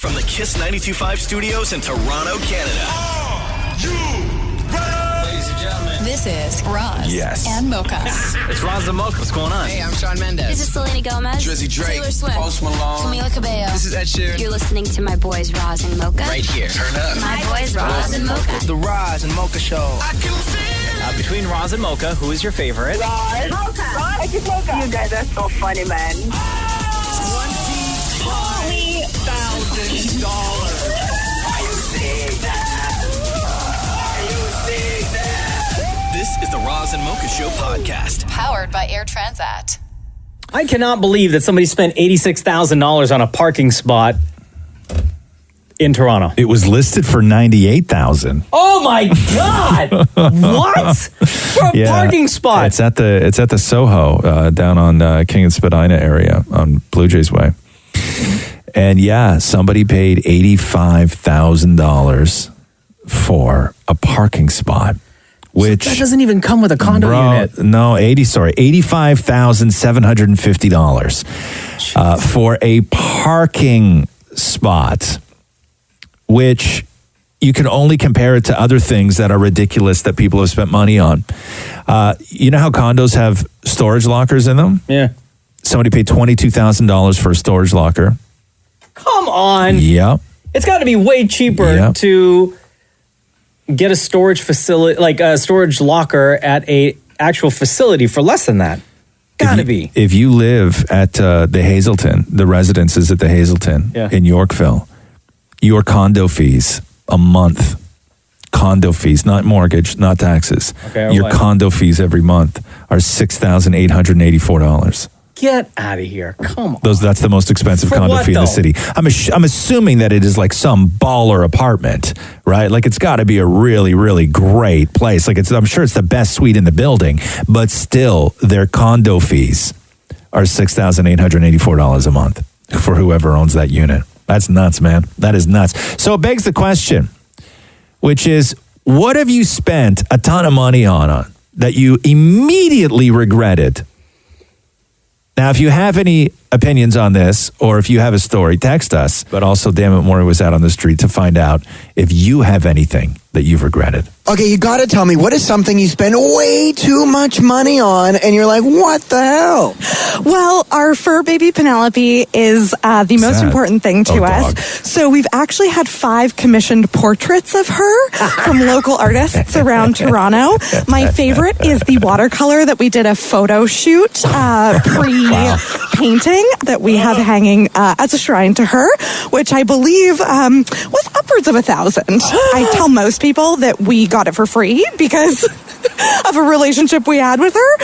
From the Kiss 92.5 studios in Toronto, Canada. Are you ready? Ladies and gentlemen, this is Roz and Mocha. It's Roz and Mocha. What's going on? Hey, I'm Shawn Mendes. This is Selena Gomez. Drizzy Drake. Taylor Swift. Post Malone. Camila Cabello. This is Ed Sheeran. You're listening to my boys Roz and Mocha. Right here. Turn up. My boys Roz and Mocha. The Roz and Mocha Show. I can feel Between Roz and Mocha, who is your favorite? Roz. Mocha. Roz and Mocha. You guys are so funny, man. $20,000. Are you seeing that? Are you seeing that? This is the Roz and Mocha Show podcast. Powered by Air Transat. I cannot believe that somebody spent $86,000 on a parking spot in Toronto. It was listed for $98,000. Oh my God! What? For a parking spot? It's at the Soho down on King and Spadina area on Blue Jays Way. And yeah, somebody paid $85,000 for a parking spot. Which that doesn't even come with a condo unit. No, $85,750 for a parking spot, which you can only compare it to other things that are ridiculous that people have spent money on. You know how condos have storage lockers in them? Yeah. Somebody paid $22,000 for a storage locker. Come on. Yep. It's got to be way cheaper to get a storage facility, like a storage locker at a actual facility for less than that. Gotta be. If you live at the Hazelton, the residences at the Hazelton in Yorkville, your condo fees a month, condo fees, not mortgage, not taxes. Okay, your condo fees every month are $6,884. Get out of here. Come on. That's the most expensive For condo what, fee in the though? city. I'm assuming that it is like some baller apartment, right? Like it's got to be a really, really great place. Like I'm sure it's the best suite in the building, but still their condo fees are $6,884 a month for whoever owns that unit. That's nuts, man. That is nuts. So it begs the question, which is, what have you spent a ton of money on that you immediately regretted? Now, if you have any opinions on this, or if you have a story, text us. But also, damn it, Maury was out on the street to find out if you have anything that you've regretted. Okay, you got to tell me, what is something you spend way too much money on, and you're like, what the hell? Well, our fur baby Penelope is the most important thing to us. Dog. So we've actually had 5 commissioned portraits of her from local artists around Toronto. My favorite is the watercolor that we did a photo shoot pre-painting that we have hanging as a shrine to her, which I believe was upwards of $1,000. I tell most people that we got it for free because of a relationship we had with her.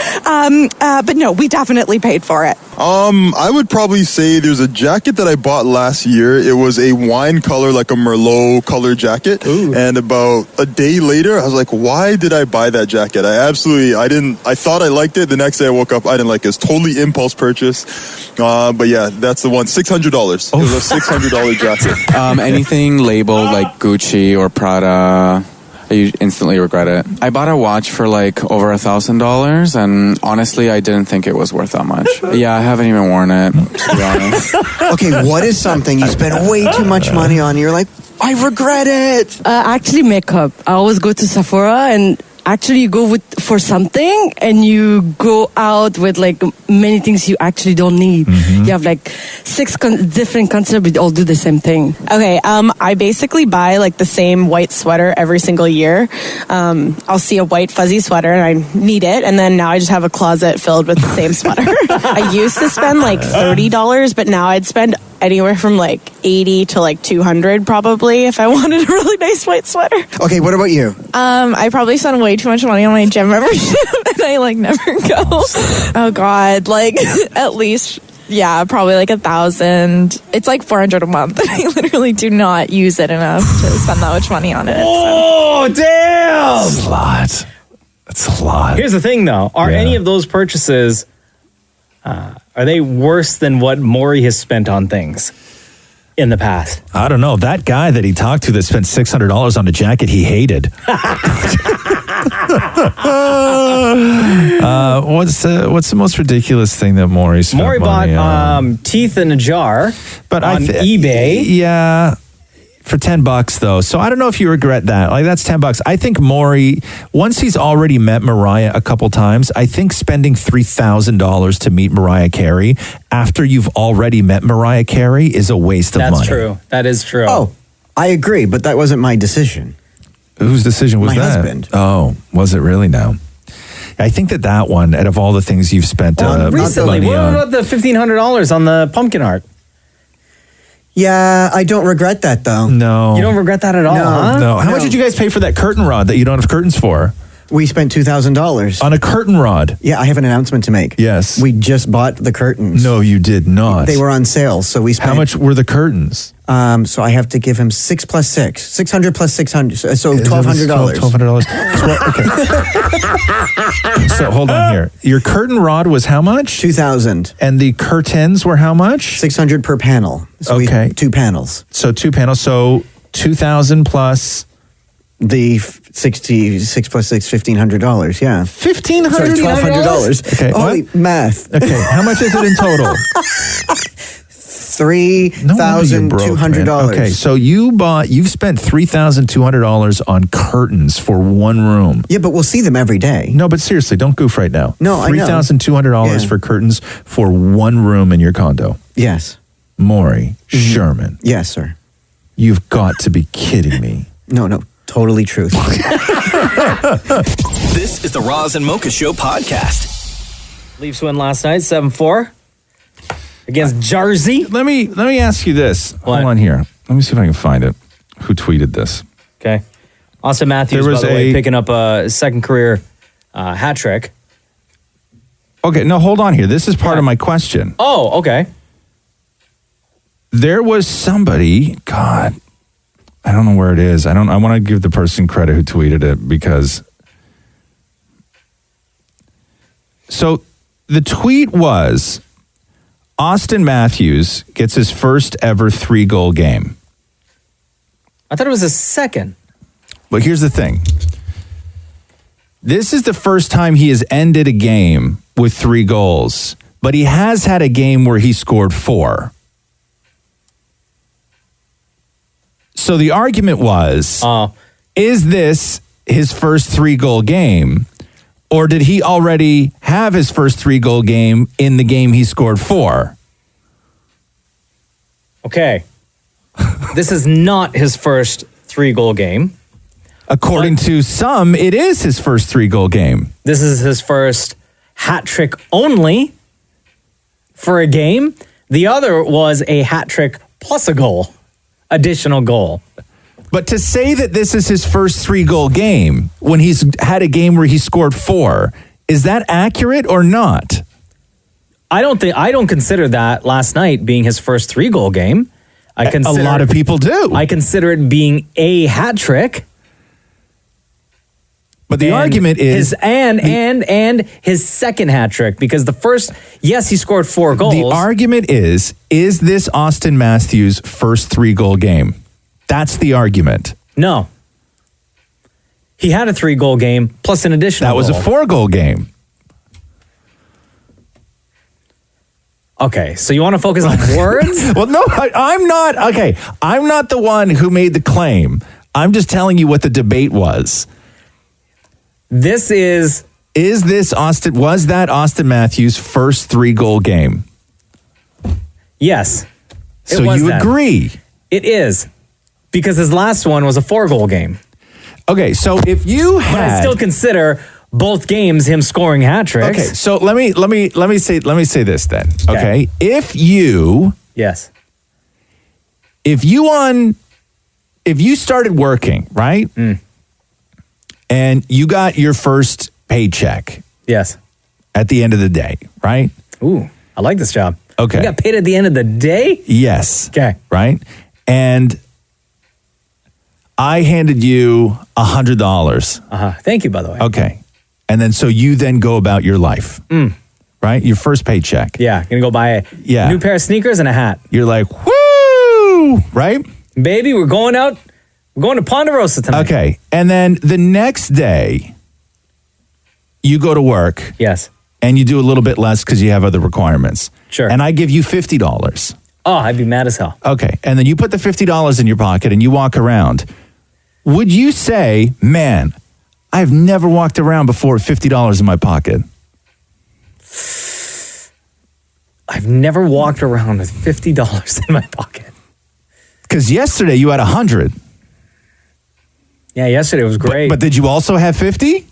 But no, we definitely paid for it. I would probably say there's a jacket that I bought last year. It was a wine color, like a Merlot color jacket. Ooh. And about a day later, I was like, why did I buy that jacket? I thought I liked it. The next day I woke up, I didn't like it. It's totally impulse purchase. But yeah, that's the one. $600. It was a $600 jacket. Anything labeled like Gucci or Prada, you instantly regret it. I bought a watch for like over $1,000, and honestly, I didn't think it was worth that much. Yeah, I haven't even worn it, to be honest. Okay, what is something you spend way too much money on, and you're like, I regret it? Actually, makeup. I always go to Sephora, and actually you go for something, and you go out with like many things you actually don't need. Mm-hmm. You have like 6 different concepts, but all do the same thing. Okay, I basically buy like the same white sweater every single year. I'll see a white fuzzy sweater and I need it, and then now I just have a closet filled with the same sweater. I used to spend like $30, but now I'd spend anywhere from like $80 to like $200 probably if I wanted a really nice white sweater. Okay, what about you? I probably spend way too much money on my gym membership and I like never go. Oh God, like at least, yeah, probably like $1,000. It's like $400 a month. I literally do not use it enough to spend that much money on it. Oh, damn! That's a lot. That's a lot. Here's the thing, though. Are any of those purchases, are they worse than what Maury has spent on things? in the past? I don't know. That guy that he talked to that spent $600 on a jacket he hated. What's the most ridiculous thing that Maury spent Maury money bought on? teeth in a jar But on eBay. Yeah. For $10 though. So I don't know if you regret that. Like that's $10. I think Maury, once he's already met Mariah a couple times, I think spending $3,000 to meet Mariah Carey after you've already met Mariah Carey is a waste of money. That's true. That is true. Oh, I agree, but that wasn't my decision. Whose decision was My that? husband. Oh, was it really now? I think that one, out of all the things you've spent Recently, money what on, about the $1,500 on the pumpkin art? Yeah, I don't regret that though. No. You don't regret that at all, huh? No. How much did you guys pay for that curtain rod that you don't have curtains for? We spent $2,000 on a curtain rod. Yeah, I have an announcement to make. Yes. We just bought the curtains. No, you did not. They were on sale, so we spent. How much were the curtains? So I have to give him 6 plus 6, 600 plus 600, so $1,200. $1,200. Okay. So hold on here. Your curtain rod was how much? 2,000. And the curtains were how much? 600 per panel. So okay. 2 panels. So 2 panels. So 2,000 plus the 6 plus 6, $1,500. Yeah. $1,500. Sorry, $1,200. Okay. Oh, math. Okay. How much is it in total? $3,200. Okay, so you've spent $3,200 on curtains for one room. Yeah, but we'll see them every day. No, but seriously, don't goof right now. No, I know. $3,200 for curtains for one room in your condo. Yes. Maury Sherman. Yes, sir. You've got to be kidding me. No, totally truth. This is the Roz and Mocha Show podcast. Leafs win last night, 7-4 against Jersey. Let me ask you this. What? Hold on here. Let me see if I can find it. Who tweeted this? Okay. Austin Matthews, There was by the way, a- picking up a second career hat trick. Okay, no, hold on here. This is part of my question. Oh, okay. There was somebody, God, I don't know where it is. I want to give the person credit who tweeted it because. So the tweet was Austin Matthews gets his first ever 3-goal game. I thought it was a second. But here's the thing. This is the first time he has ended a game with 3 goals, but he has had a game where he scored 4. So the argument was, is this his first 3-goal game, or did he already have his first 3-goal game in the game he scored 4? Okay. This is not his first 3-goal game. According to some, it is his first 3-goal game. This is his first hat trick only for a game. The other was a hat trick plus a goal, additional goal. But to say that this is his first 3-goal game when he's had a game where he scored 4, is that accurate or not? I don't consider that last night being his first 3-goal game. A lot of people do. I consider it being a hat trick. But the argument is and his second hat trick, because the first, yes, he scored 4 goals. The argument is this Austin Matthews' first 3-goal game? That's the argument. No. He had a 3-goal game plus an additional That was goal. a 4-goal game. Okay, so you want to focus on words? Well, no, I'm not. Okay, I'm not the one who made the claim. I'm just telling you what the debate was. Was that Austin Matthews' first 3-goal game? Yes. So you agree? It is. Because his last one was a 4-goal game. Okay, so if you had, but I still consider both games him scoring hat tricks. Okay, so let me say this then. Okay, if you started working, right? And you got your first paycheck. Yes. At the end of the day, right? Ooh, I like this job. Okay. You got paid at the end of the day? Yes. Okay. Right? And I handed you $100. Thank you, by the way. Okay. And then so you then go about your life. Right? Your first paycheck. Yeah. Gonna go buy a new pair of sneakers and a hat. You're like, woo! woo, right? Baby, we're going out. We're going to Ponderosa tonight. Okay. And then the next day, you go to work. Yes. And you do a little bit less because you have other requirements. Sure. And I give you $50. Oh, I'd be mad as hell. Okay. And then you put the $50 in your pocket and you walk around. Would you say, man, I've never walked around before with $50 in my pocket? I've never walked around with $50 in my pocket. Because yesterday you had 100. Yeah, yesterday was great. But did you also have 50?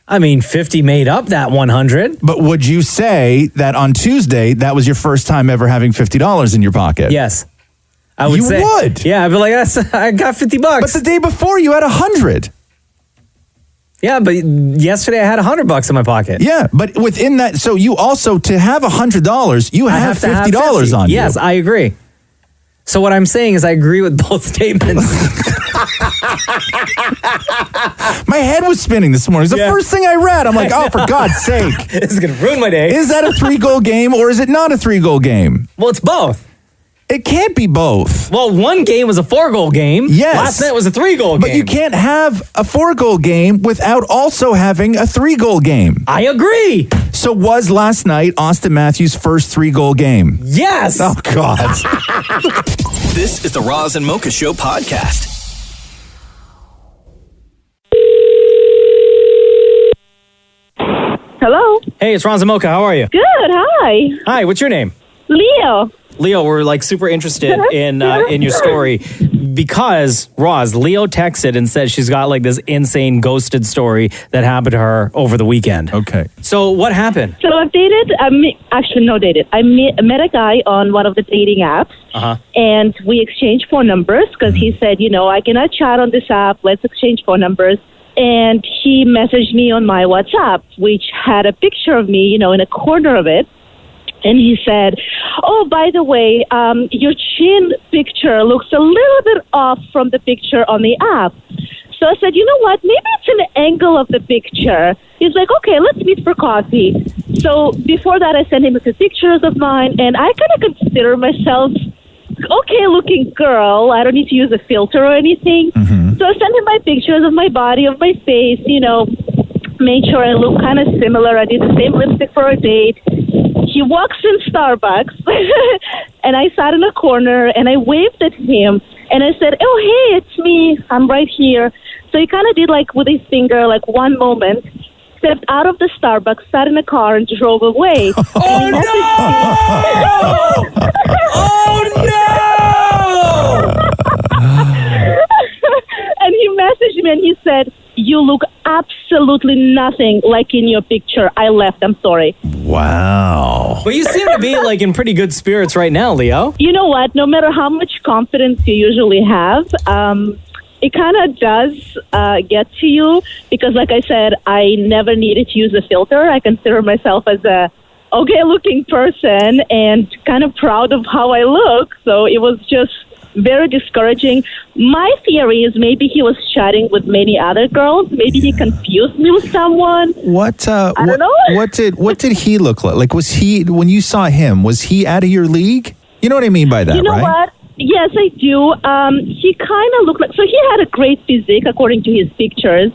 I mean, 50 made up that 100. But would you say that on Tuesday, that was your first time ever having $50 in your pocket? Yes. I would say. You would? Yeah, I'd be like, I got $50. But the day before, you had 100. Yeah, but yesterday I had $100 in my pocket. Yeah, but within that, so you also, to have $100, you have $50 on you. Yes, I agree. So what I'm saying is I agree with both statements. My head was spinning this morning. It's the first thing I read. I'm like, oh, for God's sake. This is going to ruin my day. Is that a 3-goal game or is it not a 3-goal game? Well, it's both. It can't be both. Well, one game was a 4-goal game. Yes. Last night was a 3-goal game. But you can't have a 4-goal game without also having a 3-goal game. I agree. So was last night Austin Matthews' first 3-goal game? Yes. Oh, God. This is the Roz and Mocha Show podcast. Hello. Hey, it's Roz and Mocha. How are you? Good. Hi. Hi, what's your name? Leo. Leo, we're like super interested in your story because Roz, Leo texted and said she's got like this insane ghosted story that happened to her over the weekend. Okay. So what happened? So I've dated, actually no dated. I met a guy on one of the dating apps and we exchanged phone numbers because he said, you know, I cannot chat on this app. Let's exchange phone numbers. And he messaged me on my WhatsApp, which had a picture of me, you know, in a corner of it. And he said, oh, by the way, your chin picture looks a little bit off from the picture on the app. So I said, you know what, maybe it's an angle of the picture. He's like, okay, let's meet for coffee. So before that, I sent him a few pictures of mine, and I kind of consider myself okay-looking girl. I don't need to use a filter or anything. So I sent him my pictures of my body, of my face, you know, made sure I look kind of similar. I did the same lipstick for a date. He walks in Starbucks, and I sat in a corner, and I waved at him, and I said, oh, hey, it's me. I'm right here. So he kind of did, like, with his finger, like, one moment, stepped out of the Starbucks, sat in a car, and drove away. Oh, no! Oh, no! And he messaged me, and he said, you look absolutely nothing like in your picture. I left. I'm sorry. Wow. But you seem to be like in pretty good spirits right now, Leo. You know what? No matter how much confidence you usually have, it kind of does get to you because, like I said, I never needed to use a filter. I consider myself as a okay-looking person and kind of proud of how I look. So it was just very discouraging. My theory is maybe he was chatting with many other girls. Maybe he confused me with someone. What? I don't know. What did he look like? Like, was he, when you saw him, was he out of your league? You know what I mean by that, You know right? what? Yes, I do. He kind of looked like, so he had a great physique according to his pictures.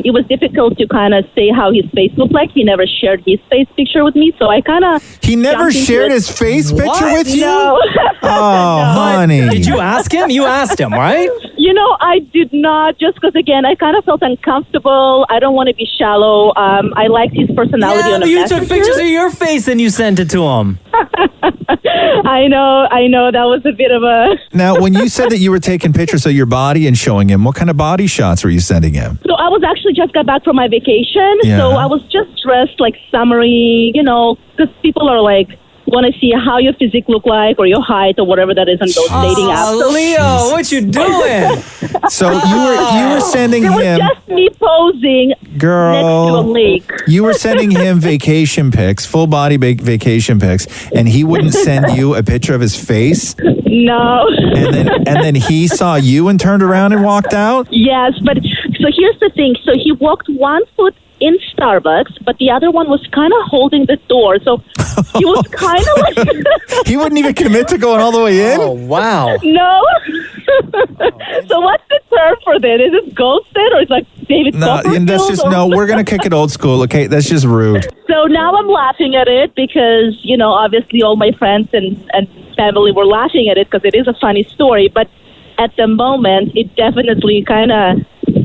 It was difficult to kind of say how his face looked like. He never shared his face picture with me, so I kind of... He never shared his face picture with you? No. Oh, honey. Did you ask him? You asked him, right? You know, I did not, just because, again, I kind of felt uncomfortable. I don't want to be shallow. I liked his personality on a you messenger. took pictures of your face and you sent it to him. I know. That was a bit of a... Now, when you said that you were taking pictures of your body and showing him, what kind of body shots were you sending him? So I was actually just got back from my vacation, Yeah. so I was just dressed like summery, you know, because people are like, want to see how your physique look like or your height or whatever that is on those dating apps. So, Leo, what you doing? So you were sending it was him, just me posing next to a girl, lake. you were sending him vacation pics, full body vacation pics, and he wouldn't send you a picture of his face? No. And then he saw you and turned around and walked out? Yes, but so here's the thing. So he walked 1 foot in Starbucks, but the other one was kind of holding the door. So he was kind of like... He wouldn't even commit to going all the way in? Oh, wow. No. So what's the term for that? Is it ghosted or it's like David No, Copperfield? that's just, or- no, we're going to kick it old school, okay? That's just rude. So now I'm laughing at it because, you know, obviously all my friends and family were laughing at it because it is a funny story. But at the moment, it definitely kind of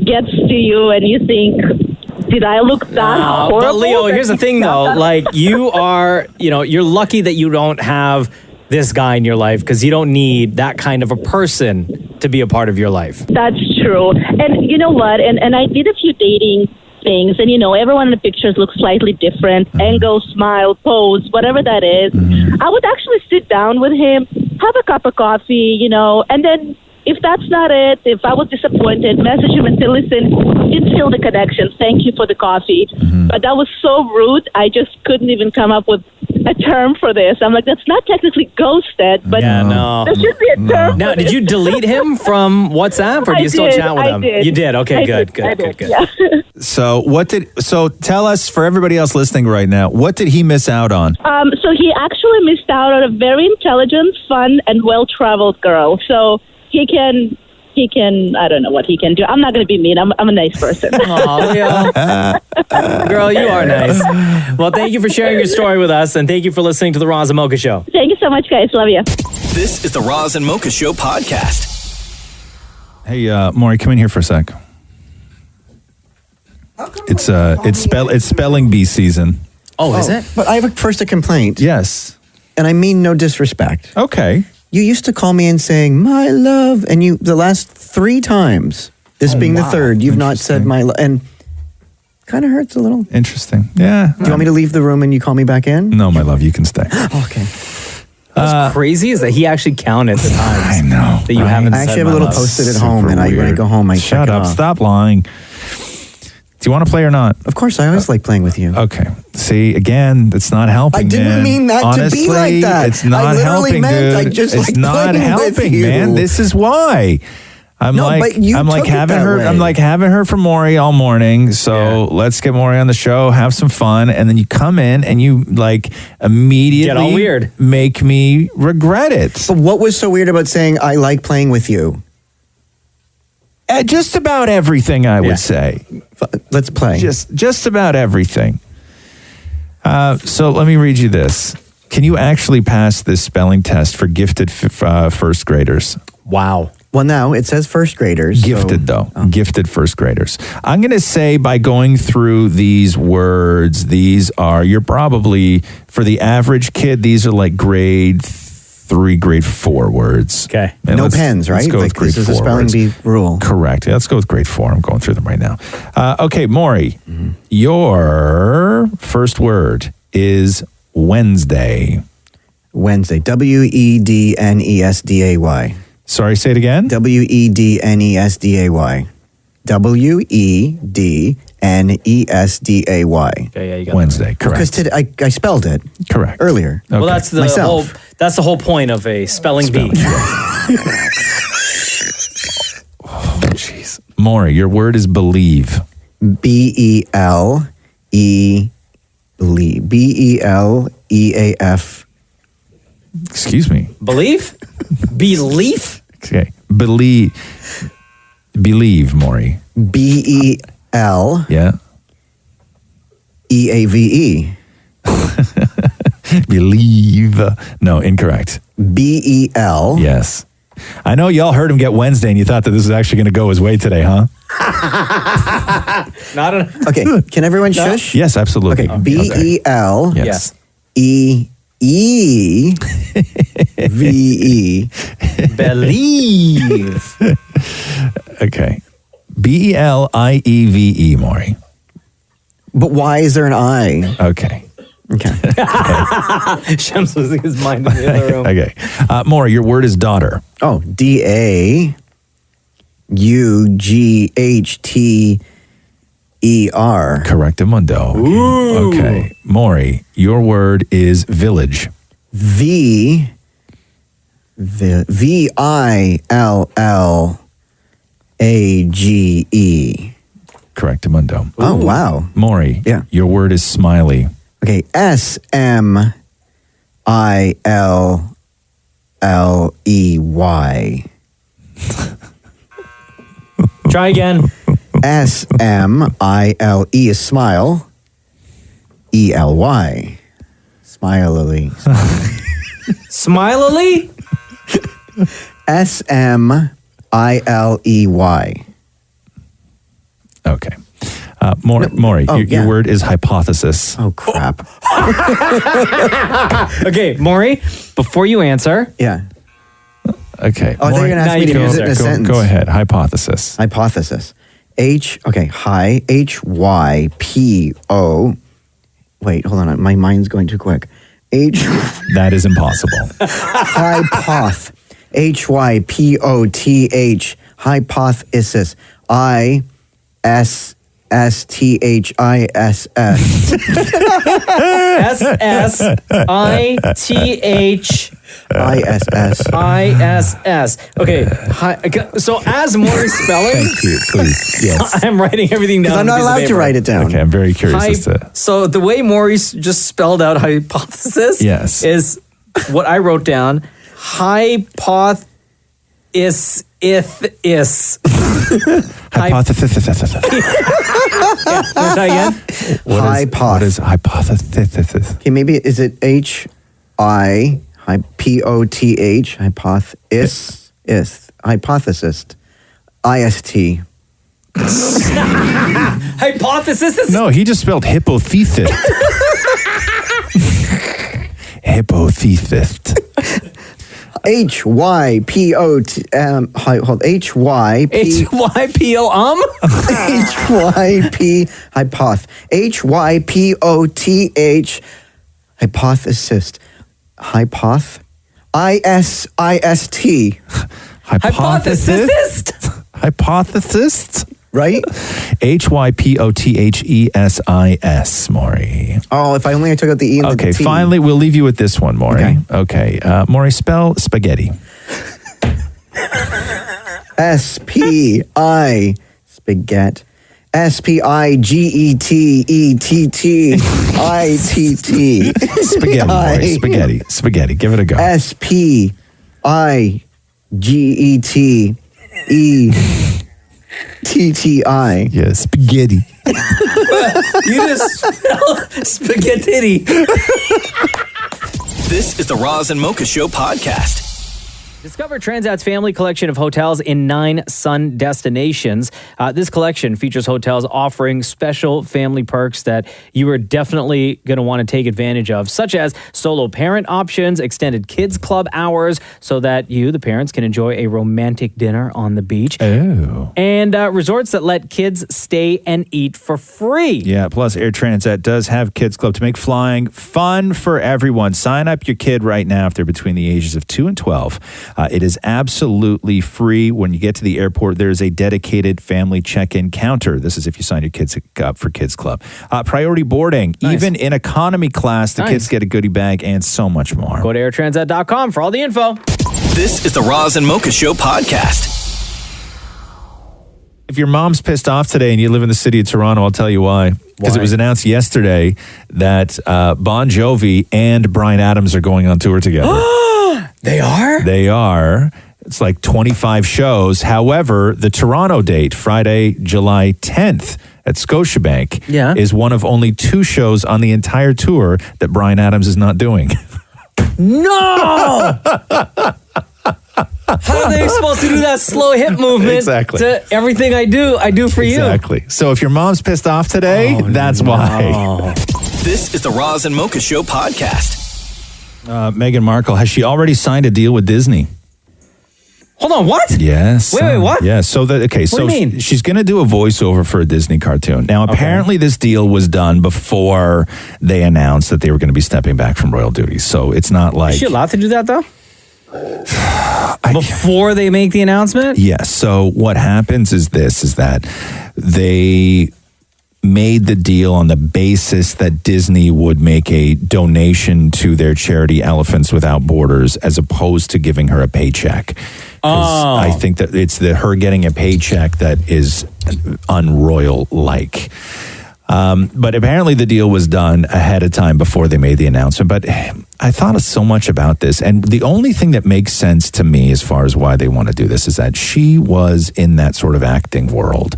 gets to you and you think, did I look that horrible? But Leo, that here's the he thing, said though. that? Like, you are, you're lucky that you don't have this guy in your life because you don't need that kind of a person to be a part of your life. That's true. And you know what? And I did a few dating things, and, you know, everyone in the pictures looks slightly different. Angle, smile, pose, whatever that is. I would actually sit down with him, have a cup of coffee, you know, and then if that's not it, if I was disappointed, message him and say, listen, didn't feel the connection. Thank you for the coffee. But that was so rude, I just couldn't even come up with a term for this. I'm like, that's not technically ghosted, but Yeah, no. there should be a term Now, for did this. you delete him from WhatsApp, or do you still chat with him? did. You did. Okay, I good, did. I good, did, good. yeah. So tell us, for everybody else listening right now, what did he miss out on? So he actually missed out on a very intelligent, fun, and well-traveled girl. So he can, I don't know what he can do. I'm not going to be mean. I'm a nice person. Aw, Leo. Girl, you are nice. Well, thank you for sharing your story with us, and thank you for listening to the Roz and Mocha Show. Thank you so much, guys. Love you. This is the Roz and Mocha Show podcast. Hey, Maury, come in here for a sec. It's spelling bee season. Oh, is it? But I have first a complaint. Yes. And I mean no disrespect. Okay. You used to call me in saying, my love, and you, the last 3 times, this being the third, you've not said my love, and kind of hurts a little. Interesting. Yeah. Do you want me to leave the room and you call me back in? No, my love, you can stay. Okay. What's crazy is that he actually counted the times I know. that you haven't I said actually have a my little love. post-it at Super home, and when I weird. go home, I check Shut it up. off. Stop lying. Do you want to play or not? Of course, I always like playing with you. Okay. See, again, it's not helping. I didn't man. mean that to be Honestly, like that. It's not I literally helping, meant I dude. just it's like not playing with helping, you. man. This is why. I'm No, but you like took it having that her. way. I'm like having her for Maury all morning. So let's get Maury on the show, have some fun, and then you come in and you like immediately Get all weird. make me regret it. But what was so weird about saying I like playing with you? Just about everything, I would say. Let's play. Just about everything. So let me read you this. Can you actually pass this spelling test for gifted first graders? Wow. Well, now it says first graders. Gifted, though. Gifted first graders. I'm going to say by going through these words, you're probably, for the average kid, these are like grade 3, grade 4 words. Okay. And No pens, right? Let's go Like, with grade this is a 4 spelling words. bee rule. Correct. Let's go with grade 4. I'm going through them right now. Okay, Maury, your first word is Wednesday. Wednesday. Wednesday. Sorry, say it again. Wednesday. Wednesday. Okay, yeah, you got Wednesday, correct. Because today I spelled it Correct. earlier. Well, that's the Myself. whole point of a spelling bee. Oh, jeez. Maury, your word is believe. BELE. Believe. BELEAF. Excuse me. Believe? Belief? Okay. Believe, Maury. BEL. Yeah. EAVE. Believe. No, incorrect. BEL. Yes. I know y'all heard him get Wednesday and you thought that this was actually going to go his way today, huh? Not a, Okay, can everyone shush? Yes, absolutely. Okay, BEL. Yes. EEVE. believe. Okay. BELIEVE, Maury. But why is there an I? Okay. Okay. Shem's losing his mind in the other room. Okay. Maury, your word is daughter. Oh, DAUGHTER. Correctamundo. Ooh. Okay. Maury, your word is village. VILLAGE. Correctamundo. Oh, wow. Maury, your word is smiley. Okay, SMILLEY. Try again. SMILE is smile. ELY. Smiley. Smiley? SMILEY. Okay. Maury, your word is hypothesis. Oh, crap. Okay, Maury, before you answer. Yeah. Okay. Oh, I thought you were going to ask me to use it in a sentence. Go ahead. Hypothesis. Hypothesis. HYPO. Wait, hold on. My mind's going too quick. That is impossible. Hypoth. HYPOTH. Hypothesis. ISSTHISS. SSITHISS. Okay. So as Maury's spelling, Thank you. Please. Yes. I'm writing everything down. Because I'm not allowed to write it down. Okay, I'm very curious as to. So the way Maurice just spelled out hypothesis is what I wrote down. Hypothesis. Hypothesis. Try again. What is hypothesis? Okay, maybe is it HIPOTH? Hypothesis. Hypothesis. IST. Hypothesis? No, he just spelled hypothesis. Hypothesis. HYPO. Hold HYP. HYPO. HYP. Hypoth. HYPOTH. Hypothesis. Hypoth. ISIST. Hypothesis. Hypothesis. Right? HYPOTHESIS, Maury. Oh, if I only took out the E and Okay, the T. finally, we'll leave you with this one, Maury. Okay. Maury, spell spaghetti. SPI. Spaghetti. SPIGETETTITT. Spaghetti, Maury. Spaghetti. Spaghetti. Give it a go. SPIGETETTI. Yeah, spaghetti. You just spelled spaghetti. This is the Roz and Mocha Show podcast. Discover Transat's family collection of hotels in 9 sun destinations. This collection features hotels offering special family perks that you are definitely going to want to take advantage of, such as solo parent options, extended kids club hours, so that you, the parents, can enjoy a romantic dinner on the beach. Oh. And resorts that let kids stay and eat for free. Yeah, plus Air Transat does have Kids Club to make flying fun for everyone. Sign up your kid right now if they're between the ages of 2 and 12. It is absolutely free. When you get to the airport, there is a dedicated family check-in counter. This is if you sign your kids up for Kids Club. Priority boarding. Nice. Even in economy class, the kids get a goodie bag and so much more. Go to airtransat.com for all the info. This is the Roz and Mocha Show podcast. If your mom's pissed off today and you live in the city of Toronto, I'll tell you why. Because it was announced yesterday that Bon Jovi and Bryan Adams are going on tour together. They are? They are. It's like 25 shows. However, the Toronto date, Friday, July 10th at Scotiabank, is one of only 2 shows on the entire tour that Bryan Adams is not doing. No! How are they supposed to do that slow hip movement to everything I do for you? Exactly. So if your mom's pissed off today, that's why. This is the Roz and Mocha Show podcast. Meghan Markle, has she already signed a deal with Disney? Hold on, what? Yes. Wait, what? Yeah, so What do you mean? She's going to do a voiceover for a Disney cartoon. Now, apparently this deal was done before they announced that they were going to be stepping back from royal duties. So it's not like... Is she allowed to do that, though? Before they make the announcement? Yes. So what happens is that made the deal on the basis that Disney would make a donation to their charity Elephants Without Borders as opposed to giving her a paycheck. I think that it's her getting a paycheck that is unroyal-like. But apparently the deal was done ahead of time before they made the announcement. But I thought so much about this. And the only thing that makes sense to me as far as why they want to do this is that she was in that sort of acting world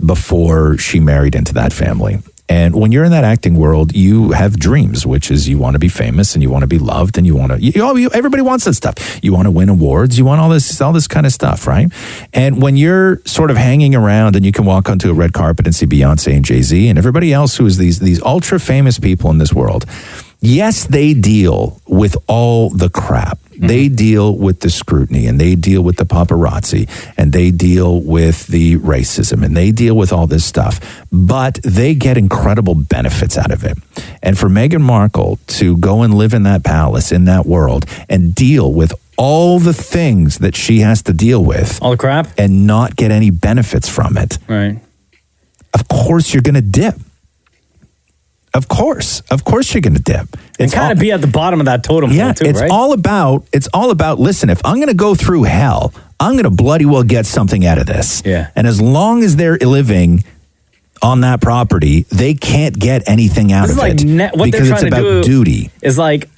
before she married into that family. And when you're in that acting world, you have dreams, which is you want to be famous and you want to be loved and you want to, everybody wants that stuff. You want to win awards. You want all this kind of stuff, right? And when you're sort of hanging around and you can walk onto a red carpet and see Beyonce and Jay-Z and everybody else who is these ultra famous people in this world, yes, they deal with all the crap. They deal with the scrutiny and they deal with the paparazzi and they deal with the racism and they deal with all this stuff, but they get incredible benefits out of it. And for Meghan Markle to go and live in that palace, in that world, and deal with all the things that she has to deal with, all the crap, and not get any benefits from it, right? Of course you're going to dip. Of course you're going to dip. It's kind of be at the bottom of that totem pole too, it's right? It's all about, listen, if I'm going to go through hell, I'm going to bloody well get something out of this. Yeah. And as long as they're living on that property, they can't get anything out of it. What because they're it's trying about to do duty. is like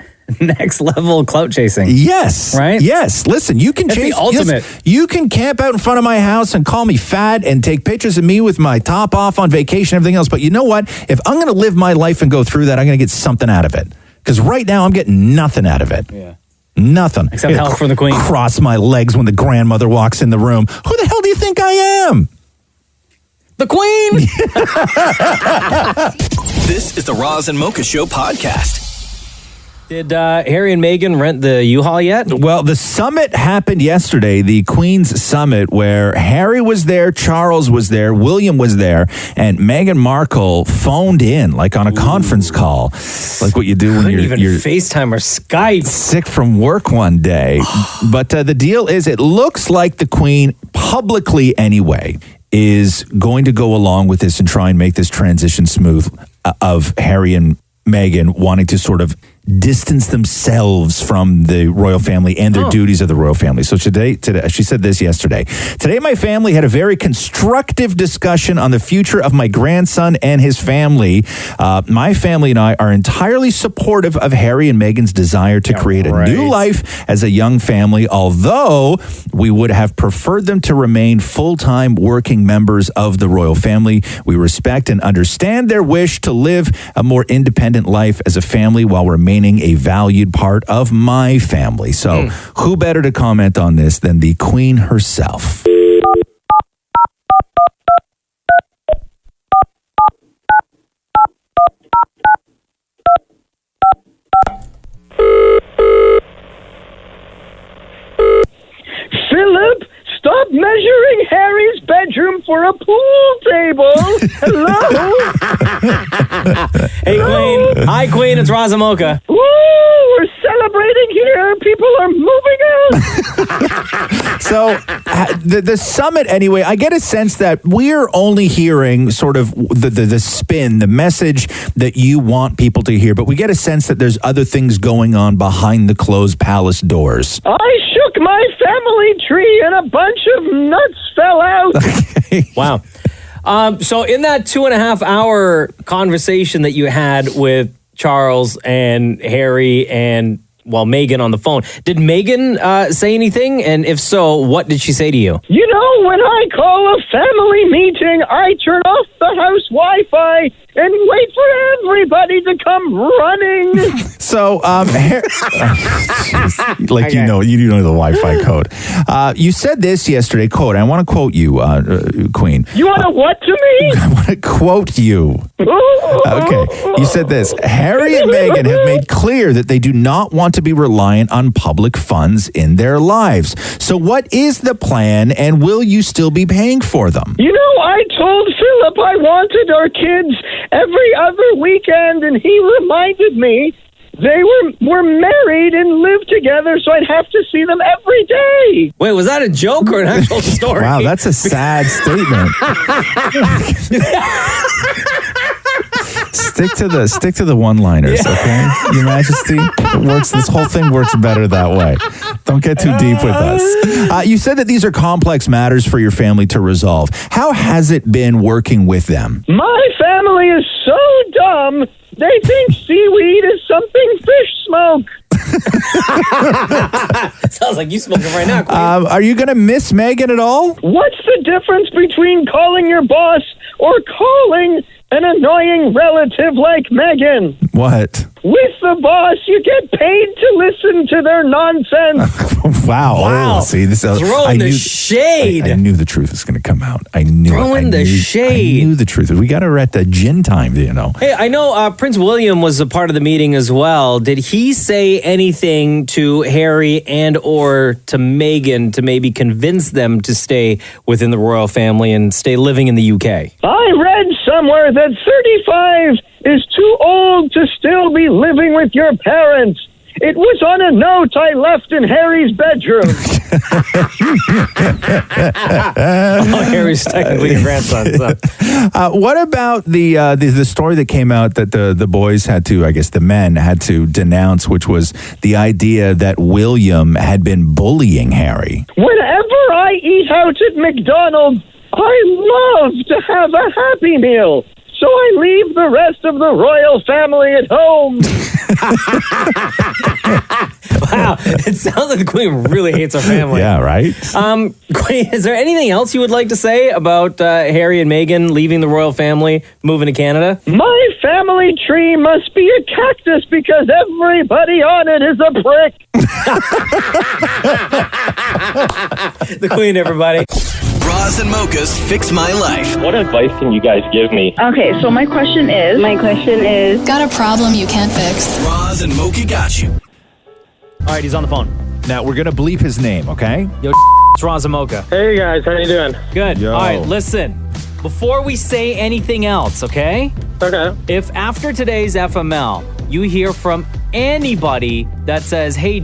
next level clout chasing. Yes. Right? Yes. Listen, you can That's chase the ultimate. yes, you can camp out in front of my house and call me fat and take pictures of me with my top off on vacation, everything else. But you know what? If I'm going to live my life and go through that, I'm going to get something out of it. Because right now I'm getting nothing out of it. Yeah. Nothing. Except hell for the queen. Cross my legs when the grandmother walks in the room. Who the hell do you think I am? The queen. This is the Roz and Mocha Show podcast. Did Harry and Meghan rent the U-Haul yet? Well, the summit happened yesterday, the Queen's Summit, where Harry was there, Charles was there, William was there, and Meghan Markle phoned in, like on a conference call, like what you do when you're FaceTime or Skype. Sick from work one day. But the deal is, it looks like the Queen, publicly anyway, is going to go along with this and try and make this transition smooth of Harry and Meghan wanting to sort of distance themselves from the royal family and their duties of the royal family. So today, she said this yesterday. Today, my family had a very constructive discussion on the future of my grandson and his family. My family and I are entirely supportive of Harry and Meghan's desire to create a new life as a young family, although we would have preferred them to remain full-time working members of the royal family. We respect and understand their wish to live a more independent life as a family while remaining a valued part of my family. So who better to comment on this than the Queen herself? Philip, stop measuring Harry's bedroom for a pool table. Hello? Hey, Queen. Hi, Queen. It's Roz Mocha. Woo! We're celebrating here. People are moving out. So the summit, anyway, I get a sense that we're only hearing sort of the spin, the message that you want people to hear, but we get a sense that there's other things going on behind the closed palace doors. I shook my family tree and a bunch of nuts fell out. Wow. So in that 2.5 hour conversation that you had with Charles and Harry and, well, Meghan on the phone, did Meghan say anything? And if so, what did she say to you? You know, when I call a family meeting, I turn off the house Wi-Fi and wait for everybody to come running. So, like, you know the Wi-Fi code. You said this yesterday, quote, I want to quote you, Queen. You want to what to me? I want to quote you. Okay. You said this. Harry and Meghan have made clear that they do not want to be reliant on public funds in their lives. So what is the plan, and will you still be paying for them? You know, I told Philip I wanted our kids every other weekend, and he reminded me they were married and lived together, so I'd have to see them every day. Wait, was that a joke or an actual story? Wow, that's a sad statement. Stick to the one-liners, okay? Your Majesty, it works. This whole thing works better that way. Don't get too deep with us. You said that these are complex matters for your family to resolve. How has it been working with them? My family is so dumb, they think seaweed is something fish smoke. Sounds like you smoking right now, Queen. Are you going to miss Meghan at all? What's the difference between calling your boss or calling an annoying relative like Meghan? What? With the boss, you get paid to listen to their nonsense. Wow. Wow. Oh, see, this Throwing the shade. I knew the truth was going to come out. I knew Throwing the shade. I knew the truth. We got her at the gin time, you know. Hey, I know Prince William was a part of the meeting as well. Did he say anything to Harry and or to Meghan to maybe convince them to stay within the royal family and stay living in the UK? I read somewhere that 35 is too old to still be living with your parents. It was on a note I left in Harry's bedroom. Harry's technically your grandson. So. What about the story that came out that the boys had to, I guess the men had to denounce, which was the idea that William had been bullying Harry? Whenever I eat out at McDonald's, I love to have a Happy Meal. So I leave the rest of the royal family at home. Wow, it sounds like the Queen really hates her family. Yeah, right? Queen, is there anything else you would like to say about Harry and Meghan leaving the royal family, moving to Canada? My family tree must be a cactus because everybody on it is a brick. The Queen, everybody. Roz and Mocha's Fix My Life. What advice can you guys give me? Okay, so my question is... Got a problem you can't fix? Roz and Mocha got you. All right, he's on the phone. Now, we're going to bleep his name, okay? Yo, it's Roz Mocha. Hey, guys. How you doing? Good. Yo. All right, listen. Before we say anything else, okay? Okay. If after today's FML, you hear from anybody that says, hey,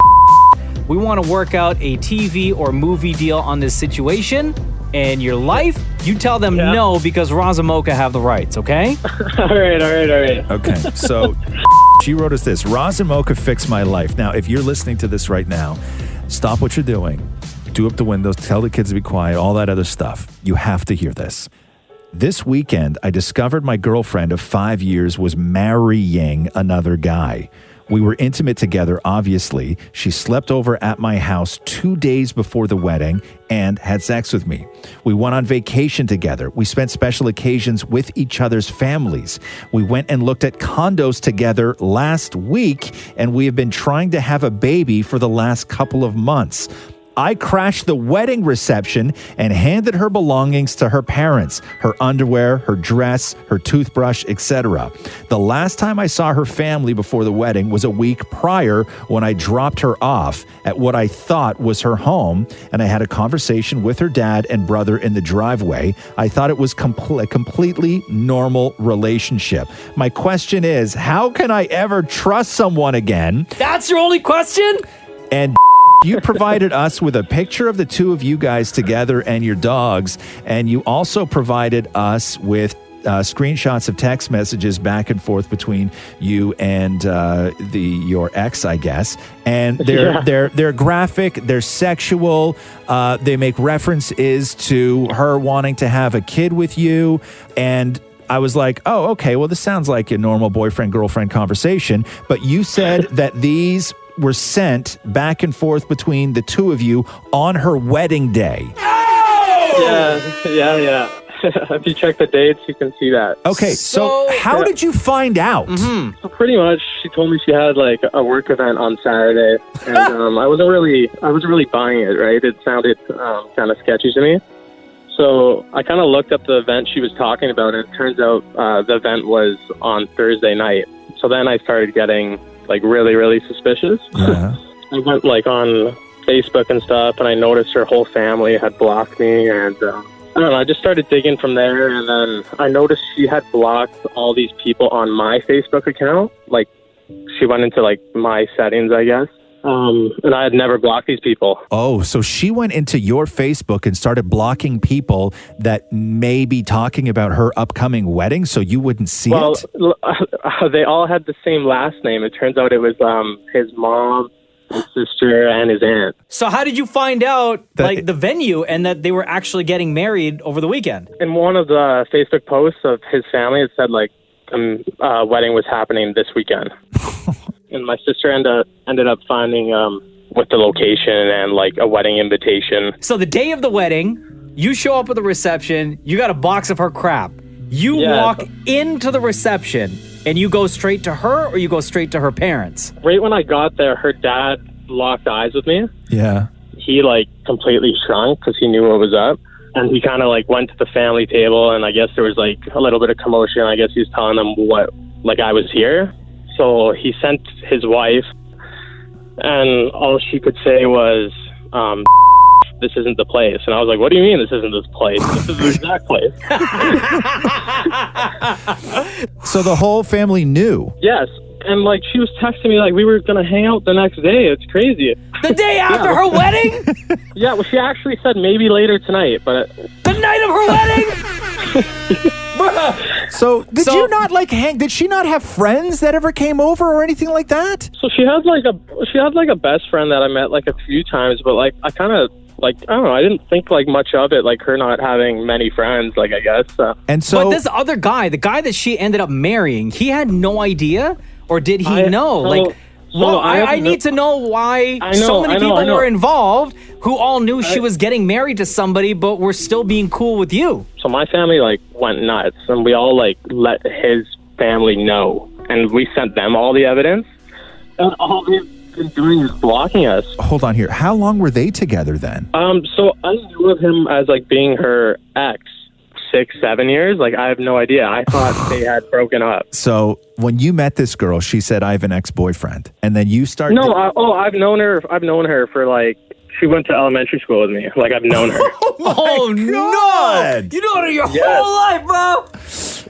we want to work out a TV or movie deal on this situation and your life, you tell them no because Roz and Mocha have the rights, okay? All right. Okay, so she wrote us this. Roz and Mocha Fix My Life. Now, if you're listening to this right now, stop what you're doing. Do up the windows, tell the kids to be quiet, all that other stuff. You have to hear this. This weekend, I discovered my girlfriend of 5 years was marrying another guy. We were intimate together, obviously. She slept over at my house 2 days before the wedding and had sex with me. We went on vacation together. We spent special occasions with each other's families. We went and looked at condos together last week, and we have been trying to have a baby for the last couple of months. I crashed the wedding reception and handed her belongings to her parents, her underwear, her dress, her toothbrush, etc. The last time I saw her family before the wedding was a week prior when I dropped her off at what I thought was her home, and I had a conversation with her dad and brother in the driveway. I thought it was a completely normal relationship. My question is, how can I ever trust someone again? That's your only question? And you provided us with a picture of the two of you guys together and your dogs, and you also provided us with screenshots of text messages back and forth between you and your ex, I guess. And they're graphic, they're sexual. They make references to her wanting to have a kid with you, and I was like, oh, okay, well, this sounds like a normal boyfriend-girlfriend conversation, but you said that these were sent back and forth between the two of you on her wedding day. Oh! Yeah. If you check the dates, you can see that. Okay, so how did you find out? So pretty much, she told me she had like a work event on Saturday, and I wasn't really buying it. Right? It sounded kind of sketchy to me. So I kind of looked up the event she was talking about, and it turns out the event was on Thursday night. So then I started getting like really, really suspicious. Yeah. I went like on Facebook and stuff, and I noticed her whole family had blocked me, and I don't know, I just started digging from there, and then I noticed she had blocked all these people on my Facebook account. Like, she went into like my settings, I guess, And I had never blocked these people. Oh, so she went into your Facebook and started blocking people that may be talking about her upcoming wedding so you wouldn't see it? They all had the same last name. It turns out it was his mom, his sister, and his aunt. So how did you find out the venue and that they were actually getting married over the weekend? In one of the Facebook posts of his family, it said wedding was happening this weekend. And my sister ended up finding with the location and a wedding invitation. So the day of the wedding, you show up at the reception, you got a box of her crap. You walk into the reception and you go straight to her or you go straight to her parents? Right when I got there, her dad locked eyes with me. Yeah. He completely shrunk because he knew what was up. And he kind of went to the family table, and I guess there was a little bit of commotion. I guess he was telling them what I was here. So he sent his wife, and all she could say was, this isn't the place. And I was like, what do you mean this isn't this place? This is the exact place. So the whole family knew? Yes. And she was texting me we were going to hang out the next day. It's crazy. The day after her wedding? Yeah, well, she actually said maybe later tonight, but... The night of her wedding? So did you not did she not have friends that ever came over or anything like that? So she had a best friend that I met a few times, but I kind of I don't know, I didn't think much of it, her not having many friends, I guess. And so, but this other guy, the guy that she ended up marrying, he had no idea, or did he know? I need to know why so many people were involved who all knew she was getting married to somebody, but were still being cool with you. So my family went nuts, and we all let his family know, and we sent them all the evidence, and all they've been doing is blocking us. Hold on here. How long were they together then? So I knew of him as being her ex 6-7 years. I have no idea. I thought they had broken up. So when you met this girl, she said, I have an ex-boyfriend. And then you started... No, I've known her for she went to elementary school with me. I've known her. Oh, no! You know her your whole life, bro!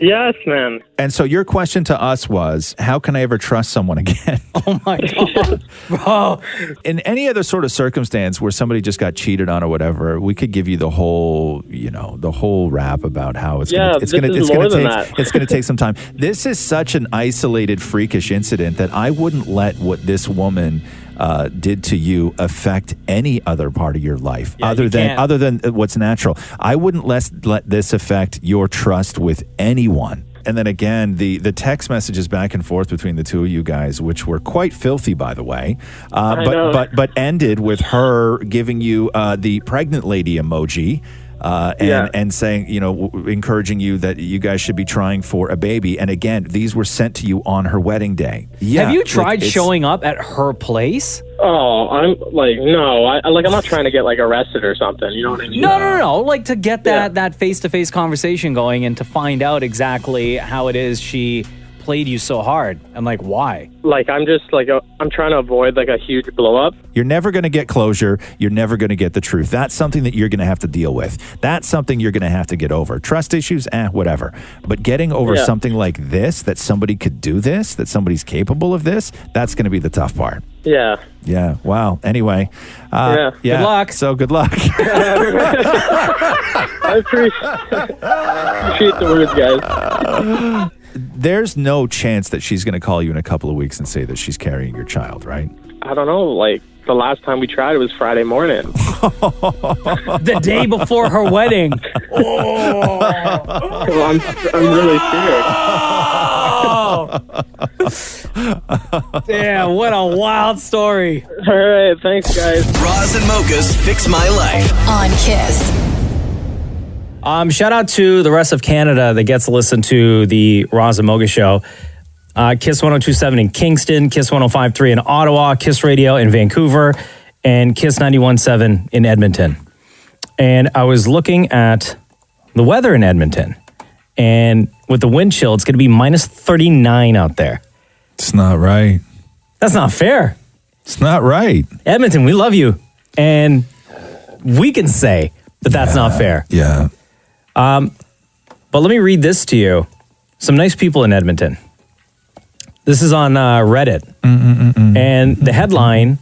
Yes, man. And so your question to us was, how can I ever trust someone again? Oh, my God. Bro. In any other sort of circumstance where somebody just got cheated on or whatever, we could give you the whole rap about how it's going to take some time. This is such an isolated, freakish incident that I wouldn't let what this woman did to you affect any other part of your life other than what's natural. I wouldn't let this affect your trust with anyone. And then again, the text messages back and forth between the two of you guys, which were quite filthy, by the way, but ended with her giving you the pregnant lady emoji. And saying, encouraging you that you guys should be trying for a baby. And again, these were sent to you on her wedding day. Yeah, have you tried showing up at her place? Oh, I'm no. I'm not trying to get arrested or something. You know what I mean? No. To get that face-to-face conversation going and to find out exactly how it is she played you so hard and why. I'm just I'm trying to avoid a huge blow up. You're never going to get closure. You're never going to get the truth. That's something that you're going to have to deal with. That's something you're going to have to get over. Trust issues, whatever. But getting over something like this, that somebody could do this, that somebody's capable of this, that's going to be the tough part. Yeah. Yeah. Wow. Anyway. Good luck. So good luck. I appreciate the words, guys. There's no chance that she's going to call you in a couple of weeks and say that she's carrying your child, right? I don't know. The last time we tried, it was Friday morning. The day before her wedding. Well, I'm really scared. Yeah, what a wild story. All right, thanks, guys. Roz and Mocha's Fix My Life on Kiss. Shout out to the rest of Canada that gets to listen to the Roz and Mocha show. Kiss 102.7 in Kingston, Kiss 105.3 in Ottawa, Kiss Radio in Vancouver, and Kiss 91.7 in Edmonton. And I was looking at the weather in Edmonton, and with the wind chill, it's going to be minus 39 out there. It's not right. That's not fair. It's not right. Edmonton, we love you. And we can say that that's not fair. Yeah. But let me read this to you. Some nice people in Edmonton. This is on Reddit. And the headline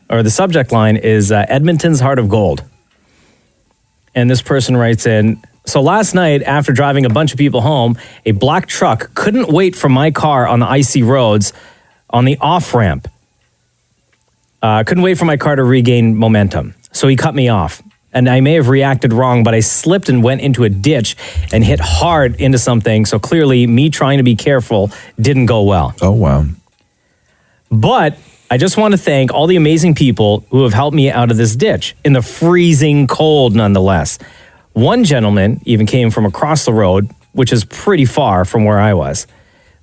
or the subject line is Edmonton's Heart of Gold. And this person writes in, so last night, after driving a bunch of people home, a black truck couldn't wait for my car on the icy roads on the off-ramp. Couldn't wait for my car to regain momentum. So he cut me off. And I may have reacted wrong, but I slipped and went into a ditch and hit hard into something. So clearly, me trying to be careful didn't go well. Oh, wow. But I just want to thank all the amazing people who have helped me out of this ditch in the freezing cold, nonetheless. One gentleman even came from across the road, which is pretty far from where I was.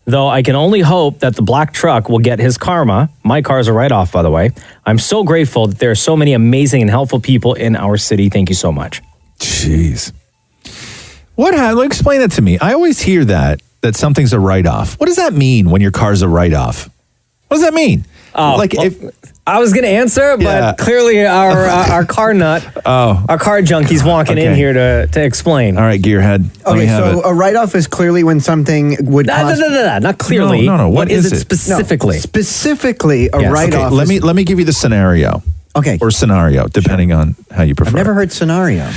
Though I can only hope that the black truck will get his karma. My car's a write-off, by the way. I'm so grateful that there are so many amazing and helpful people in our city. Thank you so much. Jeez. Explain that to me. I always hear that something's a write-off. What does that mean when your car's a write-off? What does that mean? Oh, I was going to answer, but clearly our car nut, our car junkie's walking in here to explain. All right, Gearhead. Okay, so a write-off is clearly when something would cost... No, not clearly. No. What is it specifically? No, specifically, a write-off Okay, let me give you the scenario. Okay. Or scenario, depending on how you prefer. I've never heard scenario,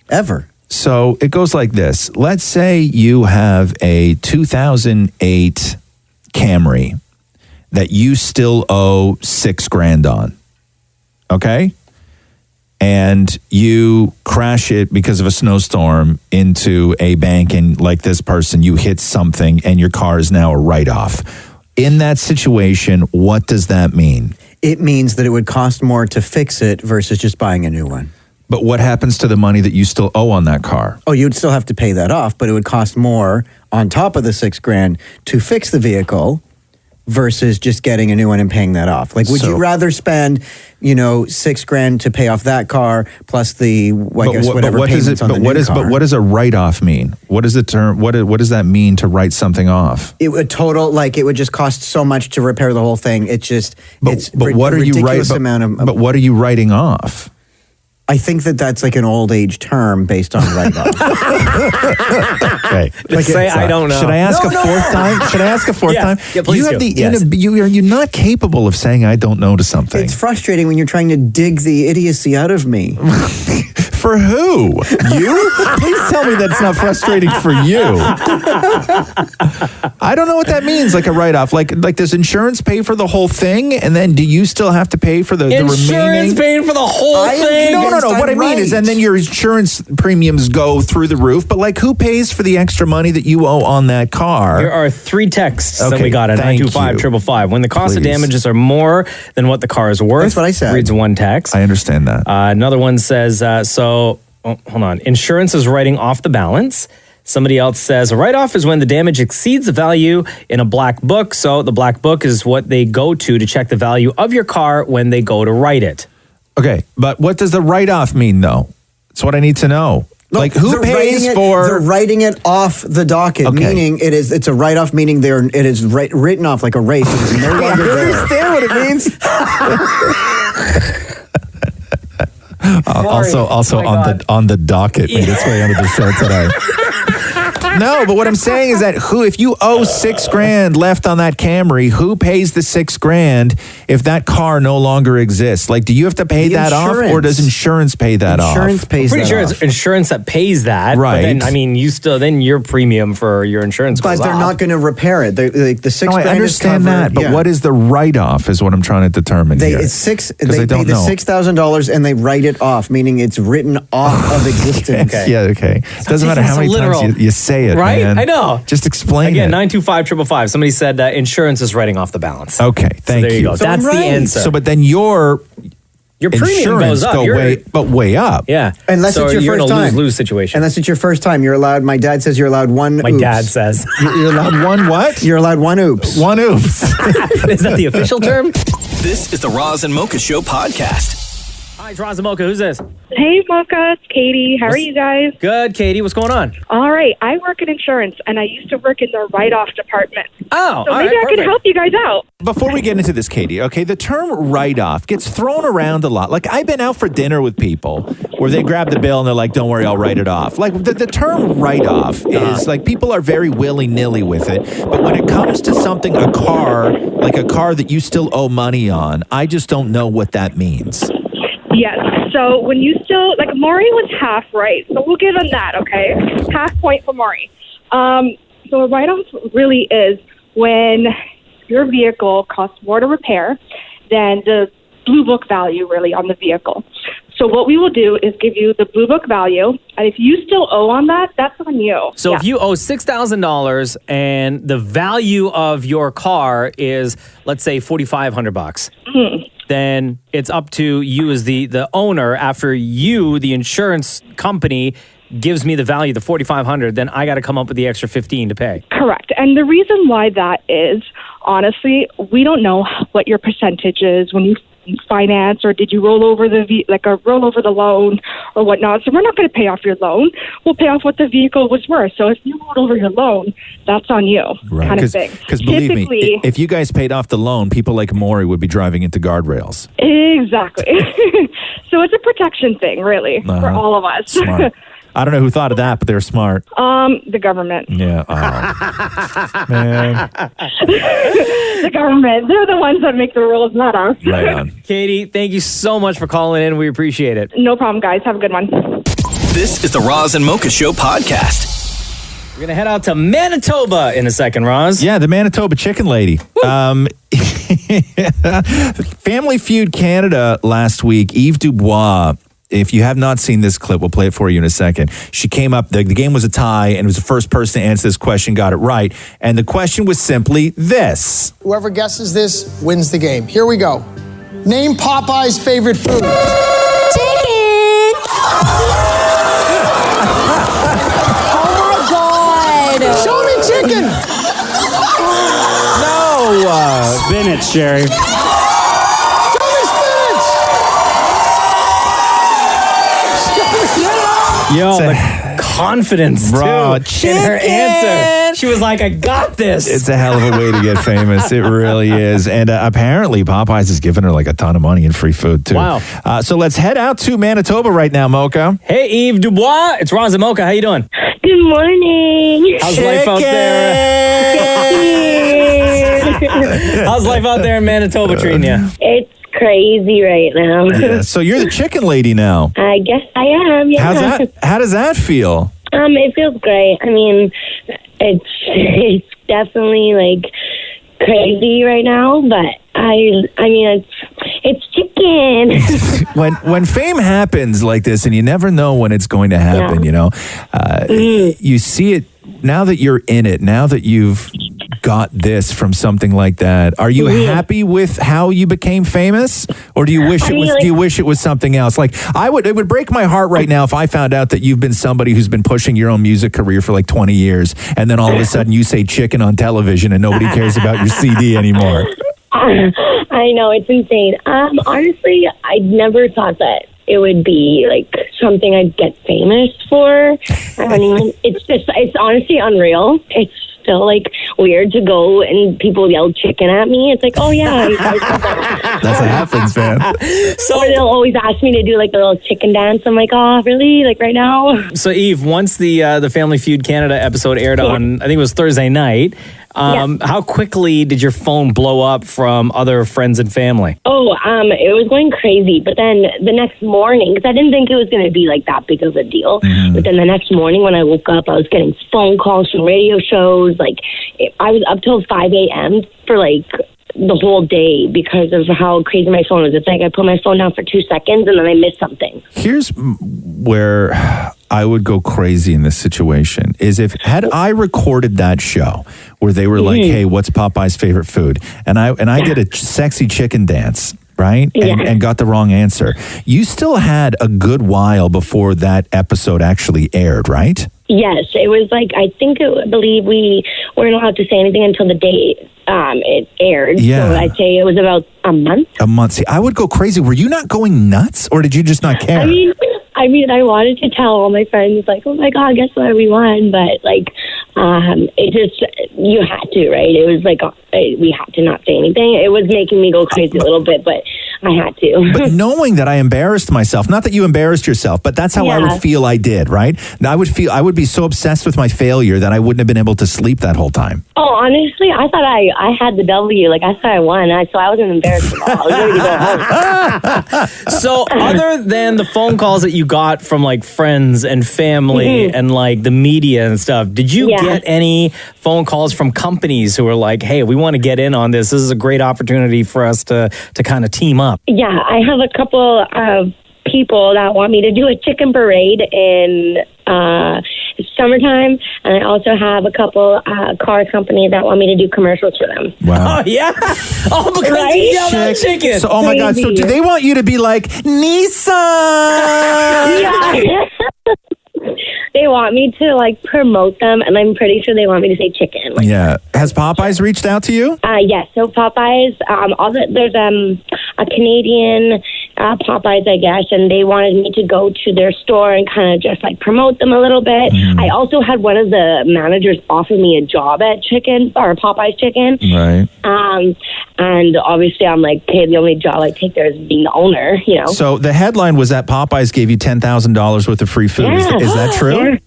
ever. So it goes like this. Let's say you have a 2008 Camry that you still owe $6,000 on. Okay? And you crash it because of a snowstorm into a bank, and like this person, you hit something and your car is now a write-off. In that situation, what does that mean? It means that it would cost more to fix it versus just buying a new one. But what happens to the money that you still owe on that car? Oh, you'd still have to pay that off, but it would cost more on top of the $6,000 to fix the vehicle versus just getting a new one and paying that off. Like, would you rather spend, $6,000 to pay off that car plus the, whatever payments on the new car? But what does a write-off mean? What is the term? What does that mean to write something off? It would it would just cost so much to repair the whole thing. It's just, what are you writing? But what are you writing off? I think that's like an old age term based on write-off. Okay. I don't know. Should I ask a fourth time? Should I ask a fourth time? Yeah, please you're not capable of saying I don't know to something. It's frustrating when you're trying to dig the idiocy out of me. For who? You? Please tell me that's not frustrating for you. I don't know what that means, like a write-off. Like does insurance pay for the whole thing? And then do you still have to pay for the remaining? Insurance paying for the whole thing? No. What I mean is, and then your insurance premiums go through the roof, but who pays for the extra money that you owe on that car? There are 3 texts that we got at 925-555. When the cost of damages are more than what the car is worth. That's what I said. Reads one text. I understand that. Another one says, hold on. Insurance is writing off the balance. Somebody else says, a write-off is when the damage exceeds the value in a black book. So the black book is what they go to check the value of your car when they go to write it. Okay, but what does the write-off mean, though? That's what I need to know. Who pays for... They're writing it off the docket, meaning it's a write-off, meaning it is written off like a race. It is no longer there. I understand what it means. Also on the docket made its way onto the show today. No, but what I'm saying is that if you owe $6,000 left on that Camry, who pays the $6,000 if that car no longer exists? Do you have to pay that off, or does insurance pay that off? Insurance pays that off. I'm pretty sure it's insurance that pays that. Right. But then, your premium for your insurance goes But they're not going to repair it. The $6,000 I understand that, but what is the write-off is what I'm trying to determine here. They pay the $6,000 and they write it off, meaning it's written off of existence. Okay. It doesn't matter how many times you say it, right? man. I know. Just explain Again, it. 925-555. Somebody said insurance is writing off the balance. Okay, thank there you go. So That's the answer. So, but then your premium goes up. Way up. Yeah. Unless it's your you're first in a time. lose situation. Unless it's your first time. You're allowed, my dad says you're allowed one My oops. dad says. You're allowed one what? You're allowed one oops. One oops. Is that the official term? This is the Roz and Mocha Show podcast. Hi, it's Roz Mocha. Who's this? Hey, Mocha. It's Katie. How are you guys? Good, Katie. What's going on? All right. I work in insurance, and I used to work in the write-off department. Oh, so all maybe right, I can perfect. help you guys out. Before we get into this, Katie, okay, the term write-off gets thrown around a lot. Like, I've been out for dinner with people where they grab the bill and they're like, don't worry, I'll write it off. Like, the term write-off is, like, people are very willy-nilly with it. But when it comes to something, a car, like a car that you still owe money on, I just don't know what that means. Yes. So when you still, like, Maury was half right. So we'll give him that, okay? Half point for Maury. So a write-off really is when your vehicle costs more to repair than the Blue Book value really on the vehicle. So what we will do is give you the Blue Book value, and if you still owe on that, that's on you. So if you owe $6,000 and the value of your car is, let's say, $4,500, then it's up to you as the owner. After you, the insurance company, gives me the value, the $4,500, then I got to come up with the extra $15 to pay. Correct. And the reason why that is, honestly, we don't know what your percentage is when you finance, or did you roll over roll over the loan or whatnot. So we're not going to pay off your loan. We'll pay off what the vehicle was worth. So if you rolled over your loan, that's on you, kind of thing. Because believe me, if you guys paid off the loan, people like Maury would be driving into guardrails. Exactly. So it's a protection thing, really, for all of us. Smart. I don't know who thought of that, but they're smart. The government. Yeah. Oh. Man. The government. They're the ones that make the rules, not us. Right on. Katie, thank you so much for calling in. We appreciate it. No problem, guys. Have a good one. This is the Roz and Mocha Show podcast. We're going to head out to Manitoba in a second, Roz. Yeah, the Manitoba chicken lady. Family Feud Canada last week, Eve Dubois. If you have not seen this clip, we'll play it for you in a second. She came up, the game was a tie, and it was the first person to answer this question got it right. And the question was simply this. Whoever guesses this wins the game. Here we go. Name Popeye's favorite food. Chicken! Oh my God! Show me chicken! No! Spinach, Sherry. Yo, the confidence, Bro, too, in her answer. She was like, I got this. It's a hell of a way to get famous. It really is. And apparently Popeyes has given her like a ton of money and free food, too. Wow. So let's head out to Manitoba right now, Mocha. Hey, Eve Dubois. It's Roz and Mocha. How you doing? Good morning. How's life out there? How's life out there in Manitoba treating you? It's crazy right now. Yeah, so you're the chicken lady now. I guess I am. Yeah. How does that feel? It feels great. I mean, it's definitely like crazy right now, but I mean it's chicken. when fame happens like this, and you never know when it's going to happen, you know, you see it now that you're in it. Now that you've got this from something like that, are you happy with how you became famous, or do you wish it was? Do you wish it was something else? Like it would break my heart right now if I found out that you've been somebody who's been pushing your own music career for like 20 years, and then all of a sudden you say chicken on television and nobody cares about your CD anymore. I know, it's insane. Honestly, I never thought that it would be like something I'd get famous for. I mean, it's honestly unreal. It's still like weird to go and people yell chicken at me. It's like, oh yeah. That's what happens, man. So they'll always ask me to do like the little chicken dance. I'm like, oh really? Like right now? So Eve, once the Family Feud Canada episode aired on, I think it was Thursday night, how quickly did your phone blow up from other friends and family? Oh, it was going crazy. But then the next morning, because I didn't think it was going to be like that big of a deal. But then the next morning when I woke up, I was getting phone calls from radio shows. Like I was up till 5 a.m. for like the whole day because of how crazy my phone was. It's like I put my phone down for 2 seconds and then I missed something. Here's where I would go crazy in this situation is had I recorded that show where they were like, hey, what's Popeye's favorite food? And I did a sexy chicken dance, right? And got the wrong answer. You still had a good while before that episode actually aired, right? Yes, it was like, I believe we weren't allowed to say anything until the day it aired. Yeah. So I'd say it was about a month. A month. See, I would go crazy. Were you not going nuts, or did you just not care? I mean, I wanted to tell all my friends, like, oh my God, guess what, we won. But, like, it just, you had to, right? It was like, we had to not say anything. It was making me go crazy a little bit, but I had to. But knowing that I embarrassed myself, not that you embarrassed yourself, but that's how I would feel I did, right? I would be so obsessed with my failure that I wouldn't have been able to sleep that whole time. Oh, honestly, I thought I had the W. Like, I thought I won, so I wasn't embarrassed at all. I was ready to go home. So other than the phone calls that you got from like friends and family and like the media and stuff, did you get any phone calls from companies who were like, hey, we want to get in on this. This is a great opportunity for us to kind of team up? Yeah, I have a couple of people that want me to do a chicken parade in summertime, and I also have a couple car companies that want me to do commercials for them. Wow. Oh, yeah? Oh, because you yelled out chicken. So, oh my God. So do they want you to be like, Nissan? Yeah. They want me to like promote them, and I'm pretty sure they want me to say chicken. Like, Yeah. Has Popeyes reached out to you? Yes. So Popeyes, there's a Canadian Popeyes, I guess, and they wanted me to go to their store and kind of just like promote them a little bit. I also had one of the managers offer me a job at Popeyes Chicken. Right. And obviously I'm like, hey, the only job I take there is being the owner, you know. So the headline was that Popeyes gave you $10,000 worth of free food. Yeah. Is that true?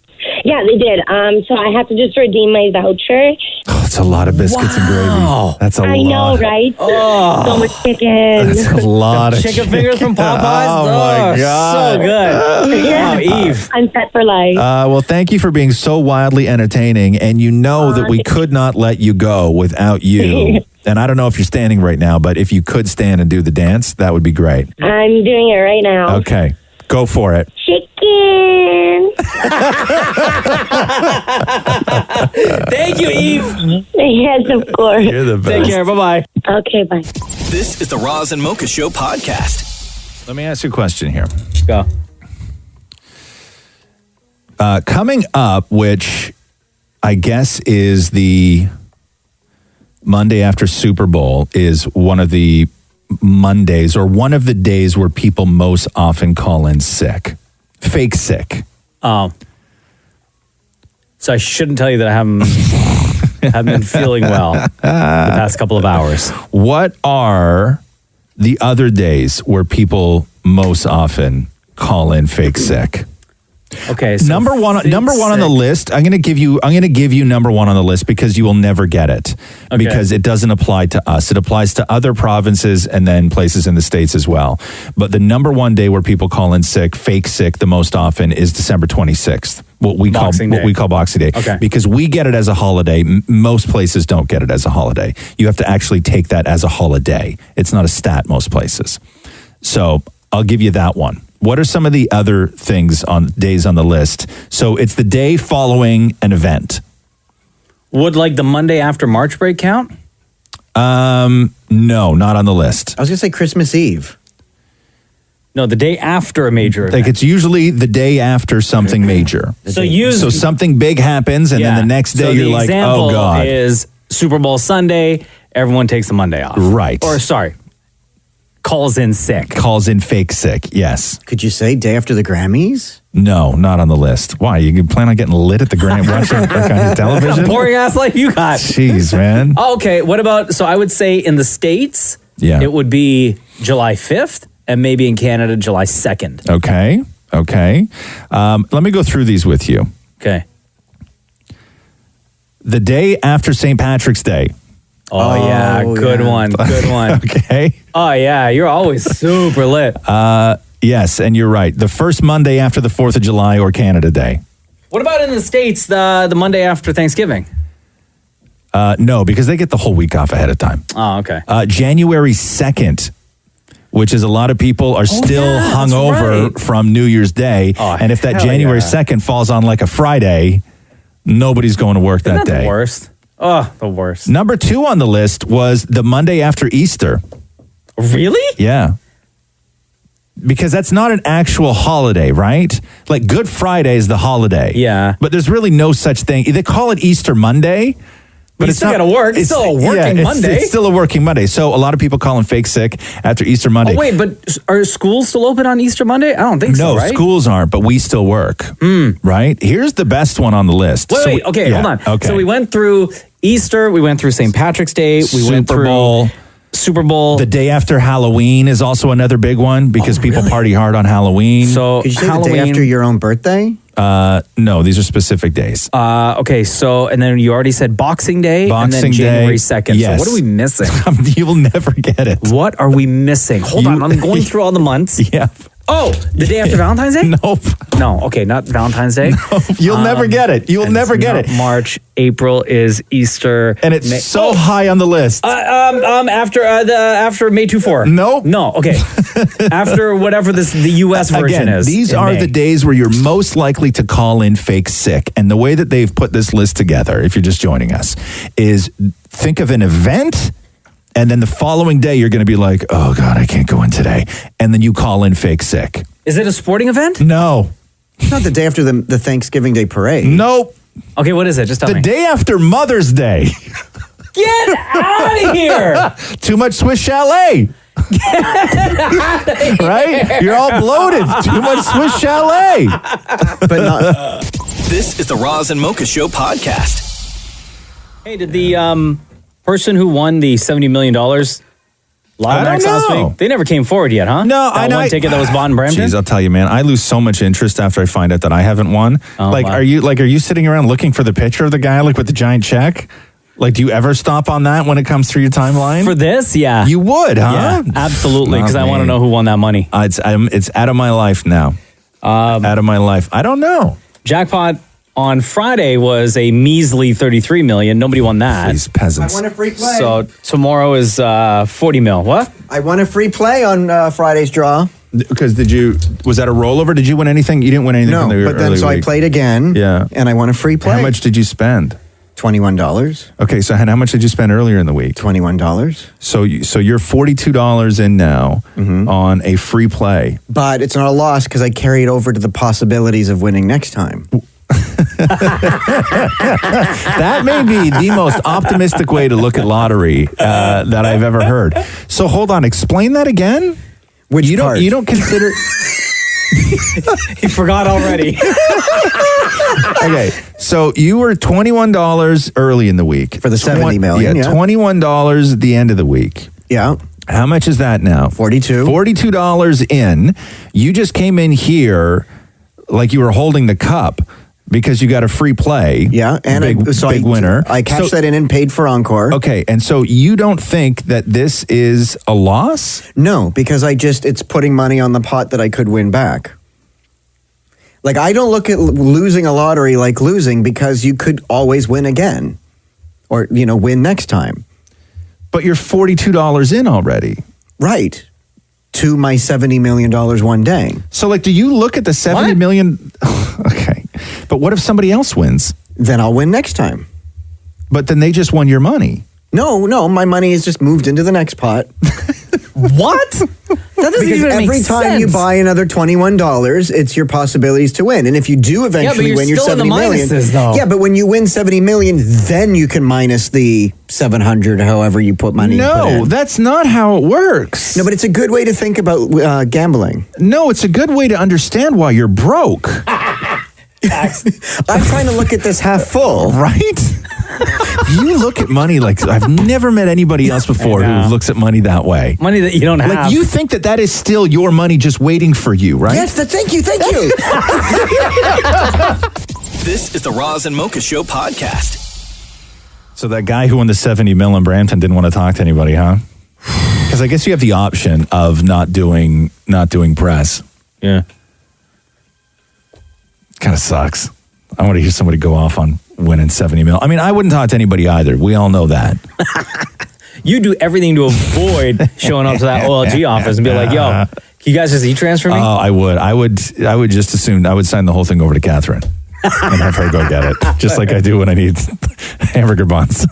Yeah, they did. So I have to just redeem my voucher. Oh, that's a lot of biscuits and gravy. That's a lot. I know, right? Oh. So much chicken. That's a lot of chicken fingers from Popeyes. Oh, my God. So good. Yeah. Wow, Eve. I'm set for life. Well, thank you for being so wildly entertaining. And you know that we could not let you go without you. And I don't know if you're standing right now, but if you could stand and do the dance, that would be great. I'm doing it right now. Okay. Go for it. Chicken. Thank you, Eve. Yes, of course. You're the best. Take care. Bye-bye. Okay, bye. This is the Roz and Mocha Show podcast. Let me ask you a question here. Go. Coming up, which I guess is the Monday after Super Bowl, is one of the Mondays or one of the days where people most often call in sick. Fake sick. So I shouldn't tell you that I haven't been feeling well the past couple of hours. What are the other days where people most often call in fake sick? Okay, so number one on the list. I'm going to give you number one on the list because you will never get it because it doesn't apply to us. It applies to other provinces and then places in the States as well. But the number one day where people call in sick, fake sick, the most often is December 26th. What we call Boxing Day. Okay. Because we get it as a holiday. Most places don't get it as a holiday. You have to actually take that as a holiday. It's not a stat most places. So I'll give you that one. What are some of the other things on days on the list? So it's the day following an event. Would like the Monday after March break count? No, not on the list. I was going to say Christmas Eve. No, the day after a major event. Like it's usually the day after something major. So something big happens and then the next day you're like, oh God. Is Super Bowl Sunday, everyone takes the Monday off. Right. Or sorry, calls in sick. Calls in fake sick, yes. Could you say day after the Grammys? No, not on the list. Why? You plan on getting lit at the Grammys, watching like on television? Boring ass life you got. Jeez, man. Oh, okay, what about, so I would say in the States, it would be July 5th, and maybe in Canada, July 2nd. Okay. Let me go through these with you. Okay. The day after St. Patrick's Day. Oh yeah, good one. Okay. Oh yeah, you're always super lit. Yes, and you're right. The first Monday after the 4th of July or Canada Day. What about in the States, the Monday after Thanksgiving? No, because they get the whole week off ahead of time. Oh, okay. January 2nd, which is a lot of people are still hungover from New Year's Day. Oh, and if that January 2nd falls on like a Friday, nobody's going to work that day. The worst. Oh, the worst. Number 2 on the list was the Monday after Easter. Really? Yeah. Because that's not an actual holiday, right? Like Good Friday is the holiday. Yeah. But there's really no such thing. They call it Easter Monday. But you still got to work. It's still a working Monday. It's still a working Monday. So a lot of people call him fake sick after Easter Monday. Oh, wait, but are schools still open on Easter Monday? I don't think so, right? No, schools aren't, but we still work. Right? Here's the best one on the list. Wait, okay, hold on. Okay. So we went through Easter, we went through St. Patrick's Day, we went through Super Bowl. The day after Halloween is also another big one because people party hard on Halloween. So Could you say the day after your own birthday? No, these are specific days. Okay, so, and then you already said Boxing Day and then January 2nd. Yes. So what are we missing? You will never get it. What are we missing? Hold on, I'm going through all the months. Yeah. Oh, the day after Valentine's Day? Nope. No, okay, not Valentine's Day. No, you'll never get it. You'll never get it. March, April is Easter. And it's so high on the list. After May 24. Nope. No, okay. After whatever the US version Again, is. these in are May. the days where you're most likely to call in fake sick. And the way that they've put this list together, if you're just joining us, is think of an event. And then the following day, you're going to be like, oh, God, I can't go in today. And then you call in fake sick. Is it a sporting event? No. It's not the day after the Thanksgiving Day parade. Nope. Okay, what is it? Just tell me. The day after Mother's Day. Get out of here! Too much Swiss Chalet. Right? You're all bloated. Too much Swiss Chalet. But not. This is the Roz and Mocha Show podcast. Hey, did the person who won the $70 million Lotto Max last week, they never came forward yet, huh? No, that one ticket that was bought in Brampton? Jeez, I'll tell you, man, I lose so much interest after I find out that I haven't won. Oh, like, wow. are you sitting around looking for the picture of the guy, like with the giant check? Like, do you ever stop on that when it comes through your timeline? For this, yeah. You would, huh? Yeah, absolutely, because I want to know who won that money. It's out of my life now. Out of my life. I don't know. Jackpot on Friday was a measly $33 million. Nobody won that. These peasants. I won a free play. So tomorrow is $40 million. What? I won a free play on Friday's draw. Because was that a rollover? Did you win anything? You didn't win anything from the but then early so week. I played again. Yeah. And I won a free play. How much did you spend? $21. Okay, so how much did you spend earlier in the week? $21. So you're $42 in now on a free play. But it's not a loss because I carry it over to the possibilities of winning next time. That may be the most optimistic way to look at lottery that I've ever heard. So hold on, explain that again. Which you part? don't consider. He forgot already. Okay, so you were $21 early in the week for the $70 million. Yeah, $21 at the end of the week. Yeah. How much is that now? $42 in. You just came in here like you were holding the cup because you got a free play. Yeah, and big winner. I cashed that in and paid for Encore. Okay, and so you don't think that this is a loss? No, because it's putting money on the pot that I could win back. Like, I don't look at losing a lottery like losing because you could always win again or, win next time. But you're $42 in already. Right. To my $70 million one day. So, like, do you look at the $70 million? Okay. But what if somebody else wins? Then I'll win next time. But then they just won your money. No, my money is just moved into the next pot. What? That doesn't because even make every time sense. you buy another $21, it's your possibilities to win. And if you do eventually win your $70 million, yeah, but when you win $70 million, then you can minus the $700, however you put money. No, that's not how it works. No, but it's a good way to think about gambling. No, it's a good way to understand why you're broke. I'm trying to look at this half full, right? You look at money like I've never met anybody else before who looks at money that way. Money that you don't have. Like, you think that is still your money just waiting for you, right? Yes, thank you. This is the Roz and Mocha Show podcast. So that guy who won the $70 million in Brampton didn't want to talk to anybody, huh? Because I guess you have the option of not doing press. Yeah. Kind of sucks. I want to hear somebody go off on winning $70 million. I mean, I wouldn't talk to anybody either. We all know that. You do everything to avoid showing up to that OLG office and be like, yo, can you guys just e-transfer me? Oh, I would just assume I would sign the whole thing over to Catherine. and have her go get it, just like I do when I need hamburger buns.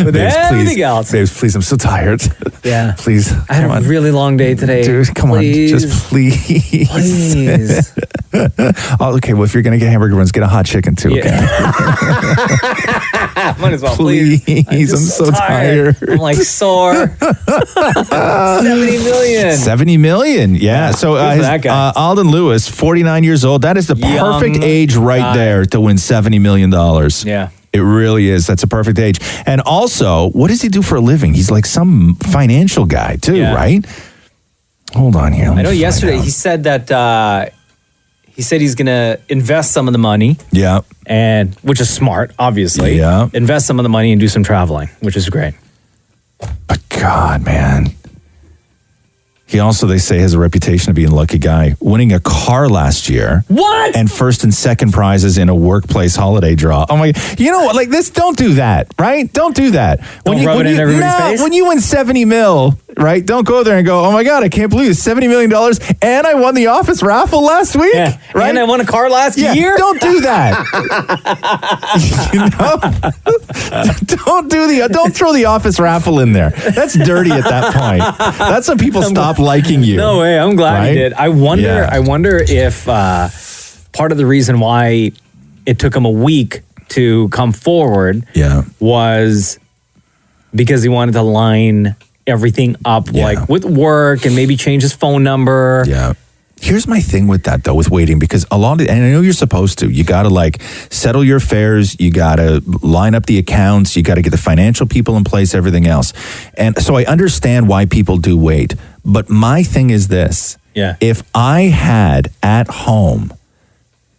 With everything else. Babes, please, I'm so tired. Yeah. Please. I had a really long day today. Dude, come on. Just please. Please. Oh, okay, well, if you're going to get hamburger buns, get a hot chicken too, okay? Might as well, Please. I'm just so tired. I'm like sore. 70 million. 70 million, yeah. So good for that guy. Alden Lewis, 49 years old. That is the perfect age right there to win $70 million. Yeah. It really is. That's a perfect age. And also, what does he do for a living? He's like some financial guy too, right? Hold on here. I know yesterday he said that he's going to invest some of the money. Yeah. And which is smart, obviously. Yeah. Invest some of the money and do some traveling, which is great. But God, man. He also, they say, has a reputation of being a lucky guy, winning a car last year. What? And first and second prizes in a workplace holiday draw. Oh my, you know what? Like this, don't do that, right? Don't do that. Don't rub it in everybody's face? When you win 70 mil, right? Don't go there and go, oh my God, I can't believe it's $70 million and I won the office raffle last week. Yeah. Right? And I won a car last year. Don't do that. Don't throw the office raffle in there. That's dirty at that point. That's when people stop liking you. No way. I'm glad right? he did. I wonder if part of the reason why it took him a week to come forward was because he wanted to line everything up like with work and maybe change his phone number. Yeah. Here's my thing with that, though, with waiting, because and I know you're supposed to. You got to like settle your affairs. You got to line up the accounts. You got to get the financial people in place, everything else. And so I understand why people do wait. But my thing is this. Yeah. If I had at home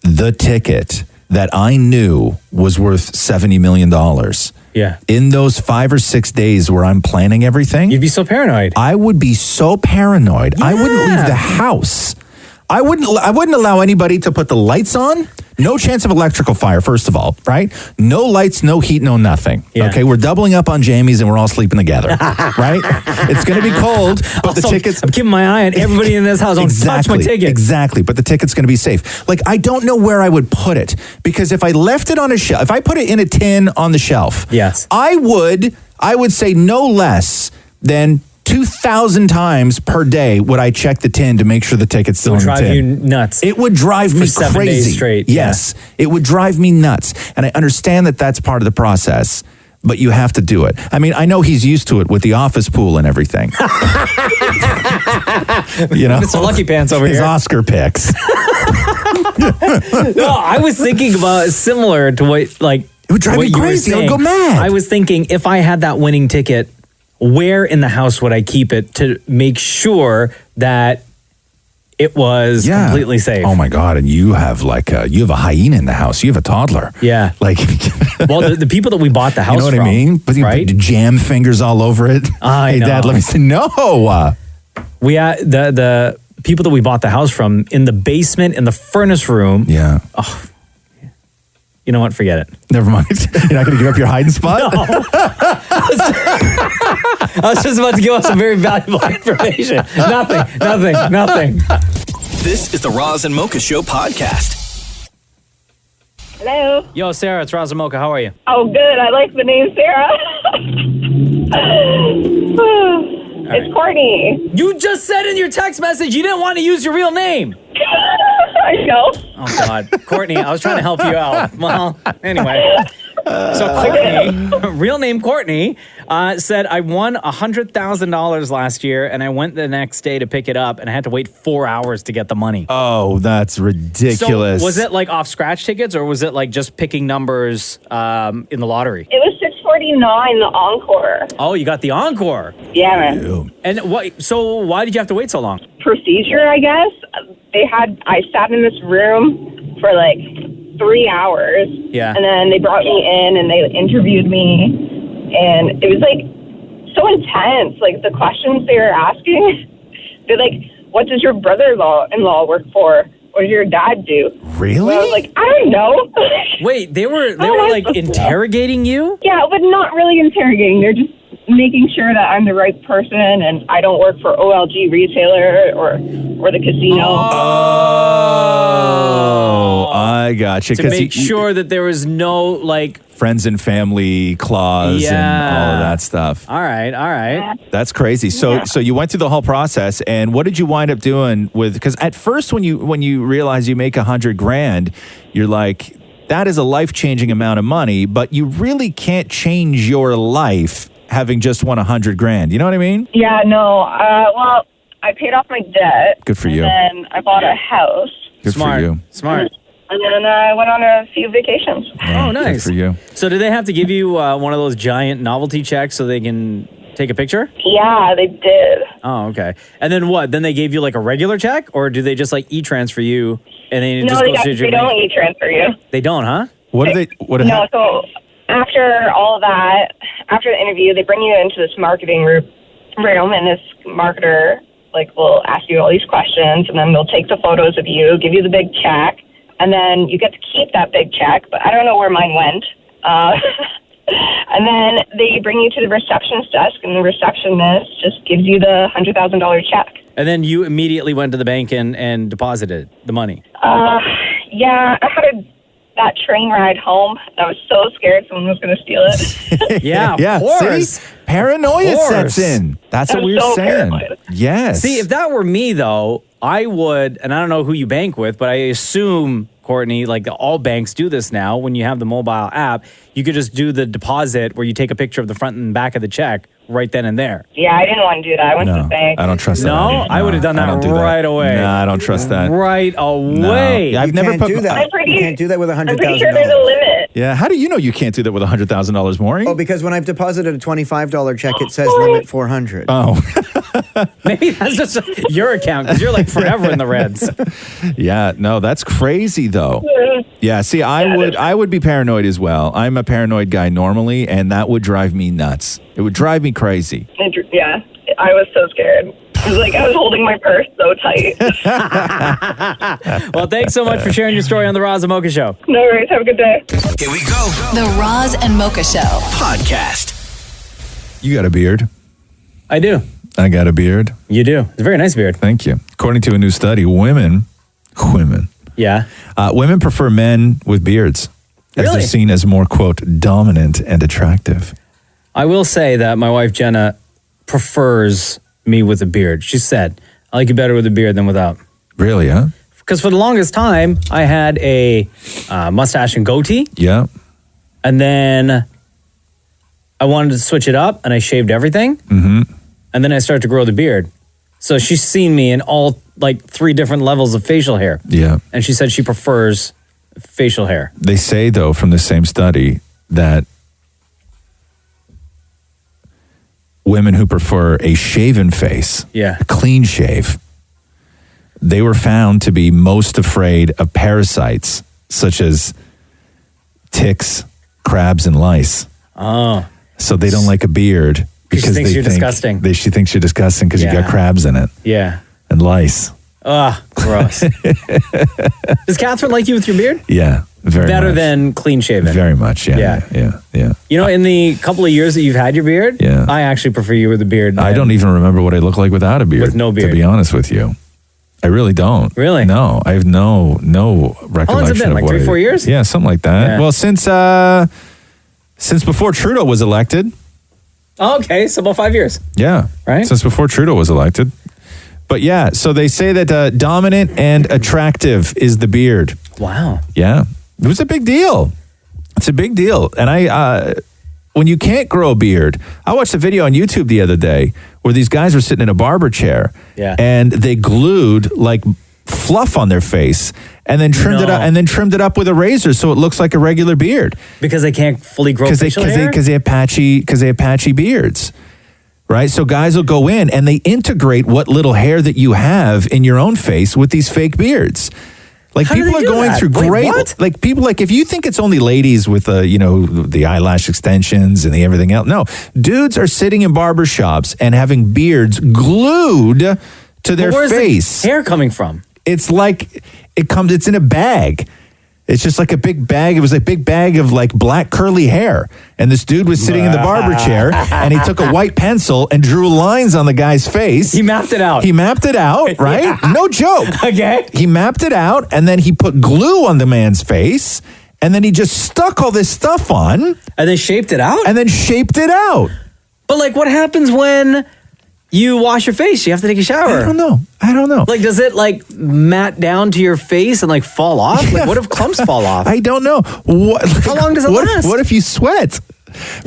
the ticket that I knew was worth $70 million. Yeah. In those 5 or 6 days where I'm planning everything. You'd be so paranoid. I would be so paranoid. I wouldn't leave the house. I wouldn't allow anybody to put the lights on. No chance of electrical fire, first of all, right? No lights, no heat, no nothing. Yeah. Okay, we're doubling up on jammies and we're all sleeping together, right? It's going to be cold, but the tickets... I'm keeping my eye on everybody in this house. Don't touch my ticket. Exactly, but the ticket's going to be safe. Like, I don't know where I would put it, because if I left it on a shelf, if I put it in a tin on the shelf, yes, I would say no less than 2,000 times per day would I check the tin to make sure the ticket's still in the tin. It would drive you nuts. It would drive me For 7 crazy. days straight. Yes, it would drive me nuts. And I understand that that's part of the process, but you have to do it. I mean, I know he's used to it with the office pool and everything. You know? Mr. Lucky Pants over his here. Oscar picks. No, I was thinking about similar to what, like, it would drive me crazy. I would go mad. I was thinking if I had that winning ticket, where in the house would I keep it to make sure that it was completely safe? Oh my God! And you have you have a hyena in the house. You have a toddler. Yeah. Like, well, the people that we bought the house you know what from, I mean? But you right? put jam fingers all over it. I know. Dad, let me say no. We the people that we bought the house from in the basement in the furnace room. Yeah. Oh, you know what? Forget it. Never mind. You're not going to give up your hiding spot? No. I was just about to give us some very valuable information. Nothing. This is the Roz and Mocha Show podcast. Hello. Yo, Sarah, it's Roz and Mocha. How are you? Oh, good. I like the name Sarah. It's Courtney. You just said in your text message you didn't want to use your real name. I know. Oh, God. Courtney, I was trying to help you out. Well, anyway. So Courtney, real name Courtney, said, I won $100,000 last year, and I went the next day to pick it up, and I had to wait 4 hours to get the money. Oh, that's ridiculous. So was it like off scratch tickets, or was it like just picking numbers in the lottery? It was $649, the Encore. Oh, you got the Encore. Yeah, man. And so why did you have to wait so long? Procedure, I guess. I sat in this room for like 3 hours. Yeah. And then they brought me in and they interviewed me. And it was like so intense. Like the questions they were asking, they're like, what does your brother-in-law work for? What does your dad do? Really? So I was like, I don't know. Wait, they were like interrogating you? Yeah, but not really interrogating. They're just making sure that I'm the right person and I don't work for OLG retailer or the casino. Oh, I got you. To make sure that there was no, like... friends and family clause and all of that stuff. All right. That's crazy. So you went through the whole process, and what did you wind up doing with? Because at first, when you realize you make $100,000, you're like, that is a life-changing amount of money, but you really can't change your life having just won $100,000. You know what I mean? Yeah, no. Well, I paid off my debt. Good for you. And then I bought a house. Good for you. Smart. And then I went on a few vacations. Oh, nice. Good for you. So do they have to give you one of those giant novelty checks so they can take a picture? Yeah, they did. Oh, okay. And then what? Then they gave you like a regular check, or do they just like e-transfer you and then it No, just goes to they don't e-transfer you. They don't, huh? No, so after all of that, after the interview, they bring you into this marketing room, and this marketer will ask you all these questions, and then they'll take the photos of you, give you the big check, and then you get to keep that big check, but I don't know where mine went. And then they bring you to the receptionist desk, and the receptionist just gives you the $100,000 check. And then you immediately went to the bank and deposited the money. Yeah, I had that train ride home. I was so scared someone was going to steal it. Yeah, of course. See? Paranoia sets in. That's what we were saying. Paranoid. Yes. See, if that were me, though, I would, and I don't know who you bank with, but I assume, Courtney, like all banks do this now. When you have the mobile app, you could just do the deposit where you take a picture of the front and back of the check right then and there. Yeah, I didn't want to do that. I went to the bank. I don't trust that. No? I would have done that right away. No, I don't trust that. Right away. No. I've never put do that. You can't do that with $100,000. I'm pretty sure there's a limit. Yeah, how do you know you can't do that with $100,000, Maureen? Oh, because when I've deposited a $25 check, it says limit 400. Oh. Maybe that's just your account because you're like forever in the reds. Yeah, no, that's crazy though. Yeah, see, I would be paranoid as well. I'm a paranoid guy normally, and that would drive me nuts. It would drive me crazy. Yeah, I was so scared. It was like I was holding my purse so tight. Well, thanks so much for sharing your story on the Roz and Mocha Show. No worries. Have a good day. Here we go. The Roz and Mocha Show Podcast. You got a beard. I do. I got a beard. You do. It's a very nice beard. Thank you. According to a new study, women. Yeah. Women prefer men with beards. As Really? they're seen as more, quote, dominant and attractive. I will say that my wife Jenna prefers me with a beard. She said, I like you better with a beard than without. Really, huh? Because for the longest time, I had a mustache and goatee. Yeah. And then I wanted to switch it up, and I shaved everything. Mm-hmm. And then I started to grow the beard. So she's seen me in all, like, 3 different levels of facial hair. Yeah. And she said she prefers facial hair. They say, though, from the same study that women who prefer a shaven face, Yeah. a clean shave, they were found to be most afraid of parasites such as ticks, crabs, and lice. Oh. So they don't like a beard because she thinks they you're think disgusting. She thinks you're disgusting because you Yeah. got crabs in it Yeah. and lice. Ugh, gross. Does Catherine like you with your beard? Yeah, very Better much. than clean shaven. Very much, yeah. You know, in the couple of years that you've had your beard, Yeah. I actually prefer you with a beard. I don't even remember what I look like without a beard. With no beard. To be honest with you. I really don't. Really? No, I have no recollection. How long's it been? of Like what 3-4 years? Yeah, something like that. Yeah. Well, since before Trudeau was elected. Oh, okay, so about 5 years. Yeah. Right? Since before Trudeau was elected. But yeah, so they say that dominant and attractive is the beard. Wow. Yeah. It was a big deal. It's a big deal. And when you can't grow a beard, I watched a video on YouTube the other day where these guys were sitting in a barber chair. Yeah. And they glued like fluff on their face and then trimmed it up with a razor so it looks like a regular beard. Because they can't fully grow facial hair? Because they have patchy beards. Right? So guys will go in and they integrate what little hair that you have in your own face with these fake beards. Like How do people they are do going that? through Wait, great, what? like people like if you think it's only ladies with the eyelash extensions and the everything else. No, dudes are sitting in barber shops and having beards glued to their But where's face. the hair coming from? It's like it's in a bag. It's just like a big bag. It was a big bag of like black curly hair. And this dude was sitting in the barber chair and he took a white pencil and drew lines on the guy's face. He mapped it out. He mapped it out, right? Yeah. No joke. Okay. He mapped it out and then he put glue on the man's face and then he just stuck all this stuff on. And then shaped it out? But like what happens when you wash your face? You have to take a shower. I don't know. Like, does it like mat down to your face and like fall off? Like, what if clumps fall off? I don't know. How long does it last? What if you sweat?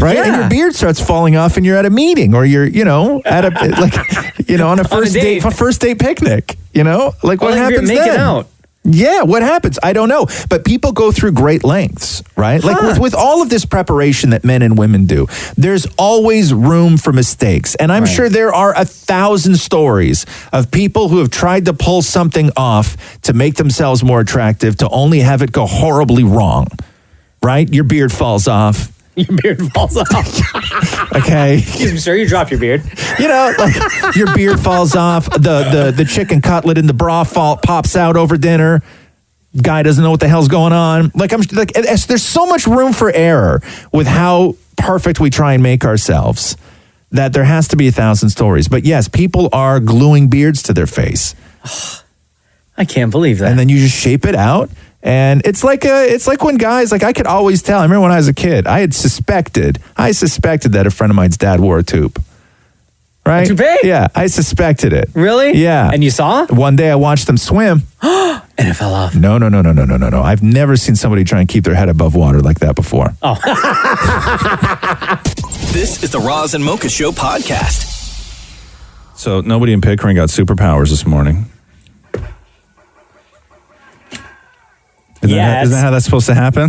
Right? Yeah. And your beard starts falling off and you're at a meeting or you're, at a, on a first date picnic, Like what happens making then? out. Yeah, what happens? I don't know. But people go through great lengths, right? Like with all of this preparation that men and women do, there's always room for mistakes. And I'm sure there are 1,000 stories of people who have tried to pull something off to make themselves more attractive to only have it go horribly wrong, right? Your beard falls off. Your beard falls off. Okay. I'm sure you drop your beard. Like your beard falls off. The chicken cutlet in the bra pops out over dinner. Guy doesn't know what the hell's going on. There's so much room for error with how perfect we try and make ourselves that there has to be 1,000 stories. But yes, people are gluing beards to their face. I can't believe that. And then you just shape it out. And it's like when guys, like I could always tell. I remember when I was a kid, I suspected that a friend of mine's dad wore a toupee. Right? A toupee? Yeah, I suspected it. Really? Yeah. And you saw? One day I watched them swim. And it fell off. No. I've never seen somebody try and keep their head above water like that before. Oh. This is the Roz and Mocha Show podcast. So nobody in Pickering got superpowers this morning. Isn't that how that's supposed to happen?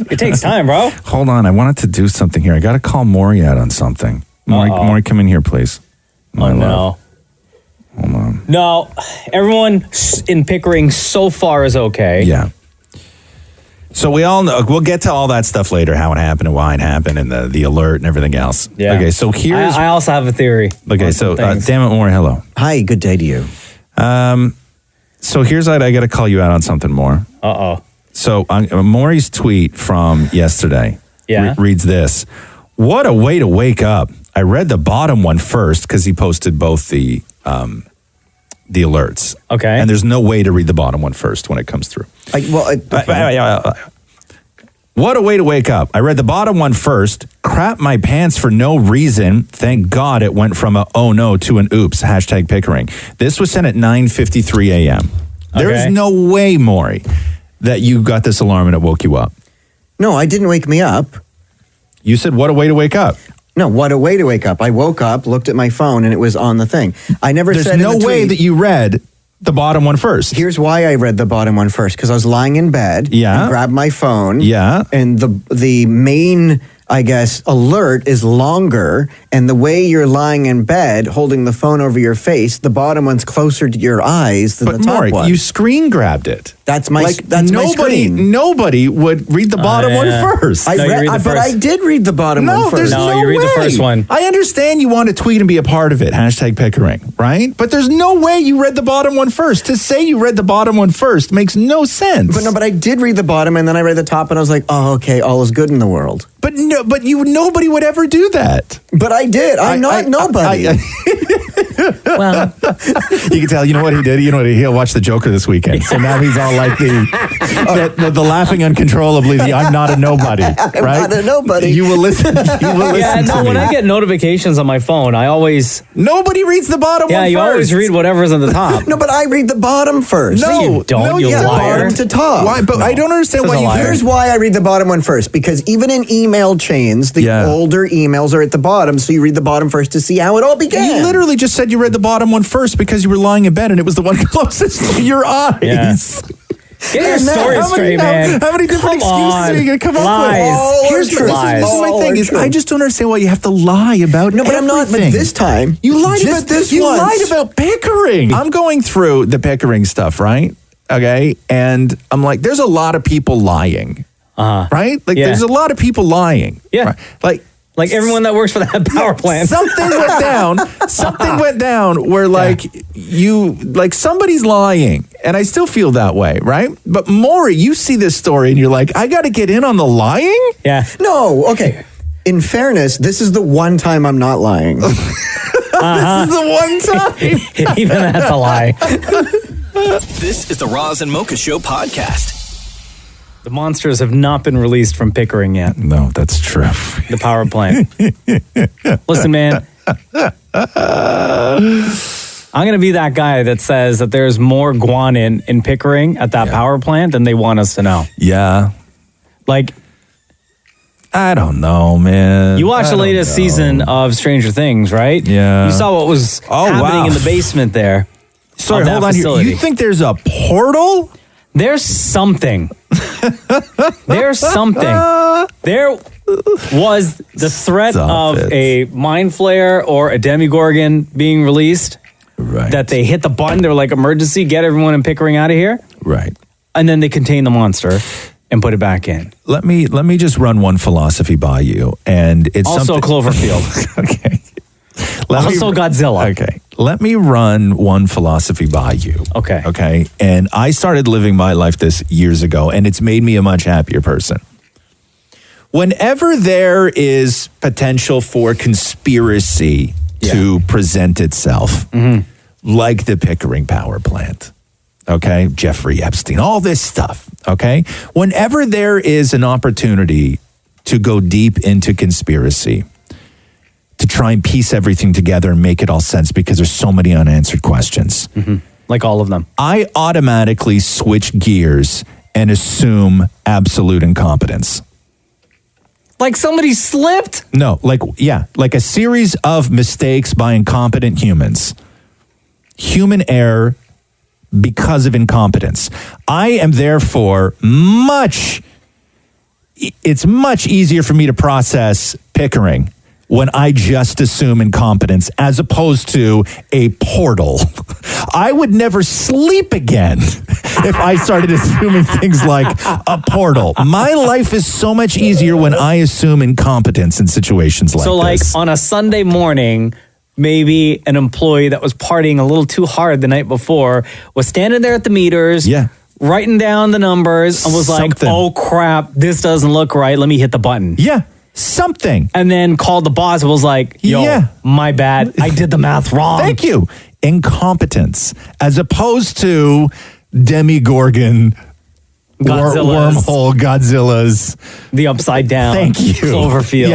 It takes time, bro. Hold on. I wanted to do something here. I got to call Maury out on something. Maury, come in here, please. Oh, no. Hold on. No, everyone in Pickering so far is okay. Yeah. So we all know, we'll get to all that stuff later, how it happened and why it happened and the alert and everything else. Yeah. Okay, so here's... I also have a theory. Okay, so damn it, Maury, hello. Hi, good day to you. So here's what I got to call you out on something more. Uh-oh. So Maury's tweet from yesterday reads this. What a way to wake up. I read the bottom one first because he posted both the alerts. Okay. And there's no way to read the bottom one first when it comes through. What a way to wake up. I read the bottom one first, crap my pants for no reason. Thank God it went from a oh no to an oops, hashtag Pickering. This was sent at 9:53 a.m. There's no way, Maury, that you got this alarm and it woke you up. No, I didn't wake me up. You said, what a way to wake up. No, what a way to wake up. I woke up, looked at my phone, and it was on the thing. I never There's said no way that you read the bottom one first. Here's why I read the bottom one first, because I was lying in bed and grabbed my phone. Yeah. And the main, I guess, alert is longer, and the way you're lying in bed holding the phone over your face, the bottom one's closer to your eyes than the top Maury, one. you screen grabbed it. That's my my screen. Nobody would read the bottom one first. But I did read the bottom one first. There's no you read way. the first one. I understand you want to tweet and be a part of it, hashtag Pickering, right? But there's no way you read the bottom one first. To say you read the bottom one first makes no sense. But I did read the bottom, and then I read the top, and I was like, oh, okay, all is good in the world. But nobody would ever do that. But I did. I'm not nobody. Well, you can tell. You know what he did? You know what? He'll watch the Joker this weekend. So now he's all like the laughing uncontrollably. The I'm not a nobody. Right? I'm not a nobody. You will listen. When I get notifications on my phone, I always nobody reads the bottom one first. Yeah, you always read whatever's on the top. No, but I read the bottom first. No, you don't. You liar. Bottom to top. Why? But I don't understand why you. Here's why I read the bottom one first. Because even in email chains, the older emails are at the bottom, so you read the bottom first to see how it all began. You literally just said you read the bottom one first because you were lying in bed and it was the one closest to your eyes. Yeah. Get your story straight, man. How many different excuses are you going to come up with? Here's my thing is I just don't understand why you have to lie about No, but I'm not. But this time, you lied just about this You once. lied about Pickering. I'm going through the Pickering stuff, right? Okay, and I'm like, there's a lot of people lying, right? Like, there's a lot of people lying. Yeah, right? Like everyone that works for that power plant. Something went down. Something went down where somebody's lying And I still feel that way, right? But Maury, you see this story and you're like, I got to get in on the lying? Yeah. No, okay. In fairness, this is the one time I'm not lying. This is the one time. Even that's a lie. This is the Roz and Mocha Show podcast. The monsters have not been released from Pickering yet. No, that's true. The power plant. Listen, man. I'm going to be that guy that says that there's more guanin in Pickering at that power plant than they want us to know. Yeah. Like, I don't know, man. you watched the latest season of Stranger Things, right? Yeah. You saw what was happening in the basement there. Sorry, of that hold on facility. here. You think there's a portal? There's something. There's something. There was the threat of a mind flare or a demigorgon being released. Right. That they hit the button. They're like, emergency, get everyone in Pickering out of here. Right. And then they contain the monster and put it back in. Let me just run one philosophy by you, and it's Also something- Cloverfield. Okay. Godzilla. Okay. Let me run one philosophy by you. Okay. Okay. And I started living my life this years ago, and it's made me a much happier person. Whenever there is potential for conspiracy to present itself, like the Pickering power plant, okay, Jeffrey Epstein, all this stuff, okay? Whenever there is an opportunity to go deep into conspiracy, to try and piece everything together and make it all sense because there's so many unanswered questions. Like all of them. I automatically switch gears and assume absolute incompetence. Like somebody slipped? No, like a series of mistakes by incompetent humans. Human error because of incompetence. I am therefore it's much easier for me to process Pickering when I just assume incompetence as opposed to a portal. I would never sleep again if I started assuming things like a portal. My life is so much easier when I assume incompetence in situations like So like this. on a Sunday morning, maybe an employee that was partying a little too hard the night before was standing there at the meters, writing down the numbers, and was Something. like, oh crap, this doesn't look right. Let me hit the button. Yeah. Something. And then called the boss and was like, yo, my bad. I did the math wrong. Thank you. Incompetence as opposed to demigorgon, wormhole Godzillas. The upside down. Thank you. Cloverfield.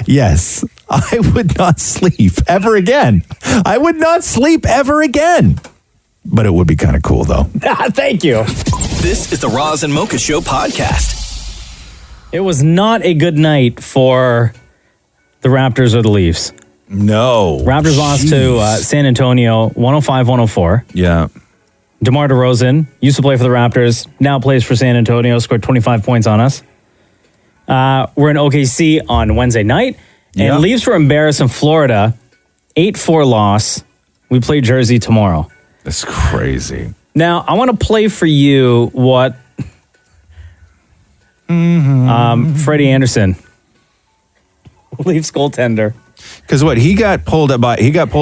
Yes. I would not sleep ever again. I would not sleep ever again. But it would be kind of cool though. Thank you. This is the Roz and Mocha Show podcast. It was not a good night for the Raptors or the Leafs. No. Raptors lost to San Antonio 105-104. Yeah. DeMar DeRozan used to play for the Raptors, now plays for San Antonio, scored 25 points on us. We're in OKC on Wednesday night, and Leafs were embarrassed in Florida, 8-4 loss. We play Jersey tomorrow. That's crazy. Now, I want to play for you what Freddie Anderson, Leafs goaltender. Because he got pulled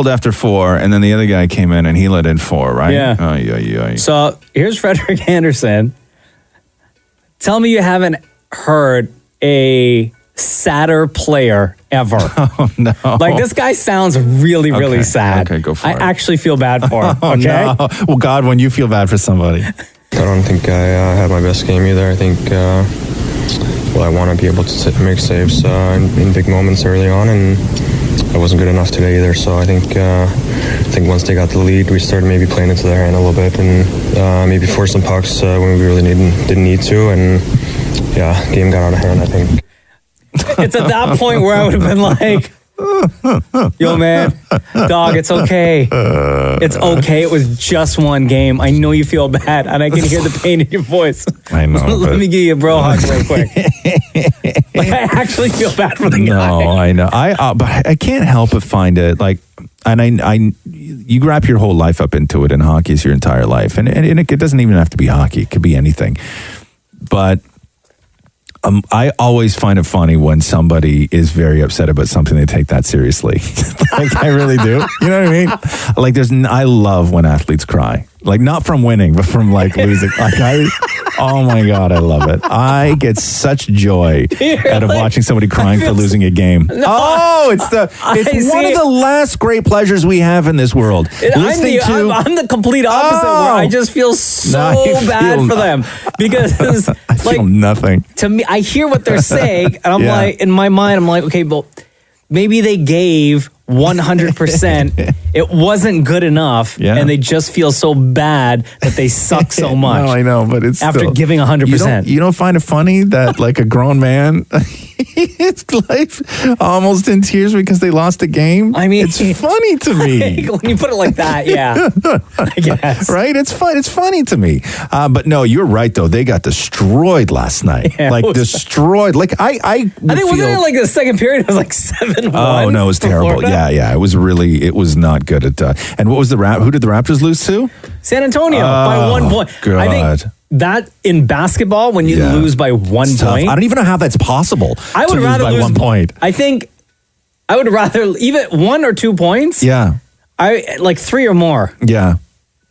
after 4, and then the other guy came in and he let in 4, right? Yeah. So here's Frederick Anderson. Tell me you haven't heard a sadder player ever. Oh no! Like this guy sounds really, really sad. Okay, go for it. I actually feel bad for him. Oh, Okay. no. Well, God, when you feel bad for somebody. I don't think I had my best game either. I think I want to be able to make saves in big moments early on, and I wasn't good enough today either. So I think once they got the lead, we started maybe playing into their hand a little bit, and maybe forced some pucks when we really didn't need to, and game got out of hand, I think. It's at that point where I would have been like, yo, man, dog, it's okay. It's okay. It was just one game. I know you feel bad, and I can hear the pain in your voice. I know. Let me give you a bro hug real quick. Like, I actually feel bad for the guy. No, I know. But I can't help but find it like, and you wrap your whole life up into it, and hockey is your entire life, and it doesn't even have to be hockey. It could be anything. But I always find it funny when somebody is very upset about something they take that seriously. Like I really do. You know what I mean? Like I love when athletes cry. Like, not from winning, but from like losing. Oh my God, I love it. I get such joy out of watching somebody crying for losing a game. It's one of the last great pleasures we have in this world. I'm the complete opposite where I just feel so bad for them because I feel nothing. To me, I hear what they're saying and I'm like, in my mind, I'm like, okay, well, maybe they gave 100%. It wasn't good enough, and they just feel so bad that they suck so much. No, I know, but it's after still, giving 100%. You don't find it funny that like a grown man, his life almost in tears because they lost a game? I mean, it's funny to me. When you put it like that, yeah, I guess. Right? It's fun. It's funny to me. But no, you're right though. They got destroyed last night. Destroyed. Like I think wasn't it like the second period? It was like 7-1. Oh no, it was terrible. Yeah. It was not good at. And what was who did the Raptors lose to? San Antonio by 1 point. God. I think that in basketball, when you lose by 1 point, I don't even know how that's possible. I would rather lose by 1 point. I think I would rather even 1 or 2 points. Yeah, I like 3 or more. Yeah,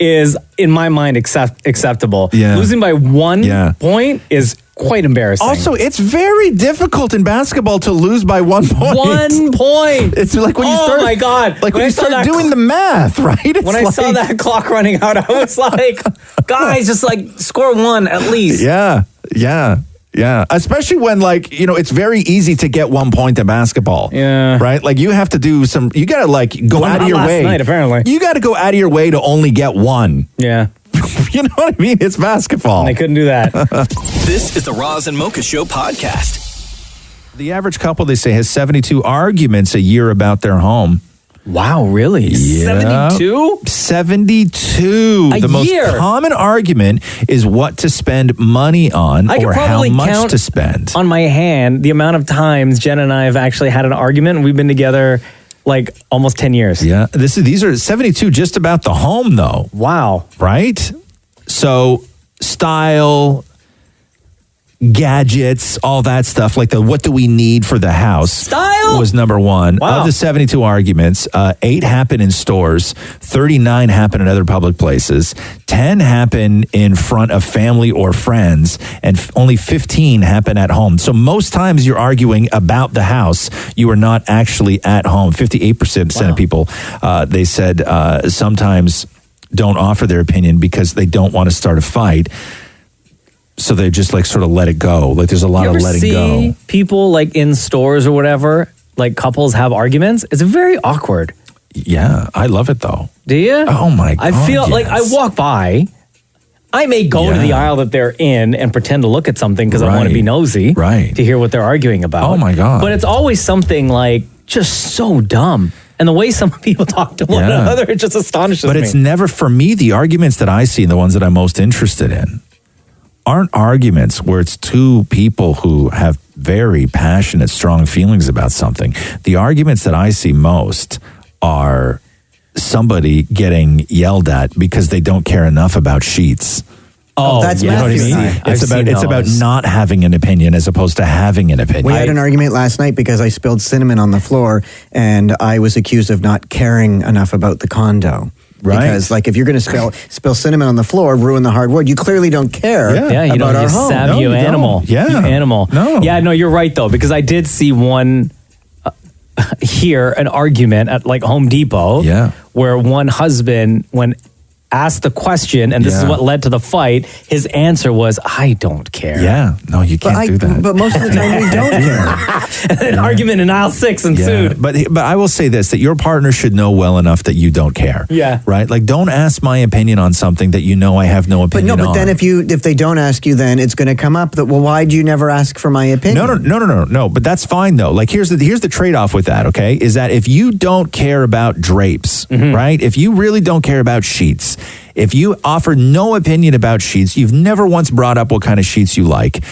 is in my mind acceptable. Yeah, losing by 1 point is quite embarrassing. Also, it's very difficult in basketball to lose by 1 point. 1 point. It's like when you start. Oh my God! Like when you start doing the math, right? When I saw that clock running out, I was like, guys, just like score 1 at least. Yeah. Especially when it's very easy to get 1 point in basketball. Yeah. Right? Like you have to do you got to go out of your way. Last night, apparently. You got to go out of your way to only get 1. Yeah. You know what I mean? It's basketball. They couldn't do that. This is the Roz and Mocha Show podcast. The average couple, they say, has 72 arguments a year about their home. Wow, really? Yeah. 72? 72. The most common argument is what to spend money on or how much to spend. On my hand, the amount of times Jen and I have actually had an argument, and we've been together like almost 10 years. Yeah. These are 72 just about the home, though. Wow. Right? So, style, gadgets, all that stuff, like what do we need for the house? Style was number 1. Wow. Of the 72 arguments, 8 happen in stores, 39 happen in other public places, 10 happen in front of family or friends, and only 15 happen at home. So most times you're arguing about the house, you are not actually at home. 58% of people, they said, sometimes don't offer their opinion because they don't want to start a fight. So they just sort of let it go. Like there's a lot of letting go. People in stores or whatever, couples have arguments. It's very awkward. Yeah, I love it though. Do you? Oh my God. I feel like I walk by. I may go to the aisle that they're in and pretend to look at something because I want to be nosy. Right. To hear what they're arguing about. Oh my God. But it's always something just so dumb. And the way some people talk to one another, it just astonishes me. But it's never, for me, the arguments that I see and the ones that I'm most interested in aren't arguments where it's two people who have very passionate, strong feelings about something. The arguments that I see most are somebody getting yelled at because they don't care enough about sheets. Oh, that's you know what I mean? It's about not having an opinion as opposed to having an opinion. We had an argument last night because I spilled cinnamon on the floor and I was accused of not caring enough about the condo. Right. Because if you're going to spill cinnamon on the floor, ruin the hardwood, you clearly don't care you about our home. Savvy, you animal. Yeah. You animal. No. Yeah, no, you're right though, because I did see one here, an argument at Home Depot where one husband, when asked the question, and this is what led to the fight, his answer was, I don't care. Yeah. No, you can't do that. But most of the time we don't care. And an argument in aisle 6 ensued. But I will say this, that your partner should know well enough that you don't care. Yeah. Right? Don't ask my opinion on something that you know I have no opinion on. But then if they don't ask you, then it's going to come up that, well, why'd you never ask for my opinion? No. But that's fine though. Here's the trade-off with that, okay? Is that if you don't care about drapes, right? If you really don't care about sheets, if you offer no opinion about sheets, you've never once brought up what kind of sheets you like.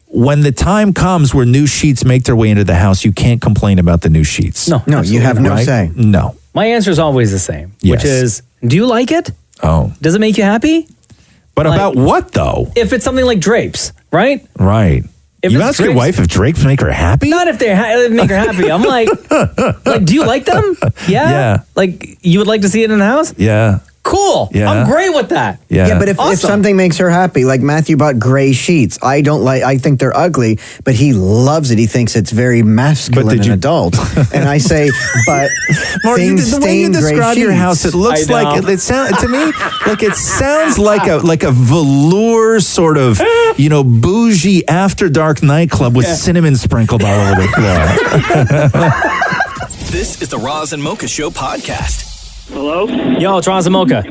When the time comes where new sheets make their way into the house, you can't complain about the new sheets. No, you have no say. No. My answer is always the same, which is, do you like it? Oh. Does it make you happy? But about what though? If it's something like drapes, right? Right. If you it's ask your drapes- wife if drapes make her happy? Not if they make her happy. I'm like, do you like them? Yeah? Yeah. You would like to see it in the house? Yeah. Cool. Yeah. I'm great with that. Yeah, but if something makes her happy, like Matthew bought gray sheets, I think they're ugly, but he loves it. He thinks it's very masculine and adult. And I say, but Mark, the way you describe your house, it looks I know. like it sounds to me like it sounds like a velour sort of bougie after dark nightclub with cinnamon sprinkled all over the floor. This is the Roz and Mocha Show podcast. Hello? Yo, it's Roz and Mocha.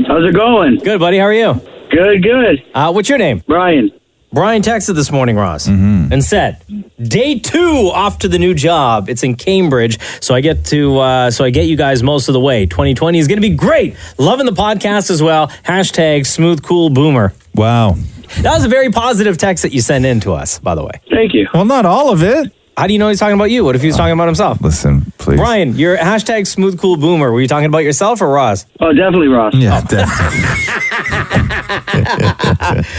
How's it going? Good, buddy. How are you? Good. What's your name? Brian. Brian texted this morning, Roz, and said, "Day 2 off to the new job. It's in Cambridge, so I get you guys most of the way. 2020 is going to be great. Loving the podcast as well. # smooth cool boomer." Wow. That was a very positive text that you sent in to us, by the way. Thank you. Well, not all of it. How do you know he's talking about you? What if he was talking about himself? Listen, please. Brian, your # smooth cool boomer. Were you talking about yourself or Roz? Oh, definitely Roz. Yeah, definitely.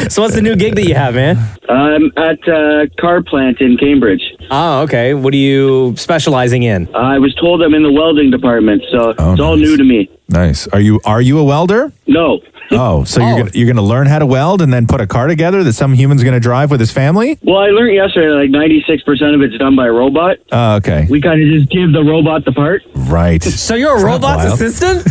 So what's the new gig that you have, man? I'm at a car plant in Cambridge. Oh, okay. What are you specializing in? I was told I'm in the welding department, so it's all new to me. Nice. Are you a welder? No. Oh, so you're gonna learn how to weld and then put a car together that some human's gonna drive with his family? Well, I learned yesterday like 96% of it's done by a robot. Oh, okay. We kind of just give the robot the part. Right. So you're a robot's assistant?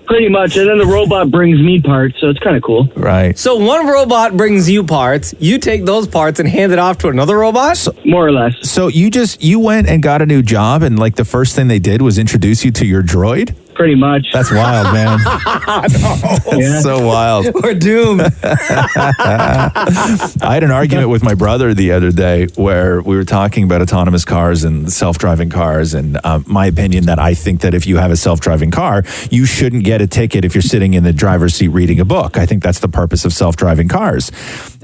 Pretty much, and then the robot brings me parts, so it's kind of cool. Right. So one robot brings you parts, you take those parts and hand it off to another robot? More or less. So you went and got a new job, and like the first thing they did was introduce you to your droid? Pretty much. That's wild, man. That's so wild. We're doomed. I had an argument with my brother the other day where we were talking about autonomous cars and self-driving cars, and my opinion that I think that if you have a self-driving car, you shouldn't get a ticket if you're sitting in the driver's seat reading a book. I think that's the purpose of self-driving cars.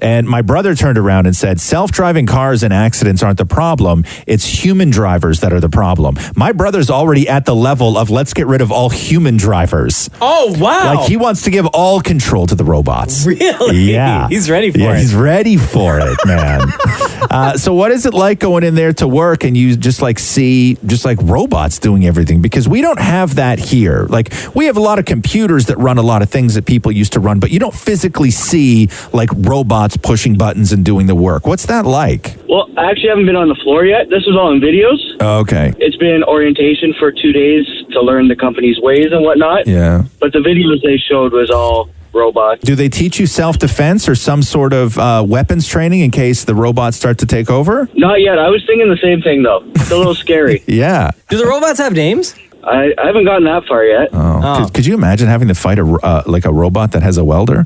And my brother turned around and said, self-driving cars and accidents aren't the problem. It's human drivers that are the problem. My brother's already at the level of let's get rid of all human drivers. Oh, wow. Like he wants to give all control to the robots. Really? Yeah. He's ready for it. He's ready for it, man. So what is it like going in there to work and you just like see just like robots doing everything? Because we don't have that here. Like we have a lot of computers that run a lot of things that people used to run, but you don't physically see like robots pushing buttons and doing the work. What's that like? Well, I actually haven't been on the floor yet. This was all in videos. Oh, okay. It's been orientation for 2 days to learn the company's ways and whatnot. Yeah. But the videos they showed was all robots. Do they teach you self-defense or some sort of weapons training in case the robots start to take over? Not yet. I was thinking the same thing, though. It's a little scary. Yeah. Do the robots have names? I haven't gotten that far yet. Oh. Could you imagine having to fight a robot that has a welder?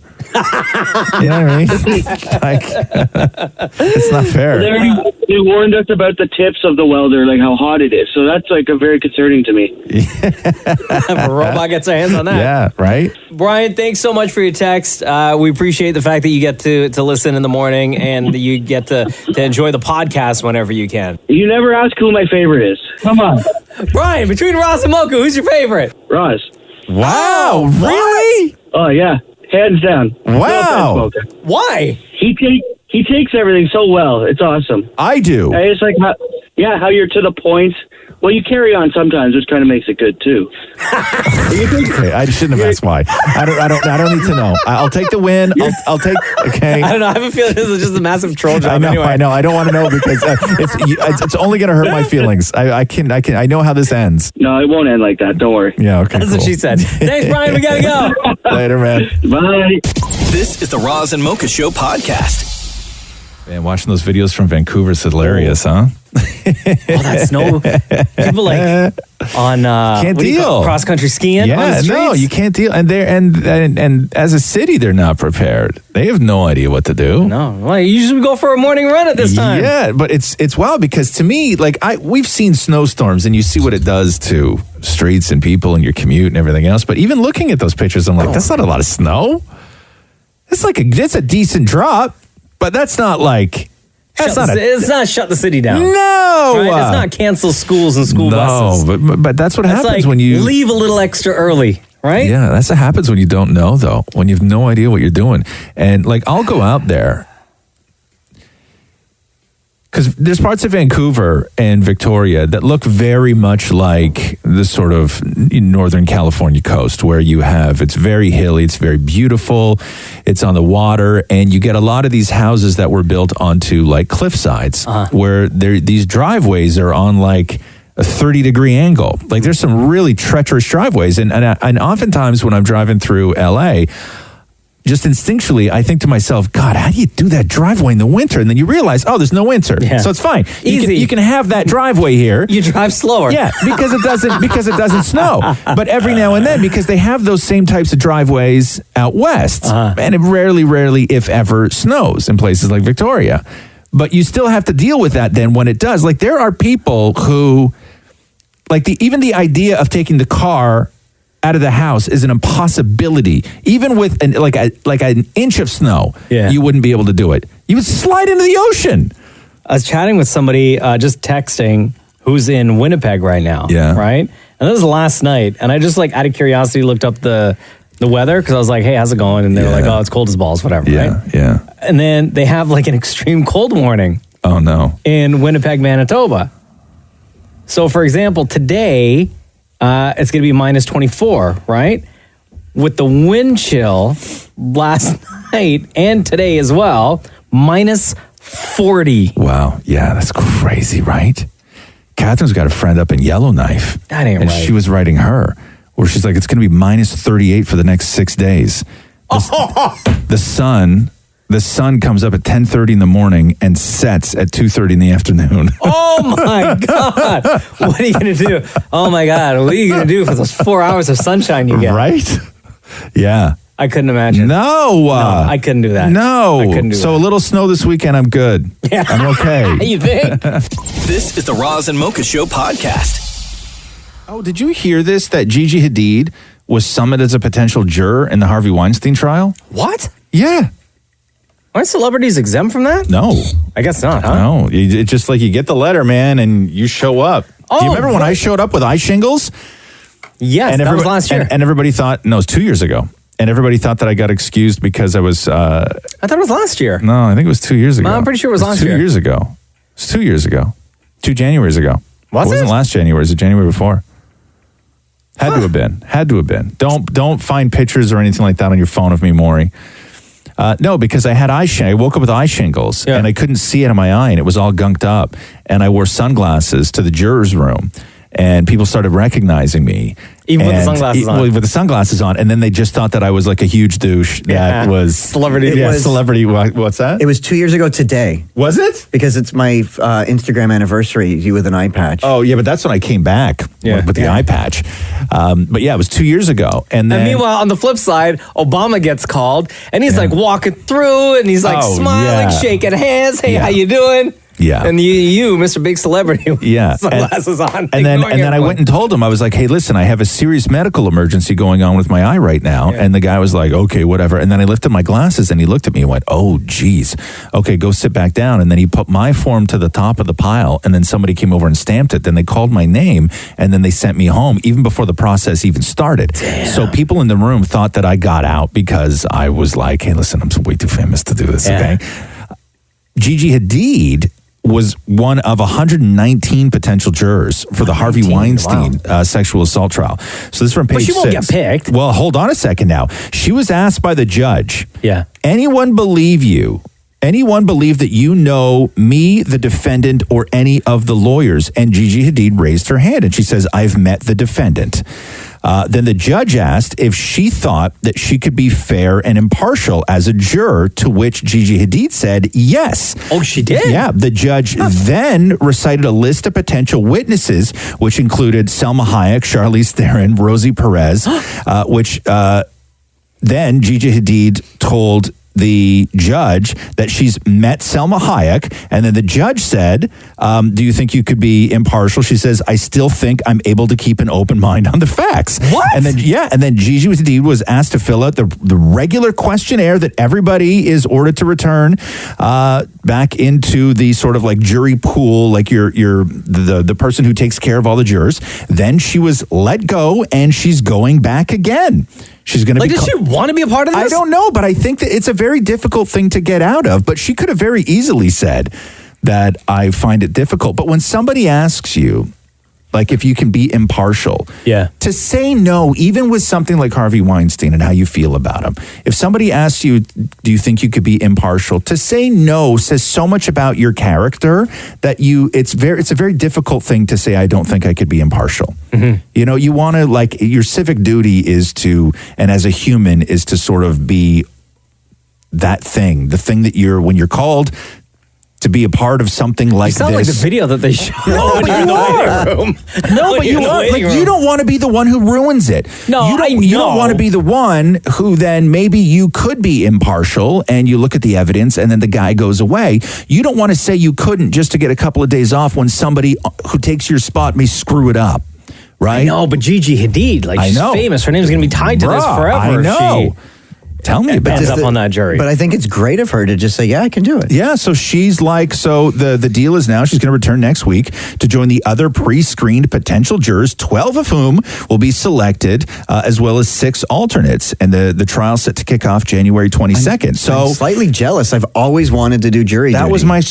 You know what I mean? Like, it's not fair. They warned us about the tips of the welder, like how hot it is. So that's like very concerning to me. If a robot gets their hands on that. Yeah, right? Brian, thanks so much for your text. We appreciate the fact that you get to listen in the morning and you get to enjoy the podcast whenever you can. You never ask who my favorite is. Come on. Brian, between Roz and Mocha, who's your favorite? Roz. Wow, really? Oh, yeah. Hands down. Wow. No offense, Mocha. Why? He takes everything so well. It's awesome. I do. It's like, how you're to the point. Well, you carry on sometimes, which kind of makes it good too. Okay, I shouldn't have asked why. I don't need to know. I'll take the win. I'll take. Okay. I don't know. I have a feeling this is just a massive troll job. I know. I don't want to know because it's only going to hurt my feelings. I know how this ends. No, it won't end like that. Don't worry. Yeah. Okay. That's what she said. Thanks, Brian. We gotta go. Later, man. Bye. This is the Roz and Mocha Show podcast. Man, watching those videos from Vancouver is hilarious, huh? That snow. People like on can't deal cross country skiing. Yeah, on the streets? no, you can't deal. And and as a city, they're not prepared. They have no idea what to do. No, well, you usually go for a morning run at this time. Yeah, but it's wild because to me, like we've seen snowstorms and you see what it does to streets and people and your commute and everything else. But even looking at those pictures, I'm like, that's not a lot of snow. It's a decent drop, but that's not like. It's not shut the city down. No, right? It's not cancel schools and school buses. No, but that's what happens like when you leave a little extra early, right? Yeah, that's what happens when you don't know, though. When you have no idea what you're doing, and like I'll go out there, Because there's parts of Vancouver and Victoria that look very much like the sort of Northern California coast where it's very hilly, it's very beautiful, it's on the water, and you get a lot of these houses that were built onto like cliff sides where these driveways are on like a 30-degree angle. Like there's some really treacherous driveways. And oftentimes when I'm driving through LA, just instinctually, I think to myself, God, how do you do that driveway in the winter? And then you realize, there's no winter. Yeah. So it's fine. Easy. You can have that driveway here. You drive slower. Yeah, because it doesn't snow. But every now and then, because they have those same types of driveways out west, and it rarely, if ever, snows in places like Victoria. But you still have to deal with that then when it does. Like there are people who, like even the idea of taking the car out of the house is an impossibility. Even with an inch of snow, you wouldn't be able to do it. You would slide into the ocean. I was chatting with somebody, just texting, who's in Winnipeg right now. Yeah. Right? And this was last night. And I just out of curiosity looked up the weather because I was like, hey, how's it going? And they were like, it's cold as balls, whatever. Yeah, right? yeah. And then they have like an extreme cold warning. Oh, no. In Winnipeg, Manitoba. So, for example, today, it's going to be minus 24, right? With the wind chill last night and today as well, minus 40. Wow. Yeah, that's crazy, right? Catherine's got a friend up in Yellowknife. That ain't and right. She was writing her, where she's like, it's going to be minus 38 for the next 6 days. The sun comes up at 10:30 in the morning and sets at 2:30 in the afternoon. Oh my God. What are you going to do? Oh my God. What are you going to do for those 4 hours of sunshine you get? Right? Yeah. I couldn't imagine. No, I couldn't do that. No. I couldn't do so that. a little snow this weekend, I'm good. Yeah. I'm okay. You think? This is the Roz and Mocha Show podcast. Oh, did you hear this? That Gigi Hadid was summoned as a potential juror in the Harvey Weinstein trial? What? Yeah. Aren't celebrities exempt from that? No. I guess not, huh? No. It's just like you get the letter, man, and you show up. Oh, do you remember when I showed up with eye shingles? Yes, that was last year. And everybody thought, no, it was 2 years ago. And everybody thought that I got excused because I was... I thought it was last year. No, I think it was 2 years ago. No, I'm pretty sure it was last year. 2 years ago. It was 2 years ago. 2 Januaries ago. Was it? Wasn't last January. It was the January before. Had to have been. Had to have been. Don't find pictures or anything like that on your phone of me, Maury. No, because I had eye shingles. I woke up with eye shingles, and I couldn't see out of my eye, and it was all gunked up. And I wore sunglasses to the juror's room, and people started recognizing me. Even with the sunglasses on? With the sunglasses on, and then they just thought that I was like a huge douche that was... Celebrity. Celebrity. What's that? It was 2 years ago today. Was it? Because it's my Instagram anniversary, you with an eye patch. Oh, yeah, but that's when I came back with the eye patch. But yeah, it was 2 years ago. And then... meanwhile, on the flip side, Obama gets called, and he's like walking through, and he's like smiling, shaking hands. Hey, how you doing? Yeah. And you, Mr. Big Celebrity, with sunglasses on. And then I went and told him, I was like, hey, listen, I have a serious medical emergency going on with my eye right now. Yeah. And the guy was like, okay, whatever. And then I lifted my glasses and he looked at me and went, oh, geez. Okay, go sit back down. And then he put my form to the top of the pile. And then somebody came over and stamped it. Then they called my name and then they sent me home even before the process even started. Damn. So people in the room thought that I got out because I was like, hey, listen, I'm way too famous to do this, okay? Gigi Hadid was one of 119 potential jurors for the Harvey Weinstein sexual assault trial. So this is from page 6. But she won't get picked. Well, hold on a second now. She was asked by the judge, anyone believe you? Anyone believe that you know me, the defendant, or any of the lawyers? And Gigi Hadid raised her hand and she says, I've met the defendant. Then the judge asked if she thought that she could be fair and impartial as a juror, to which Gigi Hadid said yes. Oh, she did? Yeah. The judge then recited a list of potential witnesses, which included Selma Hayek, Charlize Theron, Rosie Perez, which then Gigi Hadid told the judge that she's met Selma Hayek, and then the judge said, do you think you could be impartial? She says, I still think I'm able to keep an open mind on the facts. What? And then Gigi Hadid was asked to fill out the regular questionnaire that everybody is ordered to return back into the sort of like jury pool, like the person who takes care of all the jurors. Then she was let go and she's going back again. She's going to does she want to be a part of this? I don't know, but I think that it's a very difficult thing to get out of. But she could have very easily said, that I find it difficult. But when somebody asks you, like if you can be impartial, to say no, even with something like Harvey Weinstein and how you feel about him, if somebody asks you, do you think you could be impartial? To say no says so much about your character that it's a very difficult thing to say, I don't think I could be impartial. You know, you want to, like, your civic duty is to, and as a human, is to sort of be that thing, the thing that when you're called to be a part of something like this. You sound like the video that they showed. No, but you are. No, but you are. Like, you don't want to be the one who ruins it. No, you don't want to be the one who then maybe you could be impartial and you look at the evidence and then the guy goes away. You don't want to say you couldn't just to get a couple of days off when somebody who takes your spot may screw it up. Right? No, but Gigi Hadid, like, she's famous. Her name's going to be tied to this forever. I know. Tell me about ends up on that jury. But I think it's great of her to just say, yeah, I can do it. Yeah, so she's like, the deal is now she's going to return next week to join the other pre-screened potential jurors, 12 of whom will be selected, as well as 6 alternates. And the trial set to kick off January 22nd. I'm slightly jealous. I've always wanted to do jury duty.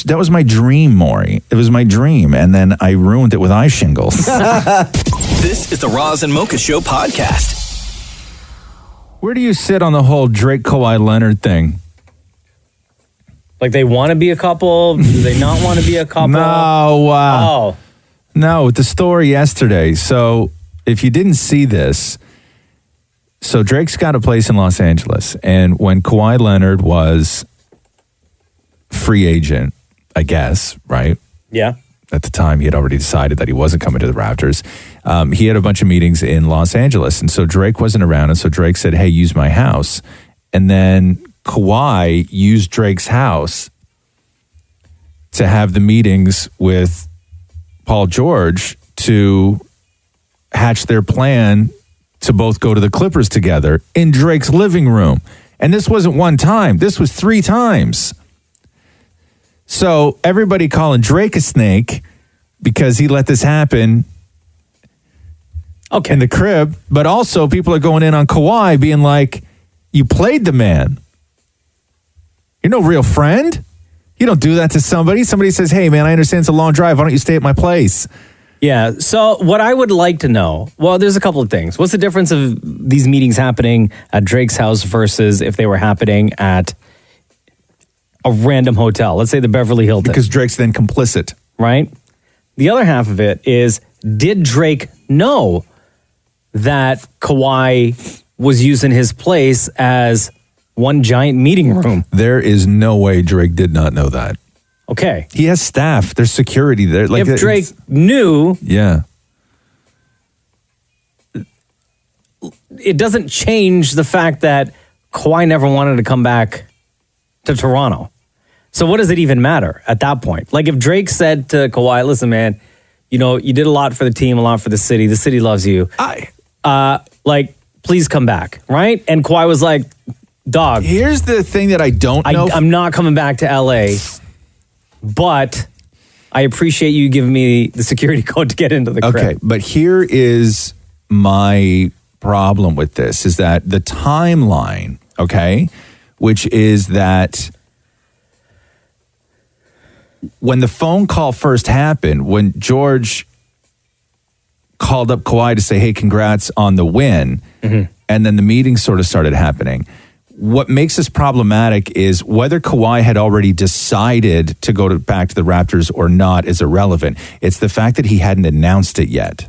That was my dream, Maury. It was my dream, and then I ruined it with eye shingles. This is the Roz and Mocha Show podcast. Where do you sit on the whole Drake Kawhi Leonard thing? Like, they want to be a couple? Do they not want to be a couple? No. No, with the story yesterday. So, if you didn't see this, so Drake's got a place in Los Angeles. And when Kawhi Leonard was free agent, I guess, right? Yeah. At the time, he had already decided that he wasn't coming to the Raptors. He had a bunch of meetings in Los Angeles, and so Drake wasn't around, and so Drake said, hey, use my house. And then Kawhi used Drake's house to have the meetings with Paul George to hatch their plan to both go to the Clippers together in Drake's living room. And this wasn't one time. This was 3 times. So everybody calling Drake a snake because he let this happen in the crib. But also people are going in on Kawhi being like, you played the man. You're no real friend. You don't do that to somebody. Somebody says, hey, man, I understand it's a long drive. Why don't you stay at my place? Yeah. So what I would like to know, well, there's a couple of things. What's the difference of these meetings happening at Drake's house versus if they were happening at a random hotel, let's say the Beverly Hilton? Because Drake's then complicit. Right? The other half of it is, did Drake know that Kawhi was using his place as one giant meeting room? There is no way Drake did not know that. Okay. He has staff. There's security there. Like, if Drake knew... Yeah. It doesn't change the fact that Kawhi never wanted to come back to Toronto. So what does it even matter at that point? Like, if Drake said to Kawhi, listen, man, you know, you did a lot for the team, a lot for the city loves you. Like, please come back, right? And Kawhi was like, dog. Here's the thing that I don't know. I'm not coming back to LA, but I appreciate you giving me the security code to get into the crib. Okay, but here is my problem with this, is that the timeline, okay, which is that when the phone call first happened, when George called up Kawhi to say, hey, congrats on the win, and then the meeting sort of started happening. What makes this problematic is whether Kawhi had already decided to go back to the Raptors or not is irrelevant. It's the fact that he hadn't announced it yet.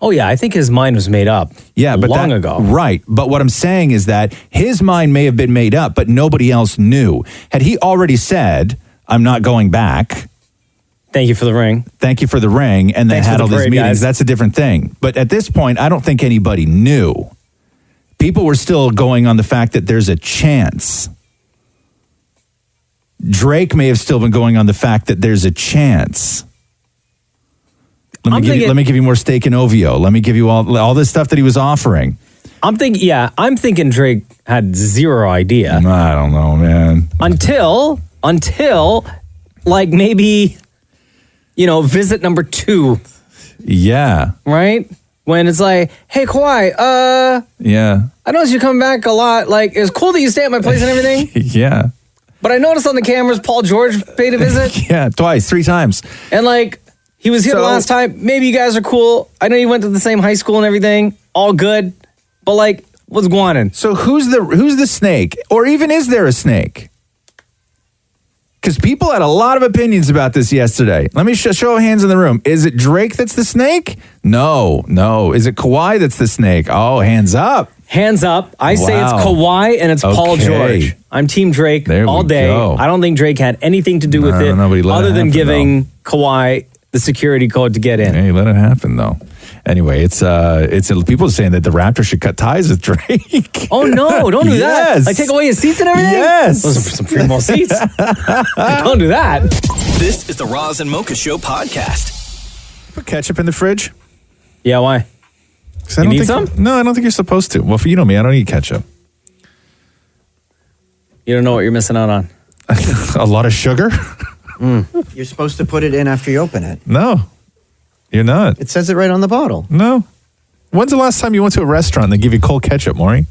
Oh, yeah, I think his mind was made up long ago. Right, but what I'm saying is that his mind may have been made up, but nobody else knew. Had he already said, I'm not going back. Thank you for the ring. Thank you for the ring, and then Thanks had all these parade, meetings, guys. that's a different thing. But at this point, I don't think anybody knew. People were still going on the fact that there's a chance. Drake may have still been going on the fact that there's a chance. Let me give you more steak and OVO. Let me give you all this stuff that he was offering. I'm thinking Drake had zero idea. I don't know, man. Until like maybe, visit number 2. Yeah. Right? When it's like, hey, Kawhi, yeah, I noticed you come back a lot. Like, it's cool that you stay at my place and everything. Yeah. But I noticed on the cameras, Paul George paid a visit. Yeah, twice, 3 times. And like, he was here the last time. Maybe you guys are cool. I know you went to the same high school and everything. All good. But like, what's going on? So who's the snake? Or even is there a snake? Because people had a lot of opinions about this yesterday. Let me show of hands in the room. Is it Drake that's the snake? No. Is it Kawhi that's the snake? Oh, hands up. Hands up. I say it's Kawhi and it's Paul George. I'm Team Drake all day. Go. I don't think Drake had anything to do with it other than giving Kawhi the security code to get in. Hey, let it happen though. Anyway, it's people are saying that the Raptors should cut ties with Drake. Oh no, don't do that. Like take away his seats and everything? Yes. Those are some primo seats. Don't do that. This is the Roz and Mocha Show podcast. Put ketchup in the fridge? Yeah, why? You need some? No, I don't think you're supposed to. Well, for you know me, I don't eat ketchup. You don't know what you're missing out on. A lot of sugar? You're supposed to put it in after you open it. No, you're not. It says it right on the bottle. No. When's the last time you went to a restaurant and they give you cold ketchup, Maury?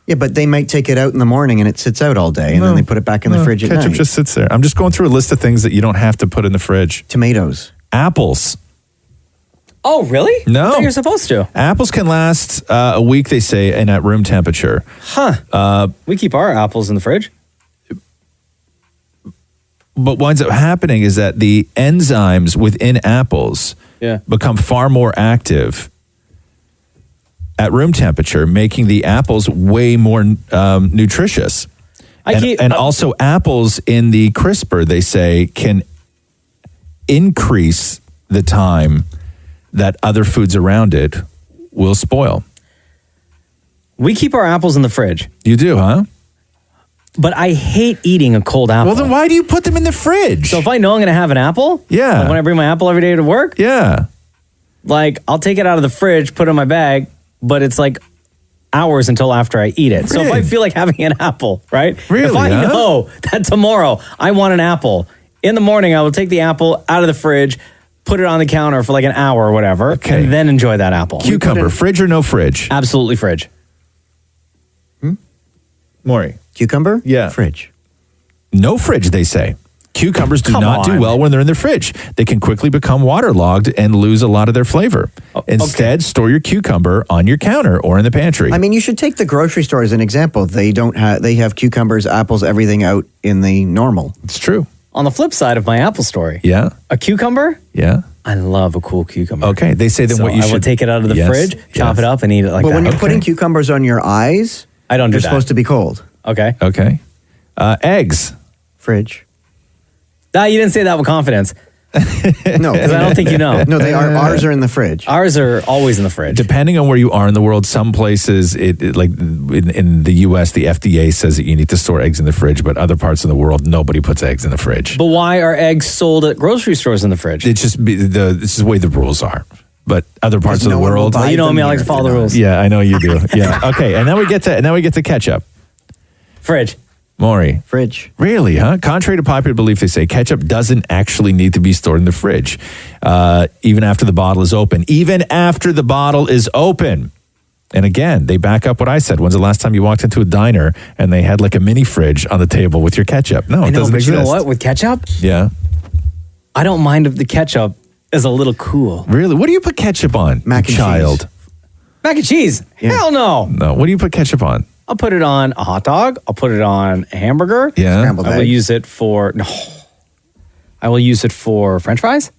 Yeah, but they might take it out in the morning and it sits out all day, and then they put it back in the fridge at night. Ketchup just sits there. I'm just going through a list of things that you don't have to put in the fridge. Tomatoes. Apples. Oh, really? No. I thought you're supposed to. Apples can last a week, they say, and at room temperature. Huh. We keep our apples in the fridge. But what winds up happening is that the enzymes within apples become far more active at room temperature, making the apples way more nutritious. And also apples in the crisper, they say, can increase the time that other foods around it will spoil. We keep our apples in the fridge. You do, huh? But I hate eating a cold apple. Well, then why do you put them in the fridge? So if I know I'm going to have an apple, like when I bring my apple every day to work, like I'll take it out of the fridge, put it in my bag, but it's like hours until after I eat it. So if I feel like having an apple, right? Really, if I know that tomorrow I want an apple, in the morning I will take the apple out of the fridge, put it on the counter for like an hour or whatever, and then enjoy that apple. Cucumber, fridge or no fridge? Absolutely fridge. Maury. Cucumber? Yeah. Fridge. No fridge, they say. Cucumbers do not do well when they're in the fridge. They can quickly become waterlogged and lose a lot of their flavor. Instead, store your cucumber on your counter or in the pantry. I mean, you should take the grocery store as an example. They have cucumbers, apples, everything out in the normal. It's true. On the flip side of my apple story, a cucumber, I love a cool cucumber. Okay, they say then what you I should... will take it out of the fridge, chop it up, and eat it like that. But when you're putting cucumbers on your eyes, I don't do they're that. supposed to be cold. Okay. Eggs. Fridge. You didn't say that with confidence. No. Because I don't think you know. No, ours are in the fridge. Ours are always in the fridge. Depending on where you are in the world, some places, like in the U.S., the FDA says that you need to store eggs in the fridge, but other parts of the world, nobody puts eggs in the fridge. But why are eggs sold at grocery stores in the fridge? It's just this is the way the rules are. But other parts of the world, you know me, I like to follow the rules. Yeah, I know you do. Yeah. Okay, and then we get to ketchup. Fridge. Maury. Fridge. Really, huh? Contrary to popular belief, they say ketchup doesn't actually need to be stored in the fridge, even after the bottle is open. Even after the bottle is open. And again, they back up what I said. When's the last time you walked into a diner and they had like a mini fridge on the table with your ketchup? No, it doesn't exist. You know what? With ketchup? Yeah. I don't mind if the ketchup is a little cool. Really? What do you put ketchup on, Mac and cheese. Mac and cheese? Yeah. Hell no. No. What do you put ketchup on? I'll put it on a hot dog. I'll put it on a hamburger. Yeah. Scrambled I will eggs. use it for French fries.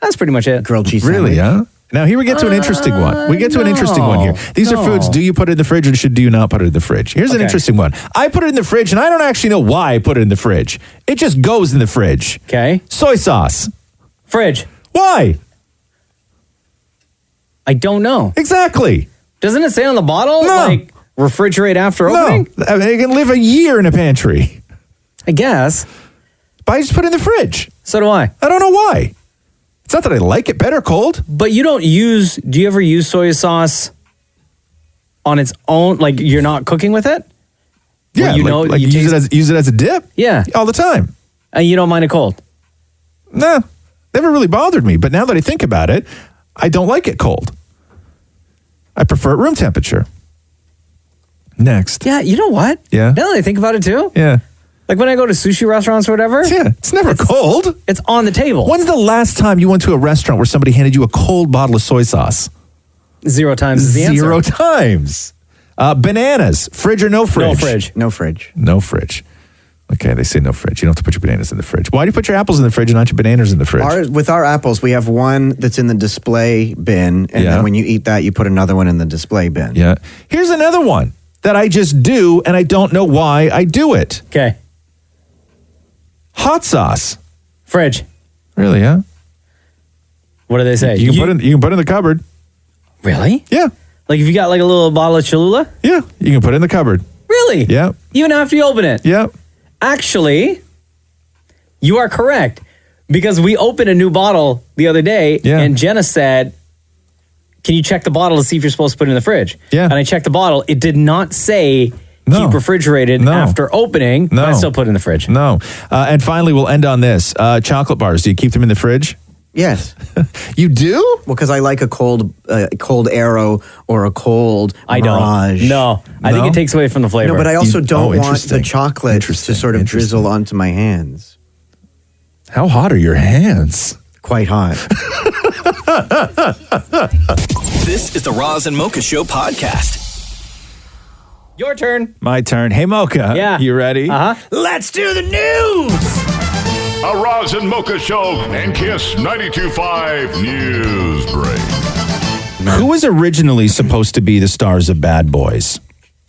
That's pretty much it. Grilled cheese Really, sandwich. huh? Now here we get to an interesting one. We get to an interesting one here. These are foods. Do you put it in the fridge or do you not put it in the fridge? Here's an interesting one. I put it in the fridge and I don't actually know why I put it in the fridge. It just goes in the fridge. Okay. Soy sauce. Fridge. Why? I don't know. Exactly. Doesn't it say on the bottle? No. Like refrigerate after opening? No. I mean, it can live a year in a pantry. I guess. But I just put it in the fridge. So do I. I don't know why. It's not that I like it better cold. But do you ever use soy sauce on its own? Like you're not cooking with it? Yeah, Where you use it as a dip? Yeah. All the time. And you don't mind it cold? Nah, never really bothered me. But now that I think about it, I don't like it cold. I prefer it room temperature. Next. Yeah, you know what? Yeah. Now that I think about it too, Yeah. Like when I go to sushi restaurants or whatever. Yeah, it's never cold. It's on the table. When's the last time you went to a restaurant where somebody handed you a cold bottle of soy sauce? 0 times is the answer. 0 times. Bananas, fridge or no fridge? No fridge. No fridge. No fridge. Okay, they say no fridge. You don't have to put your bananas in the fridge. Why do you put your apples in the fridge and not your bananas in the fridge? With our apples, we have one that's in the display bin, and then when you eat that, you put another one in the display bin. Yeah. Here's another one that I just do, and I don't know why I do it. Okay. Hot sauce. Fridge. Really, huh? What do they say? You can put it in the cupboard. Really? Yeah. Like if you got like a little bottle of Cholula? Yeah, you can put it in the cupboard. Really? Yeah. Even after you open it? Yeah. Actually, you are correct. Because we opened a new bottle the other day, and Jenna said, can you check the bottle to see if you're supposed to put it in the fridge? Yeah. And I checked the bottle. It did not say keep refrigerated after opening, but I still put it in the fridge. No. And finally, we'll end on this. Chocolate bars, do you keep them in the fridge? Yes. You do? Well, because I like a cold Arrow or a cold Mirage. No. I think it takes away from the flavor. No, but I also don't want the chocolate to sort of drizzle onto my hands. How hot are your hands? Quite hot. This is the Roz and Mocha Show podcast. Your turn. My turn. Hey, Mocha. Yeah. You ready? Uh-huh. Let's do the news. A Roz and Mocha Show and Kiss 92.5 News Break. Who was originally supposed to be the stars of Bad Boys?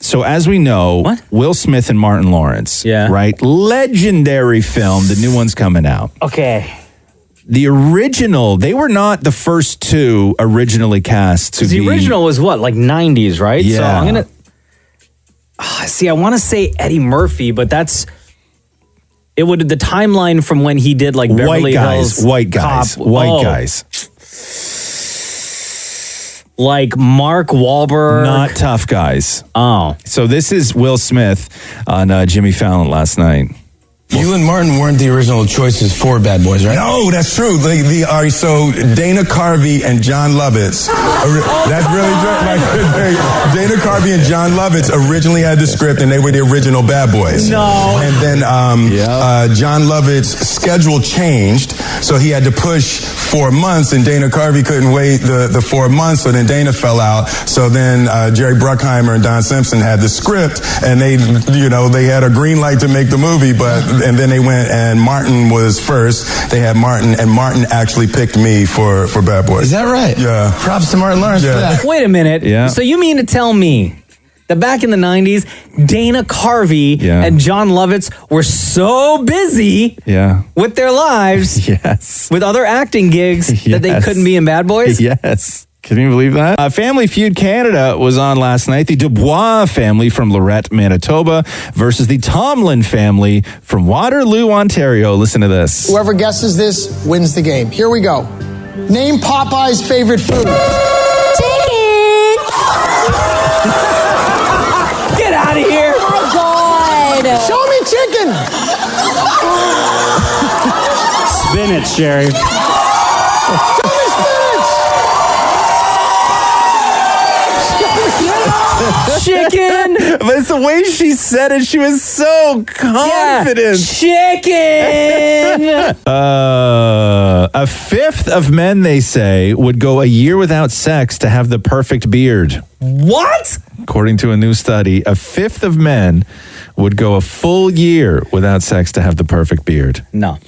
So as we know, Will Smith and Martin Lawrence, right? Legendary film. The new one's coming out. Okay. The original, they were not the first two originally cast to be. The original was what, like 90s, right? Yeah. So I'm going to... see, I want to say Eddie Murphy, but that's... It would the timeline from when he did like Beverly Hills White guys. Like Mark Wahlberg. Not tough guys. Oh. So this is Will Smith on Jimmy Fallon last night. You and Martin weren't the original choices for Bad Boys, right? No, that's true. So Dana Carvey and John Lovitz. That's really true. Dana Carvey and John Lovitz originally had the script, and they were the original Bad Boys. No. And then John Lovitz's schedule changed, so he had to push 4 months, and Dana Carvey couldn't wait the 4 months, so then Dana fell out. So then Jerry Bruckheimer and Don Simpson had the script, and they had a green light to make the movie, and then they went and Martin was first. They had Martin, and Martin actually picked me for Bad Boys. Is that right? Yeah. Props to Martin Lawrence for that. Wait a minute. Yeah. So you mean to tell me that back in the 90s, Dana Carvey and John Lovitz were so busy with their lives, with other acting gigs, that they couldn't be in Bad Boys? Yes. Can you believe that? Family Feud Canada was on last night. The Dubois family from Lorette, Manitoba versus the Tomlin family from Waterloo, Ontario. Listen to this. Whoever guesses this wins the game. Here we go. Name Popeye's favorite food. Chicken. Get out of here. Oh my God. Show me chicken. Spinach, Sherry. Show me spinach. Chicken. But it's the way she said it. She was so confident. Chicken. A fifth of men, they say, would go a year without sex to have the perfect beard. What? According to a new study, a fifth of men would go a full year without sex to have the perfect beard. No.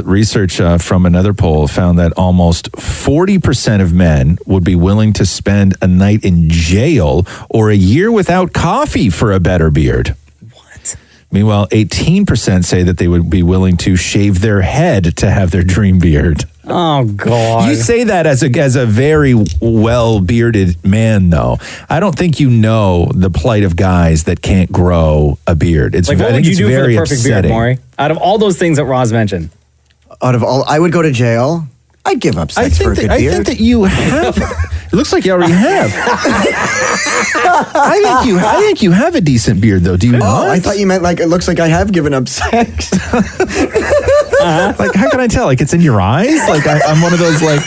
Research from another poll found that almost 40% of men would be willing to spend a night in jail or a year without coffee for a better beard. What? Meanwhile, 18% say that they would be willing to shave their head to have their dream beard. Oh, God. You say that as a very well-bearded man, though. I don't think you know the plight of guys that can't grow a beard. It's Like, what I would think you it's do for very the perfect upsetting. beard, Maury? Out of all those things that Roz mentioned. Out of all, I would go to jail. I'd give up sex for a good beard. I think that you have. It looks like you already have. I think you have a decent beard, though. Do you not? I thought you meant like it looks like I have given up sex. Like, how can I tell? Like, it's in your eyes? Like, I'm one of those, like,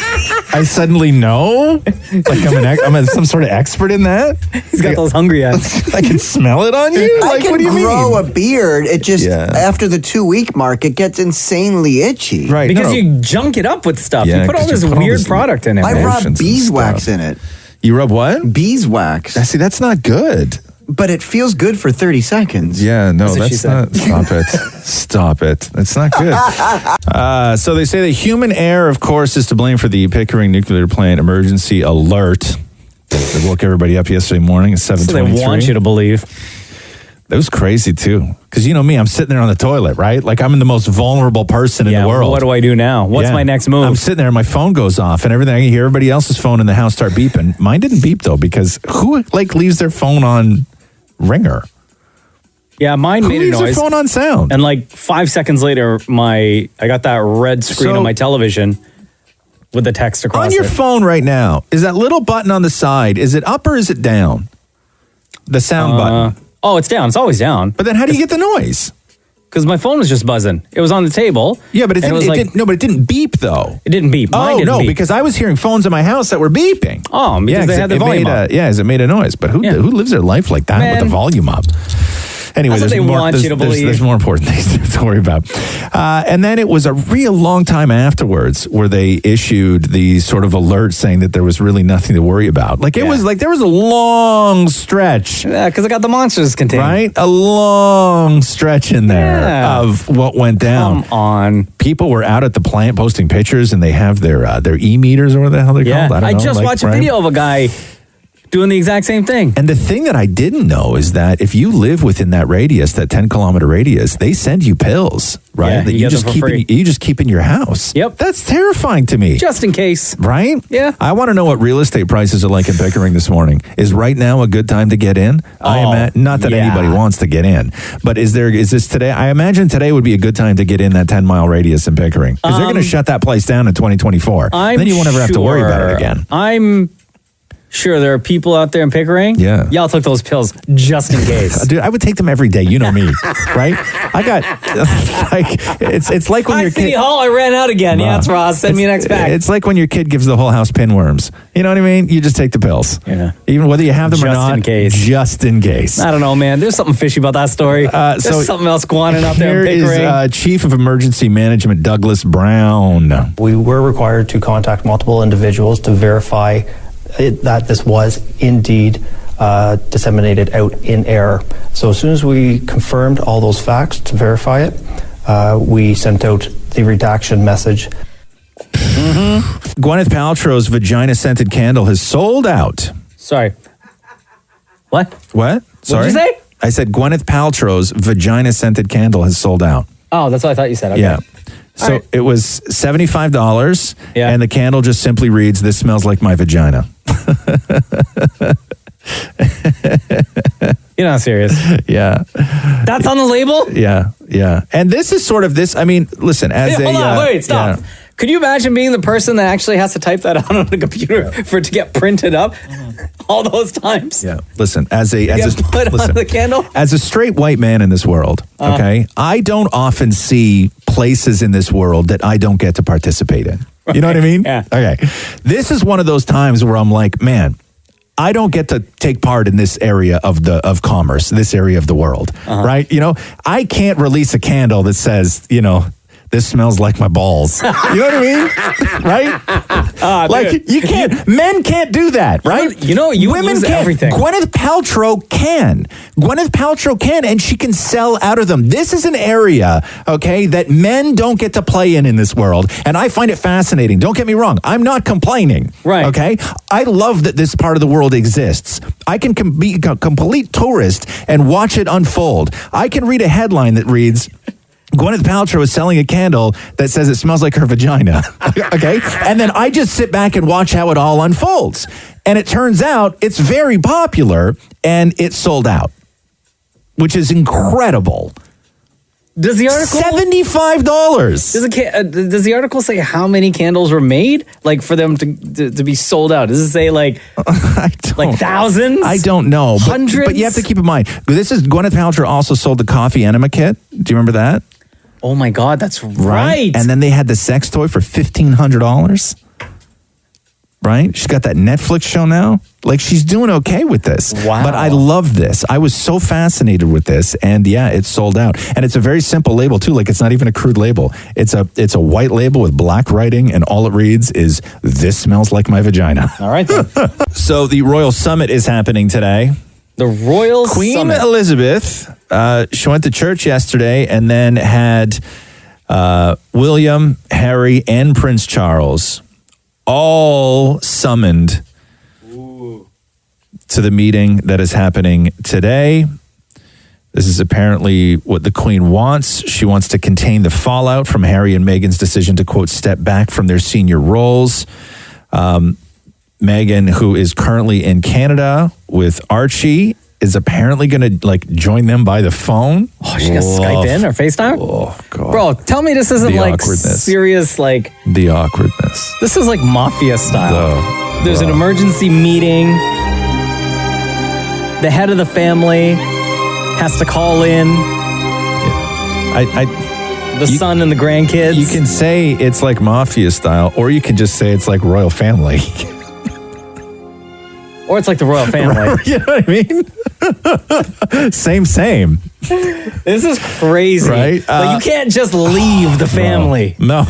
I suddenly know? Like, I'm some sort of expert in that? He's got those hungry eyes. I can smell it on you? I Like, can what do you grow mean? a beard. It just, after the 2-week mark, it gets insanely itchy. Right. Because you junk it up with stuff. Yeah, you put all 'cause this you put all weird this product in it. I man. rub beeswax in it. You rub what? Beeswax. See, that's not good. But it feels good for 30 seconds. Yeah, no, That's what she that's said. not. Stop it. Stop it. That's not good. So they say that human error, of course, is to blame for the Pickering nuclear plant emergency alert. They woke everybody up yesterday morning at 7:23. So they want you to believe. That was crazy, too. Because you know me, I'm sitting there on the toilet, right? Like, I'm the most vulnerable person in the world. What do I do now? What's my next move? I'm sitting there and my phone goes off and everything. I can hear everybody else's phone in the house start beeping. Mine didn't beep, though, because who, like, leaves their phone on ringer? Yeah, mine Who made a leaves their noise. phone on sound? And like 5 seconds later, I got that red screen on my television with the text across On your it. phone right now, is that little button on the side, is it up or is it down? The sound button. Oh, it's down. It's always down. But then how do you get the noise? Because my phone was just buzzing. It was on the table. Yeah, but it and didn't, no, but it didn't beep though. It didn't beep. Mine Oh, didn't no, beep. because I was hearing phones in my house that were beeping. Oh, because they had the volume up. It made a noise. But who lives their life like that with the volume up? Anyway, That's what they want you to believe. There's more important things to worry about. And then it was a real long time afterwards where they issued the sort of alert saying that there was really nothing to worry about. Like, it was like there was a long stretch. Yeah, because I got the monsters contained. Right? A long stretch in there of what went down. Come on. People were out at the plant posting pictures and they have their e-meters or what the hell they're called. I don't know. just watched a video of a guy doing the exact same thing. And the thing that I didn't know is that if you live within that radius, that 10-kilometer radius, they send you pills, right? Yeah, that you you get just them for keep free. you just keep in your house. Yep. That's terrifying to me. Just in case. Right? Yeah. I want to know what real estate prices are like in Pickering this morning. Is right now a good time to get in? Not that anybody wants to get in, but is this today? I imagine today would be a good time to get in that 10-mile radius in Pickering because they're going to shut that place down in 2024. Then you won't ever have to worry about it again. I'm sure there are people out there in Pickering. Yeah. Y'all took those pills just in case. Dude, I would take them every day. You know me, right? I got like it's like when Hi, your City kid. Hall, I ran out again. Yeah, it's Roz. Send me an next pack. It's like when your kid gives the whole house pinworms. You know what I mean? You just take the pills. Yeah. Even whether you have them or Just not. in case. Just in case. I don't know, man. There's something fishy about that story. There's something else going on out there in Here Pickering. is Chief of Emergency Management Douglas Brown. We were required to contact multiple individuals to verify that this was indeed disseminated out in error. So as soon as we confirmed all those facts to verify it, we sent out the redaction message. Gwyneth Paltrow's vagina-scented candle has sold out. Sorry. What? What? Sorry? What'd you say? I said Gwyneth Paltrow's vagina-scented candle has sold out. Oh, that's what I thought you said. Okay. Yeah. So it was $75, and the candle just simply reads, "This smells like my vagina." You're not serious. Yeah. That's on the label? Yeah, yeah. And this is sort of this, I mean, listen, as Hey, hold on, wait, stop. yeah. Could you imagine being the person that actually has to type that out on the computer for it to get printed up all those times? Yeah. Listen, put on the candle? As a straight white man in this world, okay, I don't often see places in this world that I don't get to participate in. You know what I mean? Yeah. Okay. This is one of those times where I'm like, man, I don't get to take part in this area of commerce, this area of the world, right? You know, I can't release a candle that says, you know, "This smells like my balls." You know what I mean? Right? Like, you can't, men can't do that, right? You know, you would lose can't. everything. Gwyneth Paltrow can. Gwyneth Paltrow can, and she can sell out of them. This is an area, okay, that men don't get to play in this world, and I find it fascinating. Don't get me wrong. I'm not complaining. Right. Okay? I love that this part of the world exists. I can be a complete tourist and watch it unfold. I can read a headline that reads, Gwyneth Paltrow is selling a candle that says it smells like her vagina. Okay? And then I just sit back and watch how it all unfolds. And it turns out it's very popular and it's sold out, which is incredible. Does the article $75? Does the article say how many candles were made? Like for them to be sold out? Does it say like thousands? I don't know. Hundreds? But you have to keep in mind, this is Gwyneth Paltrow also sold the coffee enema kit. Do you remember that? Oh my God, that's right. And then they had the sex toy for $1,500. Right? She's got that Netflix show now. Like, she's doing okay with this. Wow. But I love this. I was so fascinated with this. And yeah, it's sold out. And it's a very simple label too. Like, it's not even a crude label. It's a white label with black writing, and all it reads is, "This smells like my vagina." All right then. So the Royal Summit is happening today. The Royal Queen Summit. Elizabeth, she went to church yesterday and then had William, Harry, and Prince Charles all summoned to the meeting that is happening today. This is apparently what the Queen wants. She wants to contain the fallout from Harry and Meghan's decision to, quote, step back from their senior roles. Meghan, who is currently in Canada with Archie, is apparently going to like join them by the phone. Oh, she got Skype in or FaceTime? Oh, God. Bro, tell me this isn't The like awkwardness. serious, like... The awkwardness. This is like mafia style. There's an emergency meeting. The head of the family has to call in. The son and the grandkids. You can say it's like mafia style, or you can just say it's like royal family. Or it's like the royal family. You know what I mean? Same. This is crazy. Right? But you can't just leave the family. No.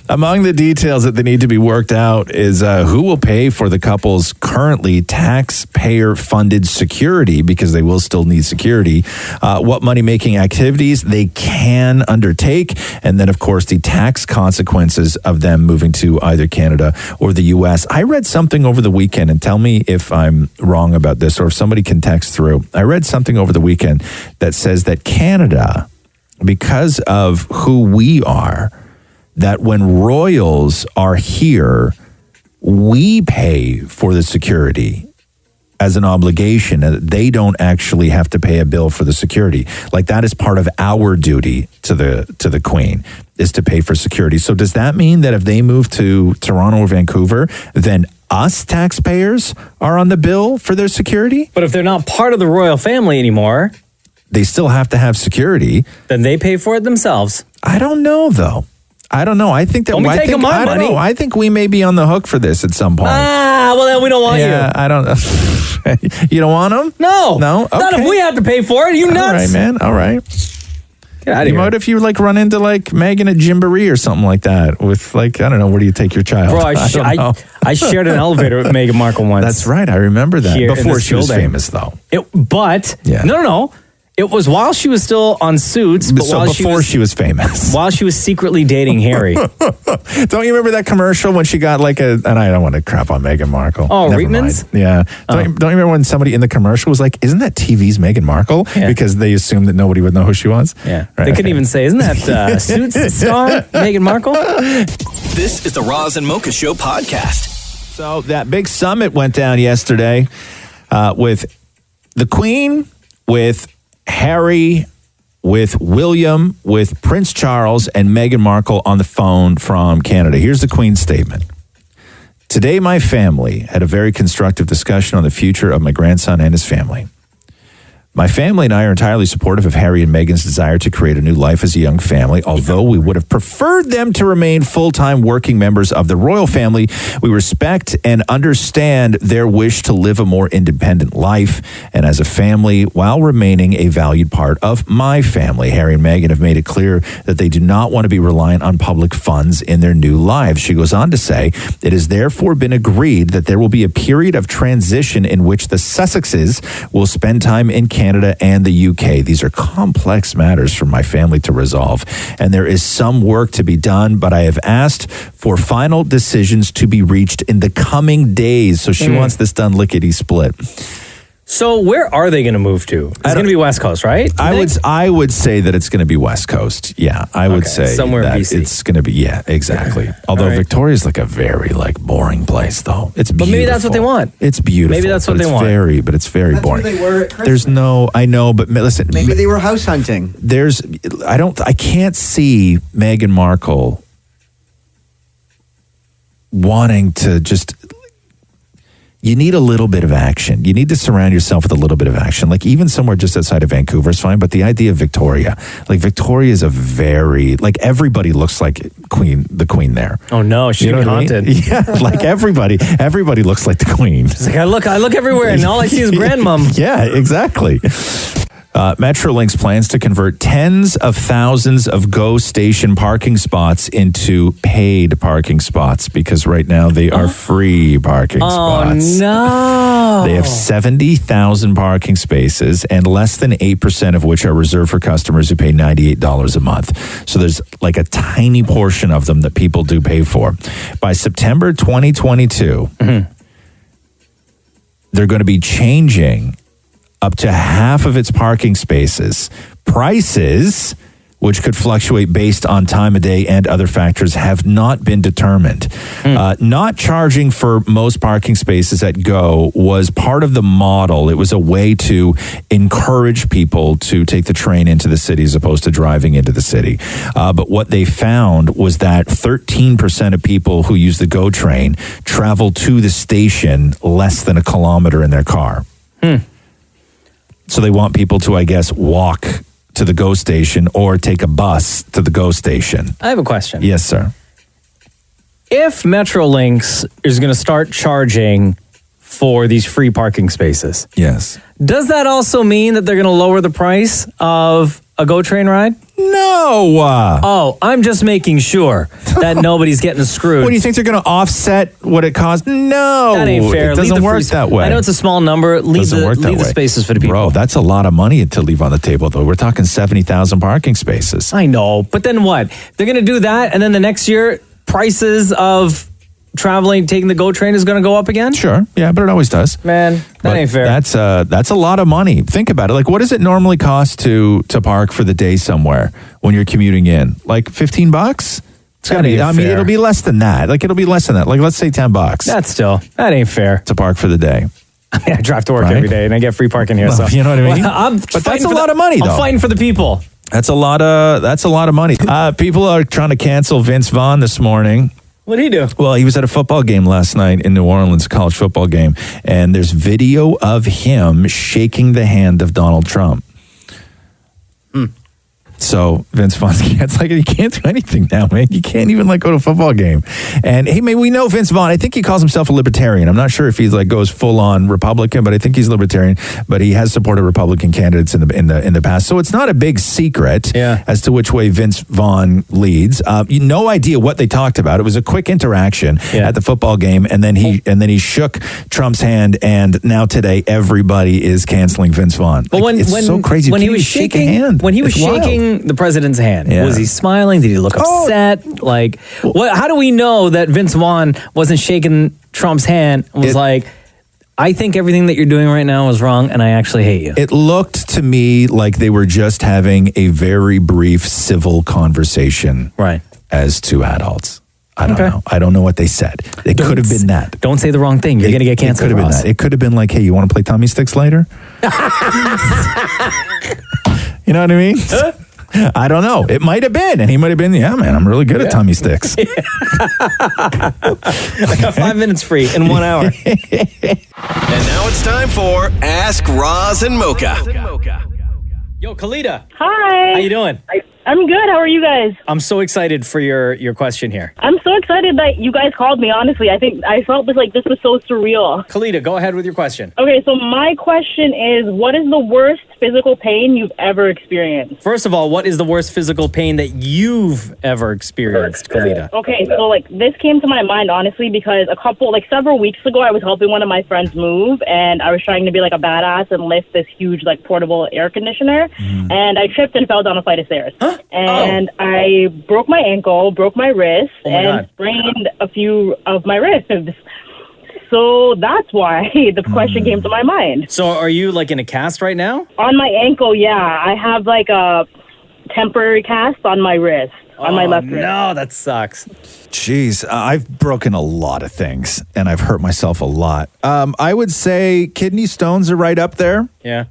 Among the details that they need to be worked out is who will pay for the couple's currently taxpayer-funded security, because they will still need security, what money-making activities they can undertake, and then, of course, the tax consequences of them moving to either Canada or the U.S. I read something over the weekend, and tell me if I'm wrong about this or if somebody can text through. I read something over the weekend that says that Canada, because of who we are, that when royals are here, we pay for the security as an obligation, and they don't actually have to pay a bill for the security. Like, that is part of our duty to the Queen, is to pay for security. So does that mean that if they move to Toronto or Vancouver, then us taxpayers are on the bill for their security? But if they're not part of the royal family anymore, they still have to have security. Then they pay for it themselves. I don't know, though. I don't know. I think that I think we may be on the hook for this at some point. Well, then we don't want you. I don't. You don't want them? No. No. Not if we have to pay for it. Are you nuts? All right, man. All right. Get out of here. What if you like run into like Meghan at Gymboree or something like that with like, I don't know, where do you take your child? Bro, I I shared an elevator with Meghan Markle once. That's right. I remember that. Here in Before this she was building. famous, though. No. It was while she was still on Suits, but So before she was famous. While she was secretly dating Harry. Don't you remember that commercial when she got like and I don't want to crap on Meghan Markle. Oh, Never Reitman's? mind. Yeah. Don't you remember when somebody in the commercial was like, isn't that TV's Meghan Markle? Yeah. Because they assumed that nobody would know who she was. Yeah. Right, They couldn't even say, isn't that Suits star Meghan Markle? This is the Roz and Mocha Show podcast. So that big summit went down yesterday with the Queen, with Harry, with William, with Prince Charles, and Meghan Markle on the phone from Canada. Here's the Queen's statement. Today, my family had a very constructive discussion on the future of my grandson and his family. My family and I are entirely supportive of Harry and Meghan's desire to create a new life as a young family. Although we would have preferred them to remain full-time working members of the royal family, we respect and understand their wish to live a more independent life and as a family while remaining a valued part of my family. Harry and Meghan have made it clear that they do not want to be reliant on public funds in their new lives. She goes on to say, it has therefore been agreed that there will be a period of transition in which the Sussexes will spend time in Canada and the UK. These are complex matters for my family to resolve, and there is some work to be done, but I have asked for final decisions to be reached in the coming days. So she wants this done lickety-split. So where are they going to move to? It's going to be West Coast, right? I would say that it's going to be West Coast. Yeah, I would say somewhere in that BC. it's going to be. Yeah, exactly. Although Victoria's like a very like boring place, though. It's beautiful. But maybe that's what they want. It's beautiful. Maybe that's what but they it's want. It's very That's boring. where they were at Christmas. There's no. I know, but listen. Maybe they were house hunting. I can't see Meghan Markle wanting to just. you need a little bit of action. You need to surround yourself with a little bit of action. Like even somewhere just outside of Vancouver is fine, but the idea of Victoria, like Victoria is a very, like everybody looks like the queen there. Oh no, she's gonna be haunted. Yeah, like everybody looks like the queen. She's like, I look everywhere and all I see is grandmom. Yeah, exactly. Metrolinx plans to convert tens of thousands of GO station parking spots into paid parking spots because right now they are free parking spots. Oh, no. They have 70,000 parking spaces and less than 8% of which are reserved for customers who pay $98 a month. So there's like a tiny portion of them that people do pay for. By September 2022, they're going to be changing up to half of its parking spaces. Prices, which could fluctuate based on time of day and other factors, have not been determined. Not charging for most parking spaces at GO was part of the model. It was a way to encourage people to take the train into the city as opposed to driving into the city. But what they found was that 13% of people who use the GO train travel to the station less than a kilometer in their car. So they want people to, I guess, walk to the GO station or take a bus to the GO station. I have a question. Yes, sir. If Metrolinx is going to start charging for these free parking spaces, yes, does that also mean that they're going to lower the price of a GO train ride? No. Oh, I'm just making sure that nobody's getting screwed. What do you think they're going to offset what it costs? No. That ain't fair. It doesn't work that way. I know it's a small number. Leave the spaces for the people. Bro, that's a lot of money to leave on the table, though. We're talking 70,000 parking spaces. I know, but then what? They're going to do that, and then the next year, prices of taking the GO train is going to go up again? Sure. Yeah, but it always does. Man, that ain't fair. That's a lot of money. Think about it. Like, what does it normally cost to park for the day somewhere when you're commuting in? Like $15? It's gotta be. I mean, it'll be less than that. Like, it'll be less than that. Like, let's say $10. That ain't fair to park for the day. I drove to work every day and I get free parking here. Well, so you know what I mean? But that's a lot of money, though. I'm fighting for the people. That's a lot of money. People are trying to cancel Vince Vaughn this morning. What'd he do? Well, he was at a football game last night in New Orleans, a college football game, and there's video of him shaking the hand of Donald Trump. So Vince Vaughn, it's like you can't do anything now, man. You can't even go to a football game. And hey, we know Vince Vaughn. I think he calls himself a libertarian. I'm not sure if he's goes full on Republican, but I think he's libertarian. But he has supported Republican candidates in the past, so it's not a big secret as to which way Vince Vaughn leads. No idea what they talked about. It was a quick interaction at the football game, and then he shook Trump's hand. And now today, everybody is canceling Vince Vaughn. But it's so crazy. When he was shaking, the president's hand, was he smiling? Did he look upset? How do we know that Vince Vaughn wasn't shaking Trump's hand and was I think everything that you're doing right now is wrong and I actually hate you? It looked to me like they were just having a very brief civil conversation as two adults. I don't know. I don't know what they said. It could have been that. Don't say the wrong thing. You're going to get canceled. It could have been that. It could have been like, hey, you want to play Tommy Sticks later? You know what I mean? I don't know. It might have been. And he might have been, yeah, man, I'm really good at tummy sticks. I got 5 minutes free in 1 hour. And now it's time for Ask Roz and Mocha. Yo, Kalita. Hi. How you doing? I'm good. How are you guys? I'm so excited for your question here. I'm so excited that you guys called me, honestly. I felt this was so surreal. Kalita, go ahead with your question. Okay, so my question is, what is the worst physical pain you've ever experienced? First of all, what is the worst physical pain that you've ever experienced, Kalita? Okay, so this came to my mind, honestly, because several weeks ago, I was helping one of my friends move, and I was trying to be a badass and lift this huge portable air conditioner, and I tripped and fell down a flight of stairs. Huh? And I broke my ankle, broke my wrist, and sprained a few of my wrists. So that's why the question came to my mind. So are you in a cast right now? On my ankle, yeah. I have a temporary cast on my wrist, on my left wrist. No, that sucks. Jeez, I've broken a lot of things, and I've hurt myself a lot. I would say kidney stones are right up there. Yeah.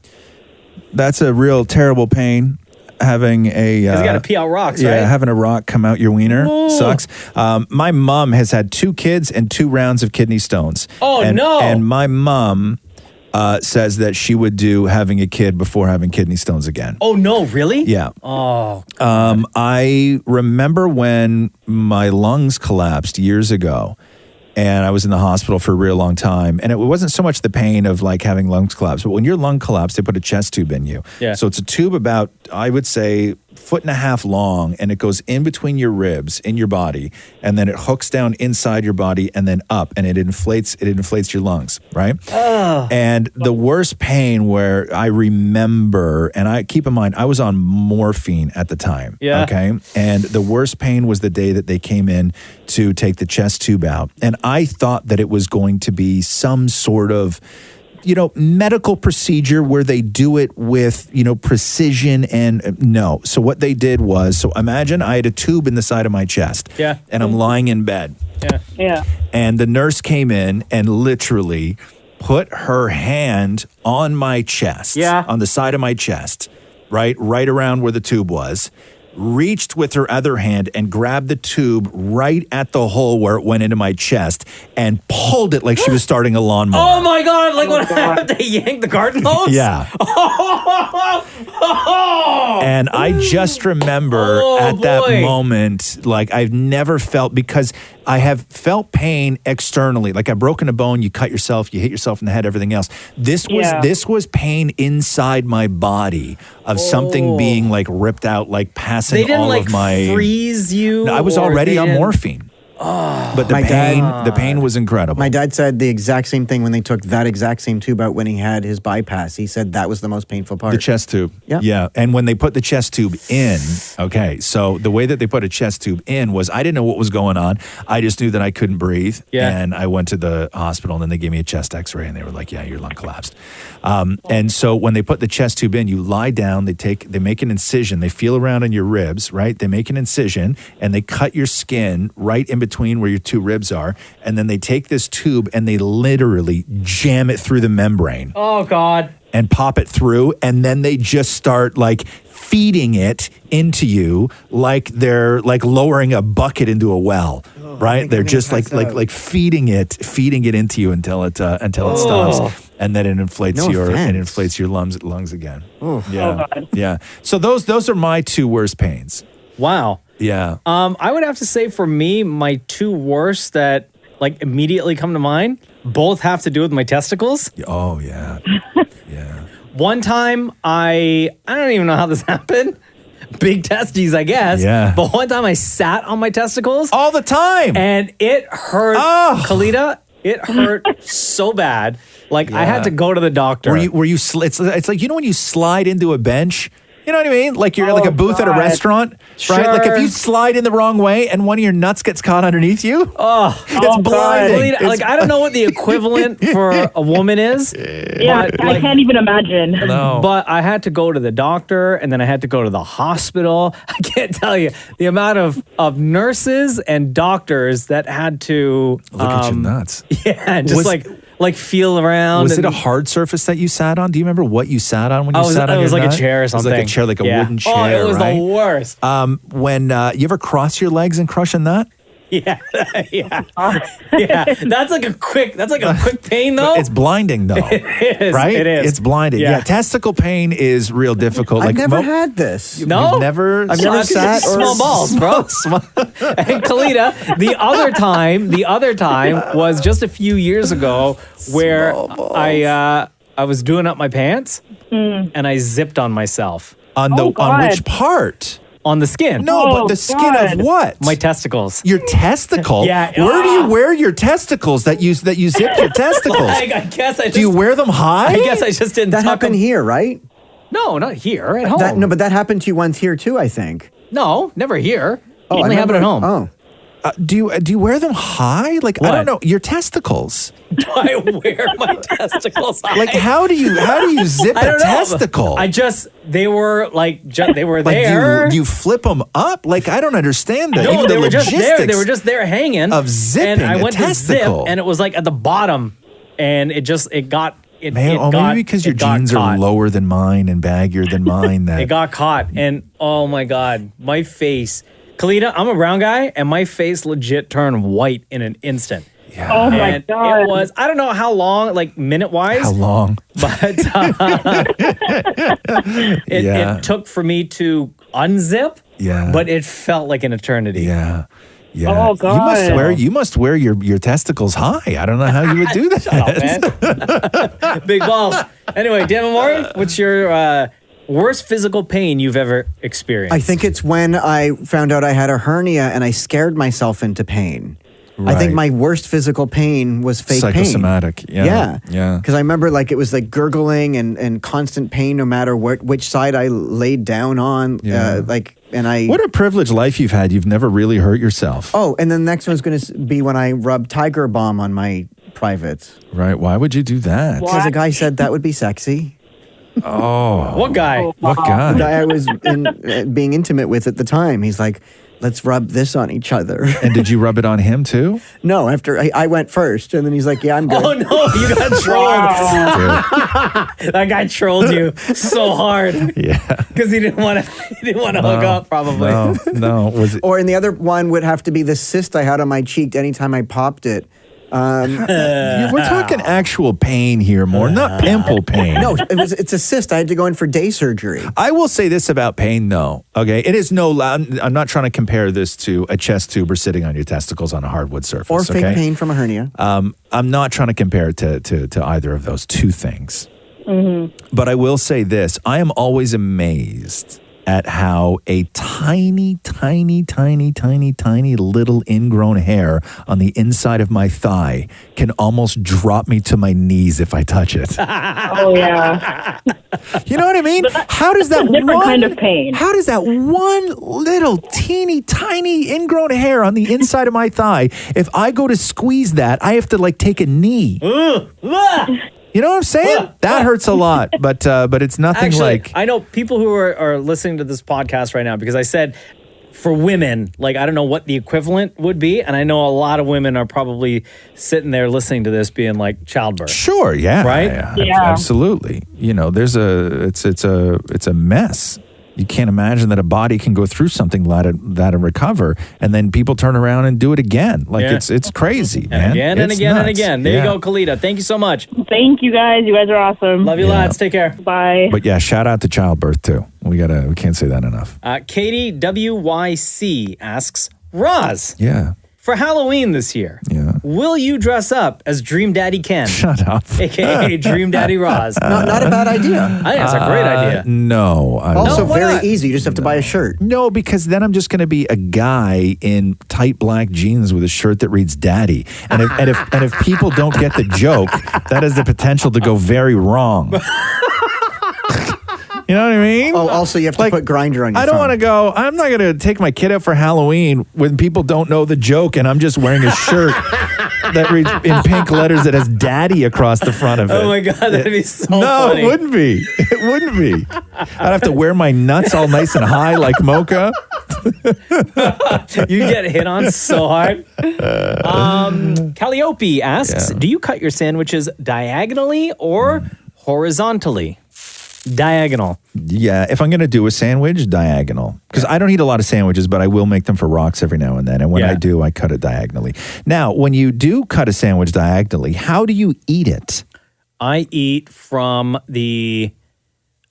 That's a real terrible pain. having a. Because you got to pee out rocks, Yeah, right? having a rock come out your wiener Ooh. sucks. My mom has had 2 kids and 2 rounds of kidney stones. Oh, and, no. And my mom says that she would do having a kid before having kidney stones again. Oh, no, really? Yeah. Oh. I remember when my lungs collapsed years ago. And I was in the hospital for a real long time. And it wasn't so much the pain of like having lungs collapse, but when your lung collapsed, they put a chest tube in you. Yeah. So it's a tube about, I would say, 1.5 feet long, and it goes in between your ribs in your body, and then it hooks down inside your body and then up, and it inflates your lungs, right? And the worst pain where I remember, and I keep in mind, I was on morphine at the time. Yeah. Okay. And the worst pain was the day that they came in to take the chest tube out. And I thought that it was going to be some sort of, medical procedure where they do it with, precision, and no. So what they did was, imagine I had a tube in the side of my chest. Yeah. And I'm lying in bed. Yeah. Yeah. And the nurse came in and literally put her hand on my chest. Yeah. On the side of my chest, right around where the tube was. Reached with her other hand and grabbed the tube right at the hole where it went into my chest and pulled it like she was starting a lawnmower. Oh my God! Like what happened? They yanked the garden hose? Yeah. And I just remember at that moment, like I've never felt, because I have felt pain externally. Like I've broken a bone, you cut yourself, you hit yourself in the head, everything else. This was pain inside my body of something being like ripped out, like passing They didn't all like of my freeze you. No, I was or already they on didn't- morphine. Oh, But the pain was incredible. My dad said the exact same thing when they took that exact same tube out when he had his bypass. He said that was the most painful part. The chest tube. Yeah. Yeah. And when they put the chest tube in, okay, so the way that they put a chest tube in was I didn't know what was going on. I just knew that I couldn't breathe. Yeah. And I went to the hospital and then they gave me a chest x-ray and they were like, yeah, your lung collapsed. And so when they put the chest tube in, you lie down, they make an incision, they feel around in your ribs, right? They make an incision and they cut your skin right in between where your 2 ribs are. And then they take this tube and they literally jam it through the membrane. Oh God. And pop it through, and then they just start like feeding it into you like they're like lowering a bucket into a well, right? They're just like feeding it into you until it stops, and then it inflates your lungs again. Yeah, yeah. So those are my 2 worst pains. Wow. Yeah. I would have to say for me, my 2 worst that like immediately come to mind both have to do with my testicles. Oh yeah. One time I don't even know how this happened. Big testes, I guess. Yeah. But one time I sat on my testicles all the time, and it hurt. Oh. Kalita, it hurt so bad. Like I had to go to the doctor. Were you? It's like when you slide into a bench. You know what I mean? Like you're like a booth at a restaurant, right? Like if you slide in the wrong way and one of your nuts gets caught underneath you, it's blinding. Like I don't know what the equivalent for a woman is. Yeah, I can't even imagine. No. But I had to go to the doctor and then I had to go to the hospital. I can't tell you the amount of nurses and doctors that had to look at your nuts. Yeah, and just like feel around. Was it a hard surface that you sat on? Do you remember what you sat on when you sat on your It was like nut? a chair or something. It was like a chair, like a wooden chair, Oh, it was right? the worst. When you ever cross your legs and crush a nut? Yeah, yeah, yeah. That's like a quick pain though. It's blinding though. It is, right? it is. It's blinding. Yeah. Testicle pain is real difficult. I've never had this. No, I've never sat or small balls, bro. And Kalita, the other time was just a few years ago where I was doing up my pants and I zipped on myself. On which part? On the skin. No, but the skin of what? My testicles. Your testicle? Yeah. Where do you wear your testicles that you zip your testicles? I guess I just... Do you wear them high? I guess I just didn't That happened here, right? No, not here. At home. But that happened to you once here too, I think. No, never here. Oh, Only happened at home. Oh. Do you wear them high? Like What? I don't know, your testicles. Do I wear my testicles high? Like how do you zip I a don't know. testicle? They were they were like there. do you flip them up? Like I don't understand that. No, Even they the were just there. They logistics were just there hanging. of zipping And I a went testicle. to zip, and it was like at the bottom, and it got maybe because your jeans are lower than mine and baggier than mine. That It got caught, and oh my God, my face. Kalita, I'm a brown guy, and my face legit turned white in an instant. Yeah. Oh my And God. it was, I don't know how long, like minute-wise. How long? But it took for me to unzip, but it felt like an eternity. Yeah. Oh, God. You must wear your testicles high. I don't know how you would do that. Shut up, man. Big balls. Anyway, Dan Mori, what's your worst physical pain you've ever experienced? I think it's when I found out I had a hernia and I scared myself into pain. I think my worst physical pain was fake Psychosomatic. pain. Yeah. Because I remember it was like gurgling and constant pain no matter which side I laid down on. Yeah. What a privileged life you've had. You've never really hurt yourself. Oh, and then the next one's going to be when I rubbed Tiger Balm on my privates. Right. Why would you do that? Because a guy said that would be sexy. Oh. What guy? What guy? The guy I was being intimate with at the time. He's like, let's rub this on each other. And did you rub it on him too? No, after I went first, and then he's like, yeah, I'm good. Oh no, you got trolled. That guy trolled you so hard. Yeah. Because he didn't want to hook up, probably. No. Was it? Or, and the other one would have to be the cyst I had on my cheek anytime I popped it. We're talking actual pain here more, not pimple pain. No, it's a cyst. I had to go in for day surgery. I will say this about pain, though. Okay, it is I'm not trying to compare this to a chest tube or sitting on your testicles on a hardwood surface. Or fake pain from a hernia. I'm not trying to compare it to either of those two things. Mm-hmm. But I will say this. I am always amazed at how a tiny little ingrown hair on the inside of my thigh can almost drop me to my knees if I touch it. Oh, yeah. You know what I mean? How does that different kind of pain. How does that one little teeny tiny ingrown hair on the inside of my thigh, if I go to squeeze that, I have to take a knee. You know what I'm saying? That hurts a lot, but it's nothing. Actually, I know people who are listening to this podcast right now because I said for women, I don't know what the equivalent would be, and I know a lot of women are probably sitting there listening to this being like childbirth. Sure, yeah, right, yeah. Absolutely. It's a mess. You can't imagine that a body can go through something that and recover, and then people turn around and do it again. It's crazy, man. Again and It's again and nuts. again. There you go, Kalita. Thank you so much. Thank you guys. You guys are awesome. Love you lots. Take care. Bye. But yeah, shout out to childbirth too. We can't say that enough. Katie WYC asks, Roz. Yeah. For Halloween this year, will you dress up as Dream Daddy Ken? Shut up. AKA Dream Daddy Roz. Not a bad idea. I think it's a great idea. No. Also very easy. You just have to buy a shirt. No, because then I'm just going to be a guy in tight black jeans with a shirt that reads Daddy. And if people don't get the joke, that has the potential to go very wrong. You know what I mean? Oh, also you have to put Grindr on your I don't phone. want to go, I'm not going to take my kid out for Halloween when people don't know the joke and I'm just wearing a shirt that reads in pink letters that has Daddy across the front of it. Oh my God, that'd be so No, funny. it wouldn't be. It wouldn't be. I'd have to wear my nuts all nice and high like Mocha. You get hit on so hard. Calliope asks, do you cut your sandwiches diagonally or horizontally? Diagonal. Yeah, if I'm going to do a sandwich, diagonal. Because I don't eat a lot of sandwiches, but I will make them for rocks every now and then. And when I do, I cut it diagonally. Now, when you do cut a sandwich diagonally, how do you eat it? I eat from the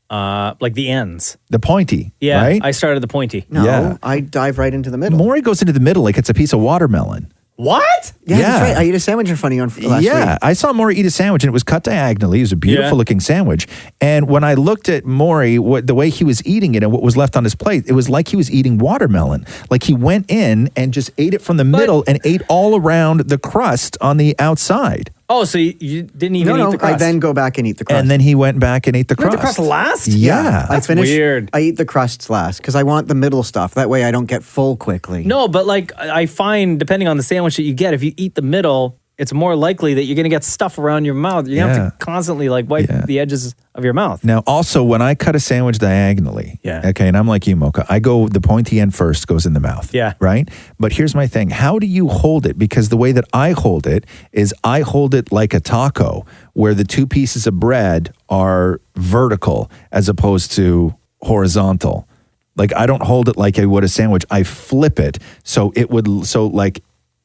the ends. The pointy, Yeah, right? I started the pointy. No, I dive right into the middle. Maury goes into the middle like it's a piece of watermelon. What? Yeah, Yeah. that's right. I ate a sandwich in front of you last week. I saw Maury eat a sandwich and it was cut diagonally. It was a beautiful looking sandwich. And when I looked at Maury, the way he was eating it and what was left on his plate, it was like he was eating watermelon. Like he went in and just ate it from the middle and ate all around the crust on the outside. Oh, so you didn't even eat the crust? I then go back and eat the crust. And then he went back and ate the You ate crust. the crust last? Yeah. I finish. weird. I eat the crusts last because I want the middle stuff. That way I don't get full quickly. No, but I find, depending on the sandwich that you get, if you eat the middle, it's more likely that you're going to get stuff around your mouth. You're going to have to constantly like wipe the edges of your mouth. Now, also, when I cut a sandwich diagonally, okay, and I'm like you, Mocha, I go, the pointy end first goes in the mouth. Yeah. Right? But here's my thing. How do you hold it? Because the way that I hold it is I hold it like a taco, where the two pieces of bread are vertical as opposed to horizontal. Like, I don't hold it like I would a sandwich. I flip it so it would, so like,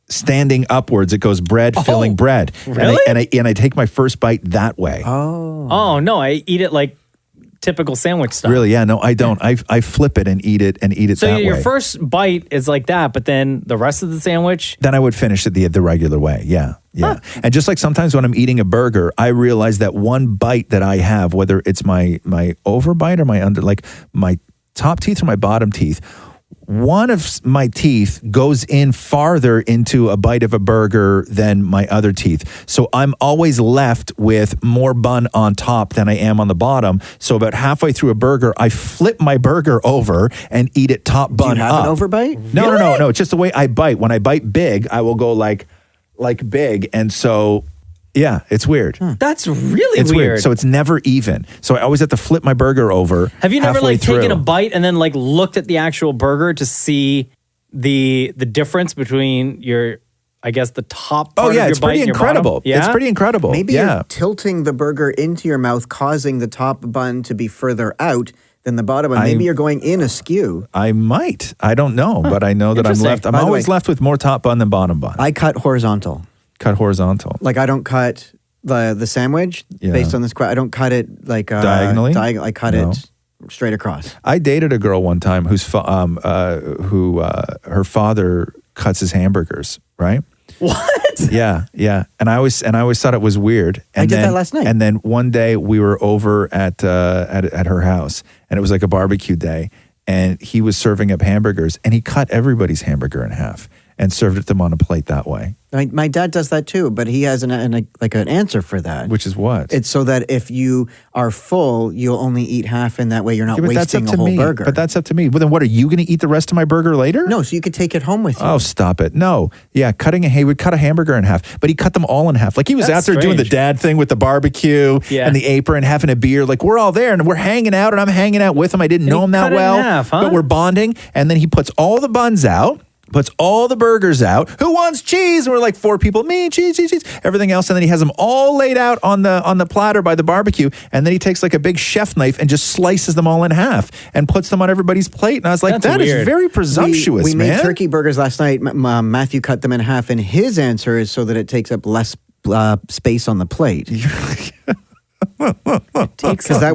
standing upwards, it goes bread filling bread. Really? And I take my first bite that way. Oh no, I eat it like typical sandwich stuff. Really? Yeah, no, I don't. I flip it and eat it So that your way. first bite is like that, but then the rest of the sandwich. Then I would finish it the regular way. Yeah. And just like sometimes when I'm eating a burger, I realize that one bite that I have, whether it's my overbite or my under, like my top teeth or my bottom teeth, one of my teeth goes in farther into a bite of a burger than my other teeth. So I'm always left with more bun on top than I am on the bottom. So about halfway through a burger, I flip my burger over and eat it top bun up. Do you have an overbite? No. It's just the way I bite. When I bite big, I will go like big. And so, yeah, it's weird. That's really It's weird. So it's never even. So I always have to flip my burger over. Have you never halfway like taken through. a bite and then like looked at the actual burger to see the difference between your, I guess, the top part of your it's bite pretty and your incredible. bottom? Yeah? It's pretty incredible. Maybe yeah. you're tilting the burger into your mouth, causing the top bun to be further out than the bottom bun. Maybe you're going in askew. I might. I don't know, but I know that I'm left. I'm By the always way, left with more top bun than bottom bun. I cut horizontal. Cut horizontal. Like I don't cut the sandwich based on this. I don't cut it like Diagonally? I cut No. it straight across. I dated a girl one time her father cuts his hamburgers, right? What? Yeah. And I always thought it was weird. And I did that last night. And then one day we were over at her house, and it was like a barbecue day, and he was serving up hamburgers, and he cut everybody's hamburger in half and served it to them on a plate that way. My dad does that too, but he has an answer for that. Which is what? It's so that if you are full, you'll only eat half, and that way you're not Yeah, but that's wasting up a to whole me. burger. But that's up to me. But then what, are you going to eat the rest of my burger later? No, so you could take it home with you. Oh, stop it. No. Yeah, he would cut a hamburger in half, but he cut them all in half. Like he was That's out there doing the strange. dad thing with the barbecue and the apron, having a beer. Like we're all there and we're hanging out, and I'm hanging out with him. I didn't know him that cut it in well, half, huh? but we're bonding. And then he puts all the buns out, puts all the burgers out. Who wants cheese? And we're like 4 people. Me, cheese. Everything else. And then he has them all laid out on the platter by the barbecue. And then he takes like a big chef knife and just slices them all in half and puts them on everybody's plate. And I was like, That's that is weird. very presumptuous, we man. made turkey burgers last night. Matthew cut them in half, and his answer is so that it takes up less space on the plate. Because that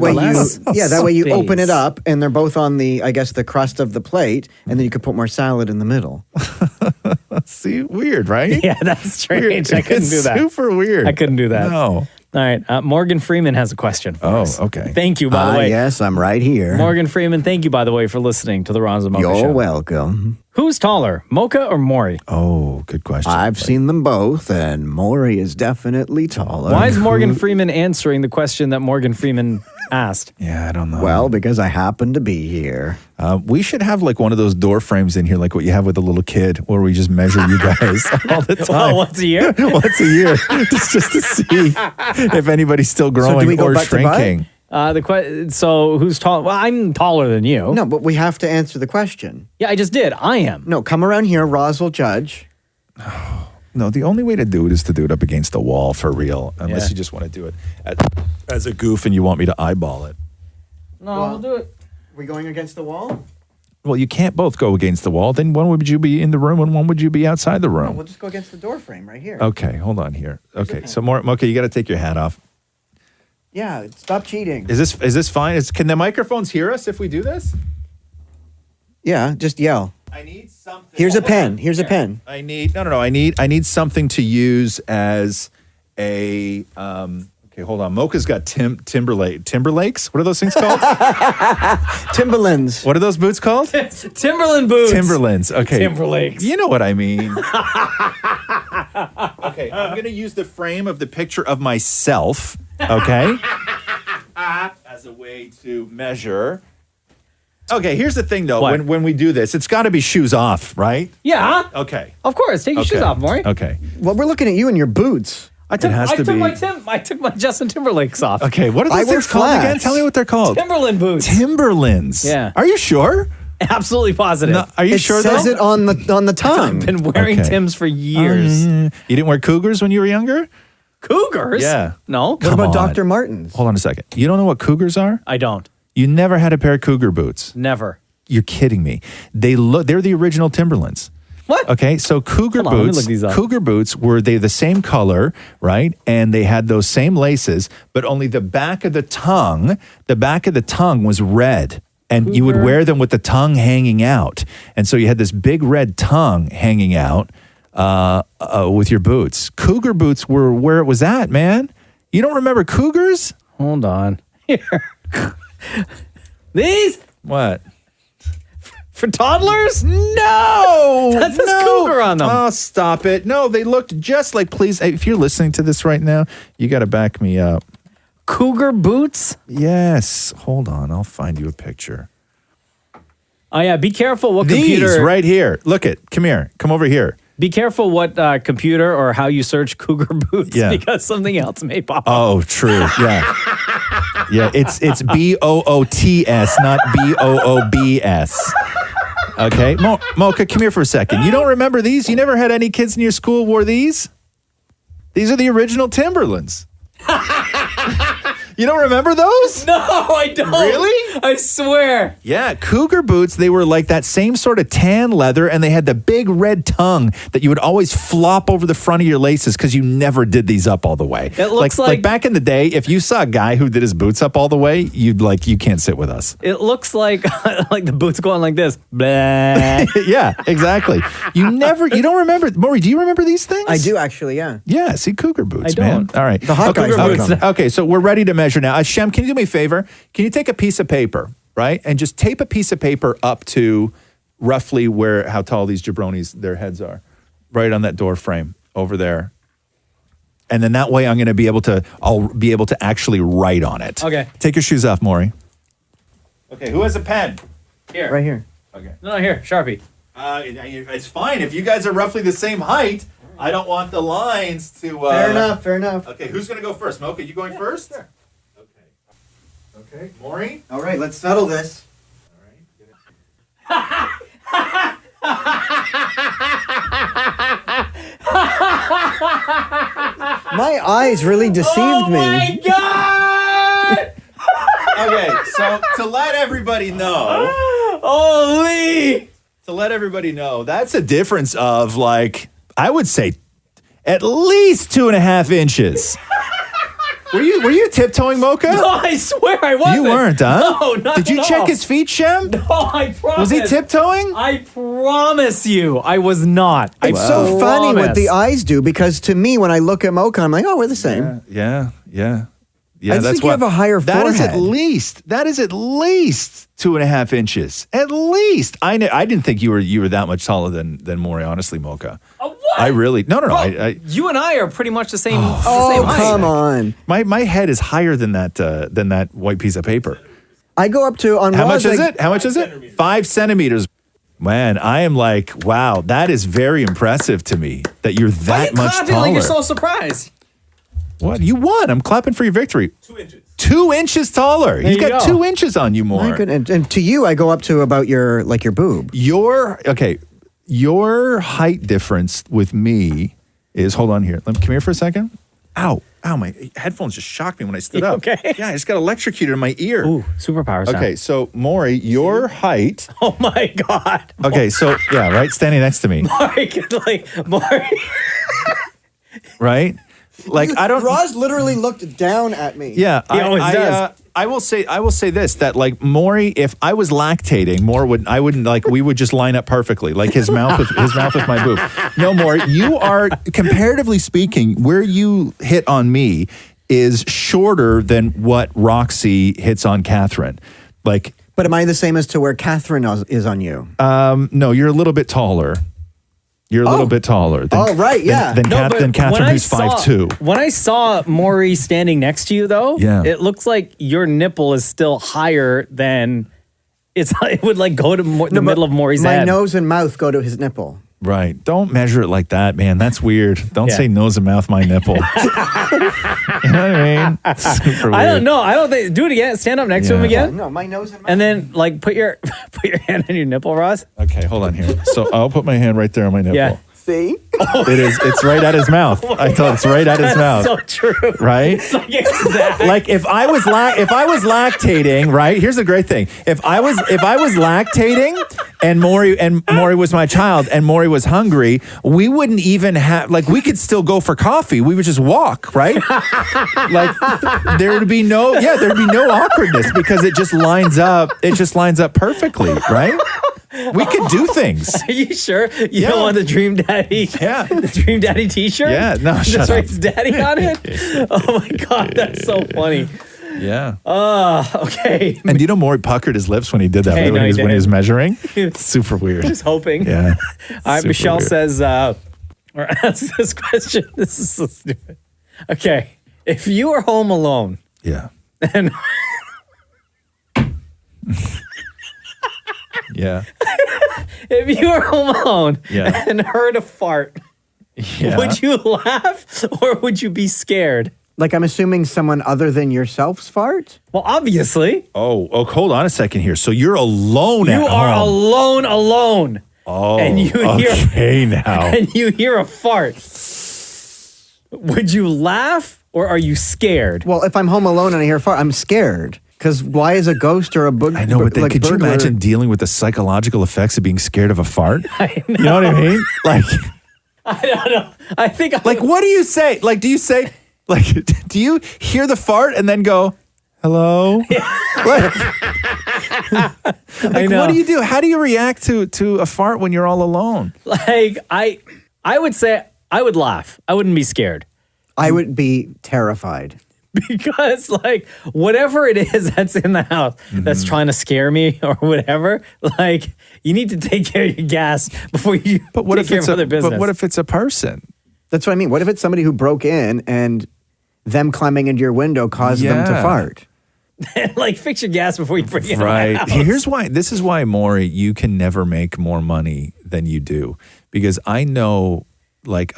way you open it up, and they're both on the crust of the plate, and then you could put more salad in the middle. See, weird, right? Yeah, that's strange. Weird. I couldn't It's do that. super weird. I couldn't do that. No. All right. Morgan Freeman has a question for us. okay. Thank you, by the way. Yes, I'm right here. Morgan Freeman, thank you, by the way, for listening to the Roz Mocha Show. You're welcome. Who's taller, Mocha or Maury? Oh, good question. I've seen them both, and Maury is definitely taller. Why is Morgan Freeman answering the question that Morgan Freeman asked? Yeah, I don't know. Well, because I happen to be here. We should have like one of those door frames in here, like what you have with a little kid, where we just measure you guys all the time. Well, once a year? Once a year, just to see if anybody's still growing or shrinking. So who's tall? Well, I'm taller than you. No, but we have to answer the question. Yeah, I just did. I am. No, come around here. Roz will judge. No, the only way to do it is to do it up against the wall for real, unless Yeah. you just want to do it as a goof and you want me to eyeball it. No, we'll do it. We going against the wall? Well, you can't both go against the wall. Then one would you be in the room and one would you be outside the No, room? we'll just go against the door frame right here. Okay, hold on here. Okay, so Mocha, you got to take your hat off. Yeah, stop cheating. Is this fine? Can the microphones hear us if we do this? Yeah, just yell. I need something. Here's a pen. Here's a pen. I need I need something to use as a okay, hold on. Mocha's got Timberlakes. What are those things called? Timberlands. What are those boots called? Timberland boots. Timberlands. Okay. Timberlakes. You know what I mean. Okay, I'm going to use the frame of the picture of myself, okay? As a way to measure. Okay, here's the thing, though. What? When we do this, it's got to be shoes off, right? Yeah. Okay. Of course. Take your shoes off, Maury. Okay. Well, we're looking at you in your boots. I took my Justin Timberlake's off. Okay, what are those things called again? Tell me what they're called. Timberland boots. Timberlands. Yeah. Are you sure? Absolutely positive. No, are you sure? It says it on the tongue. I've been wearing Timbs for years. You didn't wear Cougars when you were younger? Cougars? Yeah. No. What about Dr. Martens? Hold on a second. You don't know what Cougars are? I don't. You never had a pair of Cougar boots? Never. You're kidding me. They're the original Timberlands. What? Okay, so Cougar Hold on, let me boots. look these up. Cougar boots were the same color, right? And they had those same laces, but only the back of the tongue was red. And you would wear them with the tongue hanging out. And so you had this big red tongue hanging out with your boots. Cougar boots were where it was at, man. You don't remember Cougars? Hold on. Here. These? What? For toddlers? No! That says Cougar on them. Oh, stop it. No, they looked just like, please, if you're listening to this right now, you got to back me up. Cougar boots? Yes. Hold on. I'll find you a picture. Oh, yeah. Be careful what These computer. right here. Look it. Come here. Come over here. Be careful what computer or how you search Cougar boots because something else may pop up. Oh, true. Yeah. Yeah, it's BOOTS, not BOOBS. Okay. Mocha, come here for a second. You don't remember these? You never had any kids in your school wore these? These are the original Timberlands. You don't remember those? No, I don't. Really? I swear. Yeah, Cougar boots, they were like that same sort of tan leather, and they had the big red tongue that you would always flop over the front of your laces because you never did these up all the way. It looks like back in the day, if you saw a guy who did his boots up all the way, you'd you can't sit with us. It looks like the boots going like this. Blah. Yeah, exactly. You don't remember. Maury, do you remember these things? I do actually, yeah. Yeah, see, Cougar boots, I don't. man. All right. The hot guys have them. Okay, so we're ready to measure now. Shem, can you do me a favor? Can you take a piece of paper, right, and just tape a piece of paper up to roughly how tall these jabronis, their heads are, right on that door frame over there. And then that way I'll be able to actually write on it. Okay. Take your shoes off, Maury. Okay, who has a pen? Here. Right here. Okay. No, here, Sharpie. It's fine. If you guys are roughly the same height, I don't want the lines to... Fair enough. Okay, who's going to go first? Mocha, you going first? Sure. Okay, Maury? All right, let's settle this. My eyes really deceived me. Oh my God! Okay, so to let everybody know... Holy! To let everybody know, that's a difference of I would say at least 2.5 inches. Were you tiptoeing, Mocha? No, I swear I wasn't. You weren't, huh? No, not Did you at check all. his feet, Shem? No, I promise. Was he tiptoeing? I promise you, I was not. It's so funny what the eyes do because to me, when I look at Mocha, I'm like, oh, we're the same. Yeah. I think you have a higher That is forehead. at least 2.5 inches. At least. I didn't think you were that much taller than Maury, honestly, Mocha. What? I really no. You and I are pretty much the same. the Oh, same height. come on. My head is higher than that white piece of paper. I go up to on How Roz, much is it? How much is it? 5 centimeters. Man, I am wow, that is very impressive to me that you're that much clapping taller. like you're so surprised. What? You won. I'm clapping for your victory. 2 inches. 2 inches taller. He's you got go. 2 inches on you more. My goodness. And to you, I go up to about your boob. Your height difference with me is, hold on here. Come here for a second. Ow, my headphones just shocked me when I stood up. Okay. Yeah, I just got electrocuted in my ear. Ooh, superpowers. Okay, so Maury, your height. Oh my God. Okay, so yeah, right, standing next to me. Maury. Right? I don't. Roz literally looked down at me. Yeah, He always does. I will say this, that Maury, if I was lactating, we would just line up perfectly, his mouth with my boob. No, Maury, you are, comparatively speaking, where you hit on me is shorter than what Roxy hits on Catherine. But am I the same as to where Catherine is on you? No, you're a little bit taller. You're a little bit taller. Right, yeah. Than Catherine, who's 5'2". When I saw Maury standing next to you, though, Yeah. it looks like your nipple is still higher than it would like go to the middle of Maury's My head. nose and mouth go to his nipple. Right. Don't measure it like that, man. That's weird. Don't Yeah. say nose and mouth, my nipple. You know what I mean? Super I don't weird. know. I don't think. Do it again. Stand up next to him Yeah. again. No, my nose and mouth. And then like put your hand on your nipple, Roz. Okay, hold on here. So I'll put my hand right there on my nipple. Yeah. See? It is. It's right at his mouth. I thought it's right at his mouth. So true. Right? It's like exact. Like if I was lactating, right? Here's the great thing. If I was lactating and Maury was my child and Maury was hungry, we wouldn't even have we could still go for coffee. We would just walk, right? Like there'd be no awkwardness because it just lines up perfectly, right? We could do things. Are you sure you don't want the Dream Daddy? Yeah. The Dream Daddy t-shirt? Yeah, no, shut Just up. writes Daddy on it? Oh my God, that's so funny. Yeah. Okay. And do you know Maury puckered his lips when he did that, Hey, right? no, when he he was didn't. measuring? Super weird. Just hoping. Yeah. All right, Super Michelle weird. says, or asks this question. This is so stupid. Okay. If you were home alone. Yeah. And Yeah. if you were home alone Yeah. and heard a fart, Yeah. would you laugh or would you be scared? Like I'm assuming someone other than yourself's fart? Well, obviously. Oh, hold on a second here. So you're alone at You home. are alone. Oh, and you hear okay now. and you hear a fart. Would you laugh or are you scared? Well, if I'm home alone and I hear a fart, I'm scared. Because why is a ghost or a book? I know, but then could you imagine dealing with the psychological effects of being scared of a fart? You know what I mean? Like, I don't know. I think like what do you say? Like, do you say, like, do you hear the fart and then go, hello? Like, I know. what do you do? How do you react to a fart when you're all alone? Like I would say I would laugh. I wouldn't be scared. I would be terrified. Because like whatever it is that's in the house that's trying to scare me or whatever, like you need to take care of your gas before you take care of other business. But what if it's a person? That's what I mean. What if it's somebody who broke in and them climbing into your window caused them to Yeah. fart? Like fix your gas before you bring it in my Right. house. Here's why. This is why, Maury, you can never make more money than you do. Because I know like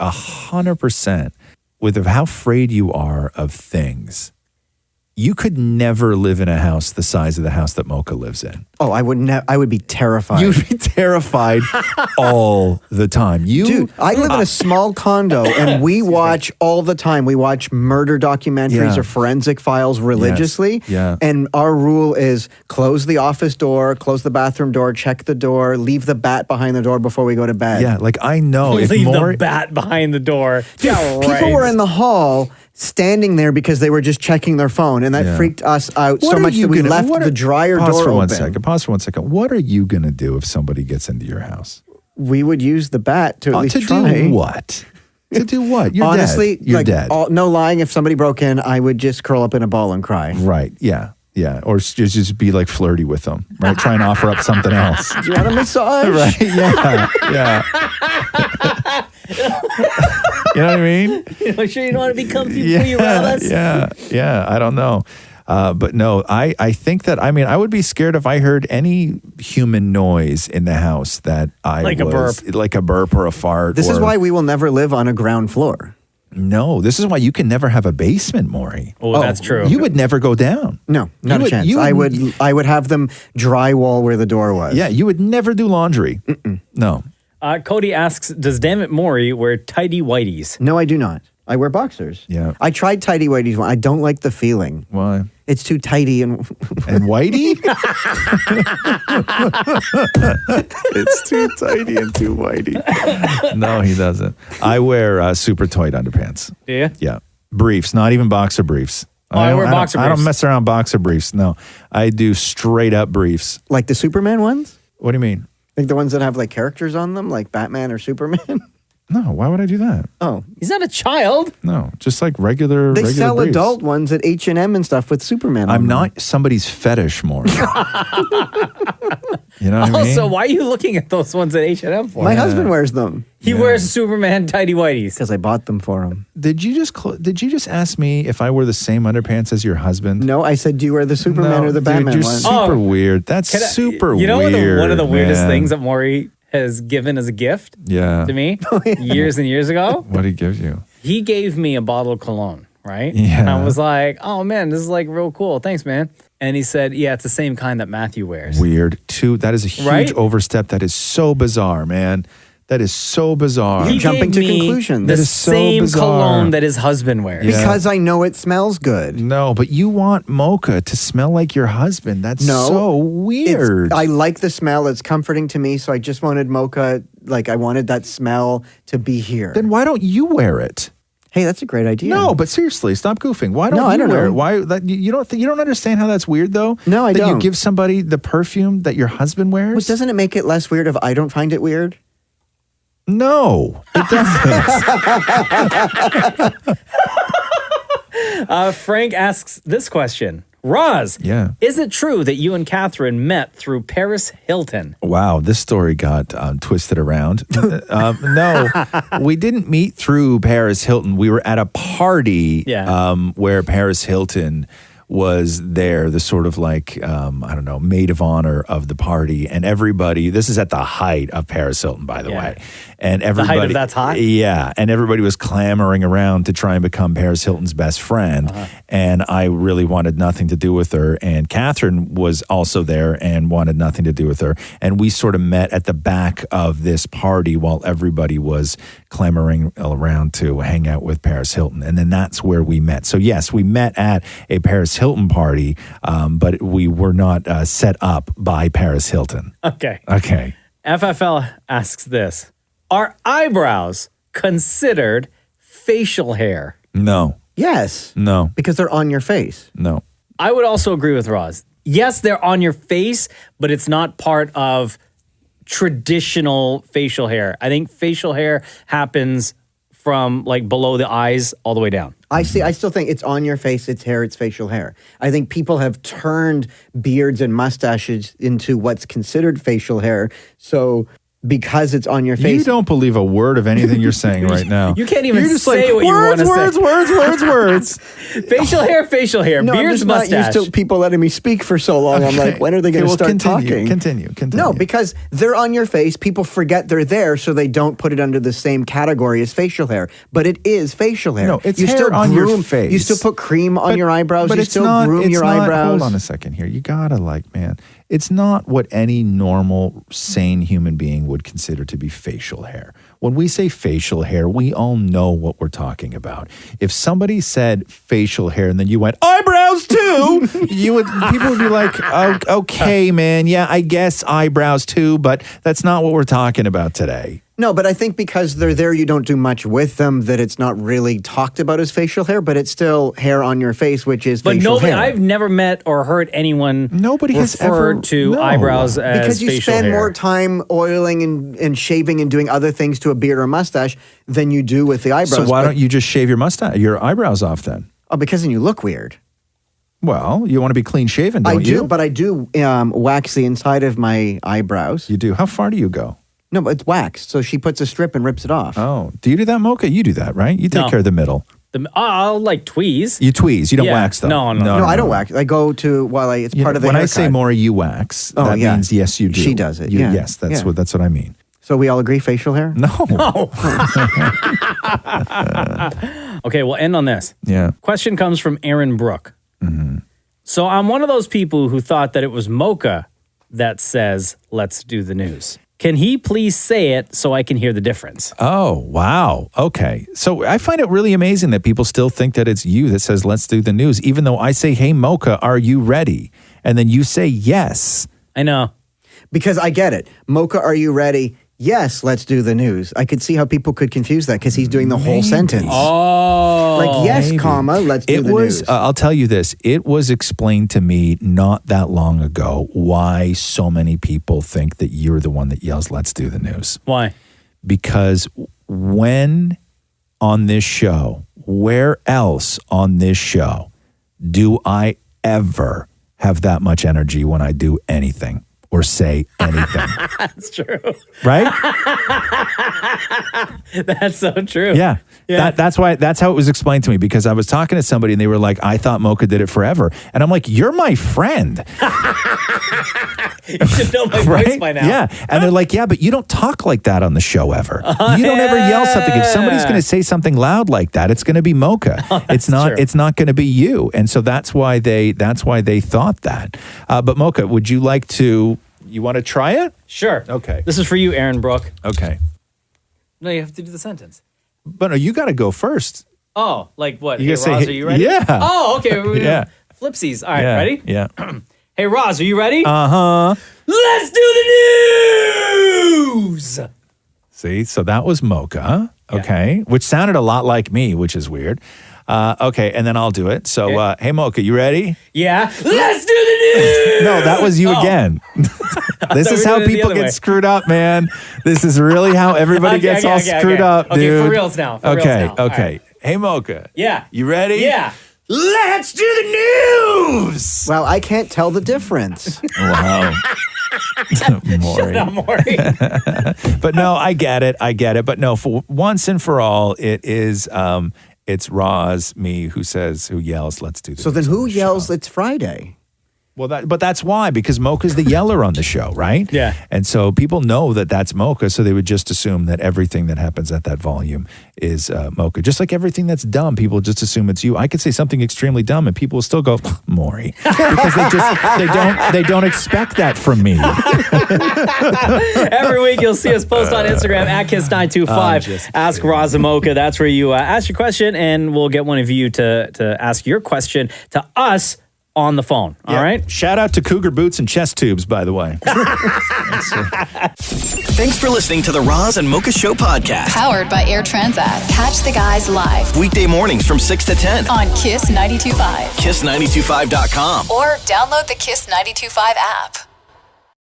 100% with how afraid you are of things, you could never live in a house the size of the house that Mocha lives in. Oh, I would I would be terrified. You'd be terrified all the time. Dude, I live in a small condo and we watch all the time. We watch murder documentaries Yeah. or forensic files religiously. Yes. Yeah. And our rule is close the office door, close the bathroom door, check the door, leave the bat behind the door before we go to bed. Yeah, like I know if Leave Maury, the bat behind the door. Dude, people were in the hall standing there because they were just checking their phone, and that Yeah. freaked us out What so are much you that we gonna- left what the are- dryer pause door for open. 1 second. Pause for 1 second. What are you going to do if somebody gets into your house? We would use the bat to at least to try. do what? To do what? You're Honestly, dead. You're like, dead. no lying, if somebody broke in, I would just curl up in a ball and cry. Right. Yeah. Yeah. Or just be like flirty with them, right? Try and offer up something else. Do you want a massage? Right. Yeah. Yeah. You know what I mean? You know, sure you don't want to be comfy before you rob us? Yeah. I don't know. But no, I think that, I mean, I would be scared if I heard any human noise in the house that Like a burp. like a burp or a fart. This is or- why we will never live on a ground floor. No, this is why you can never have a basement, Maury. Oh, that's true. You would never go down. No, not You a would- chance. you would- I would have them drywall where the door was. Yeah, you would never do laundry. No. Cody asks, does Damn It Maury wear tidy whities? No, I do not. I wear boxers. Yeah. I tried tidy whities one. I don't like the feeling. Why? It's too tidy and whitey? It's too tidy and too whitey. No, he doesn't. I wear super tight underpants. Yeah? Yeah. Briefs, not even boxer briefs. I wear boxer I don't briefs. mess around boxer briefs. No, I do straight up briefs. like the Superman ones? What do you mean? Like the ones that have like characters on them, like Batman or Superman? No, why would I do that? Oh. He's not a child. No, just like regular. They regular sell briefs. adult ones at H&M and stuff with Superman on I'm them. not somebody's fetish more. You know what I mean? Also, why are you looking at those ones at H&M for? My husband wears them. He wears Superman tighty whities because I bought them for him. Did you just ask me if I wear the same underpants as your husband? No, I said, do you wear the Superman or the Batman You're one? super weird. That's super weird. You know one of the weirdest man. things that Maury has given as a gift Yeah. to me years and years ago? What did he give you? He gave me a bottle of cologne, right? Yeah. And I was like, oh man, this is like real cool. Thanks, man. And he said, yeah, it's the same kind that Matthew wears. Weird. That is a huge Right? overstep. That is so bizarre, man. That is so bizarre. He gave me That the is so same bizarre. cologne that his husband wears. Yeah. Because I know it smells good. No, but you want Mocha to smell like your husband. That's so weird. I like the smell. It's comforting to me. So I just wanted Mocha, like I wanted that smell to be here. Then why don't you wear it? Hey, that's a great idea. No, but seriously, stop goofing. Why don't No, I you don't wear know. it? Why you don't understand how that's weird though? No, I that don't. you give somebody the perfume that your husband wears? Well, doesn't it make it less weird if I don't find it weird? No, it doesn't. Frank asks this question. Roz, Yeah. is it true that you and Catherine met through Paris Hilton? Wow, this story got twisted around. No, we didn't meet through Paris Hilton. We were at a party where Paris Hilton was there, the sort of like, I don't know, maid of honor of the party. And everybody, this is at the height of Paris Hilton, by the way. And everybody, height of that's hot? Yeah. And everybody was clamoring around to try and become Paris Hilton's best friend. And I really wanted nothing to do with her. And Catherine was also there and wanted nothing to do with her. And we sort of met at the back of this party while everybody was clamoring around to hang out with Paris Hilton. And then that's where we met. So yes, we met at a Paris Hilton party, but we were not set up by Paris Hilton. Okay. Okay. FFL asks this. Are eyebrows considered facial hair? No. Yes. No. Because they're on your face. No. I would also agree with Roz. Yes, they're on your face, but it's not part of traditional facial hair. I think facial hair happens from like below the eyes all the way down. I still think it's on your face, it's hair, it's facial hair. I think people have turned beards and mustaches into what's considered facial hair. So because it's on your face. You don't believe a word of anything you're saying right now. You can't even You're just say like, what you want to say. words. Facial hair, No, beards, I'm just mustache. not used to people letting me speak for so long. I'm like, when are they going to start talking? Continue. No, because they're on your face. People forget they're there, so they don't put it under the same category as facial hair. But it is facial hair. No, it's you hair still on your groom- face. You still put cream on your eyebrows. But You it's still not, groom it's your not, eyebrows. Hold on a second here. You gotta man. It's not what any normal, sane human being would consider to be facial hair. When we say facial hair, we all know what we're talking about. If somebody said facial hair and then you went, eyebrows too, people would be like, oh, okay, man, yeah, I guess eyebrows too, but that's not what we're talking about today. No, but I think because they're there, you don't do much with them, that it's not really talked about as facial hair, but it's still hair on your face, which is But facial nobody, hair. I've never met or heard anyone has refer ever- to no. eyebrows as because you facial spend hair. more time oiling and shaving and doing other things to a beard or mustache than you do with the eyebrows. So why But- don't you just shave your eyebrows off then? Oh, because then you look weird. Well, you want to be clean shaven, don't I do, you? but I do wax the inside of my eyebrows. You do. How far do you go? No, but it's waxed. So she puts a strip and rips it off. Oh, do you do that, Mocha? You do that, right? You take No. care of the middle. I'll like tweeze. You tweeze. You don't Yeah. wax though. No, I don't wax. I go to it's You part know, of the when haircut. I say Maury, you wax. Oh, that yeah. means yes, you do. She does it. You- yeah. Yes, that's Yeah. what I mean. So we all agree facial hair? No. Okay, we'll end on this. Yeah. Question comes from Aaron Brook. Mm-hmm. So I'm one of those people who thought that it was Mocha that says, let's do the news. Can he please say it so I can hear the difference? Oh, wow. Okay. So I find it really amazing that people still think that it's you that says, let's do the news, even though I say, hey, Mocha, are you ready? And then you say yes. I know. Because I get it. Mocha, are you ready? Yes, let's do the news. I could see how people could confuse that because he's doing the whole sentence. Oh. Like, yes, Maybe. comma, let's do the news. I'll tell you this. It was explained to me not that long ago why so many people think that you're the one that yells, let's do the news. Why? Because when on this show, where else on this show do I ever have that much energy when I do anything or say anything? That's true. Right? That's so true. Yeah. That's how it was explained to me, because I was talking to somebody and they were like, I thought Mocha did it forever. And I'm like, you're my friend. You should know my voice by now. Yeah. And they're like, yeah, but you don't talk like that on the show ever. You don't ever yell something. If somebody's going to say something loud like that, it's going to be Mocha. It's not going to be you. And so that's why they thought that. But Mocha, would you like to, you want to try it? Sure. Okay. This is for you, Aaron Brooke. Okay. No, you have to do the sentence. But no, you got to go first. Oh, like what? You Hey, gotta say, Roz, hey- are you ready? yeah. Oh, okay. We're Yeah. Flipsies. All right, Yeah, ready? Yeah. Hey, Roz, are you ready? Uh-huh. Let's do the news! See, so that was Mocha, okay, which sounded a lot like me, which is weird. Okay, and then I'll do it. So, hey, Mocha, you ready? Yeah. Let's do the news! No, that was you again. This is how people get screwed up, man. This is really how everybody gets all screwed up, dude. Okay, for reals now. For reals now. All Okay. right. Hey, Mocha. Yeah. You ready? Yeah. Let's do the news! Well, I can't tell the difference. Wow. Maury. Shut up, Maury. But no, I get it. But no, for once and for all, it is it's Roz, me, who yells, let's do this. So then who yells it's Friday? Well, but that's why, because Mocha's the yeller on the show, right? Yeah. And so people know that that's Mocha, so they would just assume that everything that happens at that volume is Mocha. Just like everything that's dumb, people just assume it's you. I could say something extremely dumb, and people will still go, Maury, because they don't expect that from me. Every week you'll see us post on Instagram at Kiss925. Ask Roz and Mocha. That's where you ask your question, and we'll get one of you to ask your question to us on the phone. All right. Shout out to Cougar Boots and Chest Tubes, by the way. Thanks for listening to the Roz and Mocha Show podcast. Powered by Air Transat. Catch the guys live Weekday mornings from 6 to 10. on Kiss 92.5 Kiss925.com. or download the Kiss 92.5 app.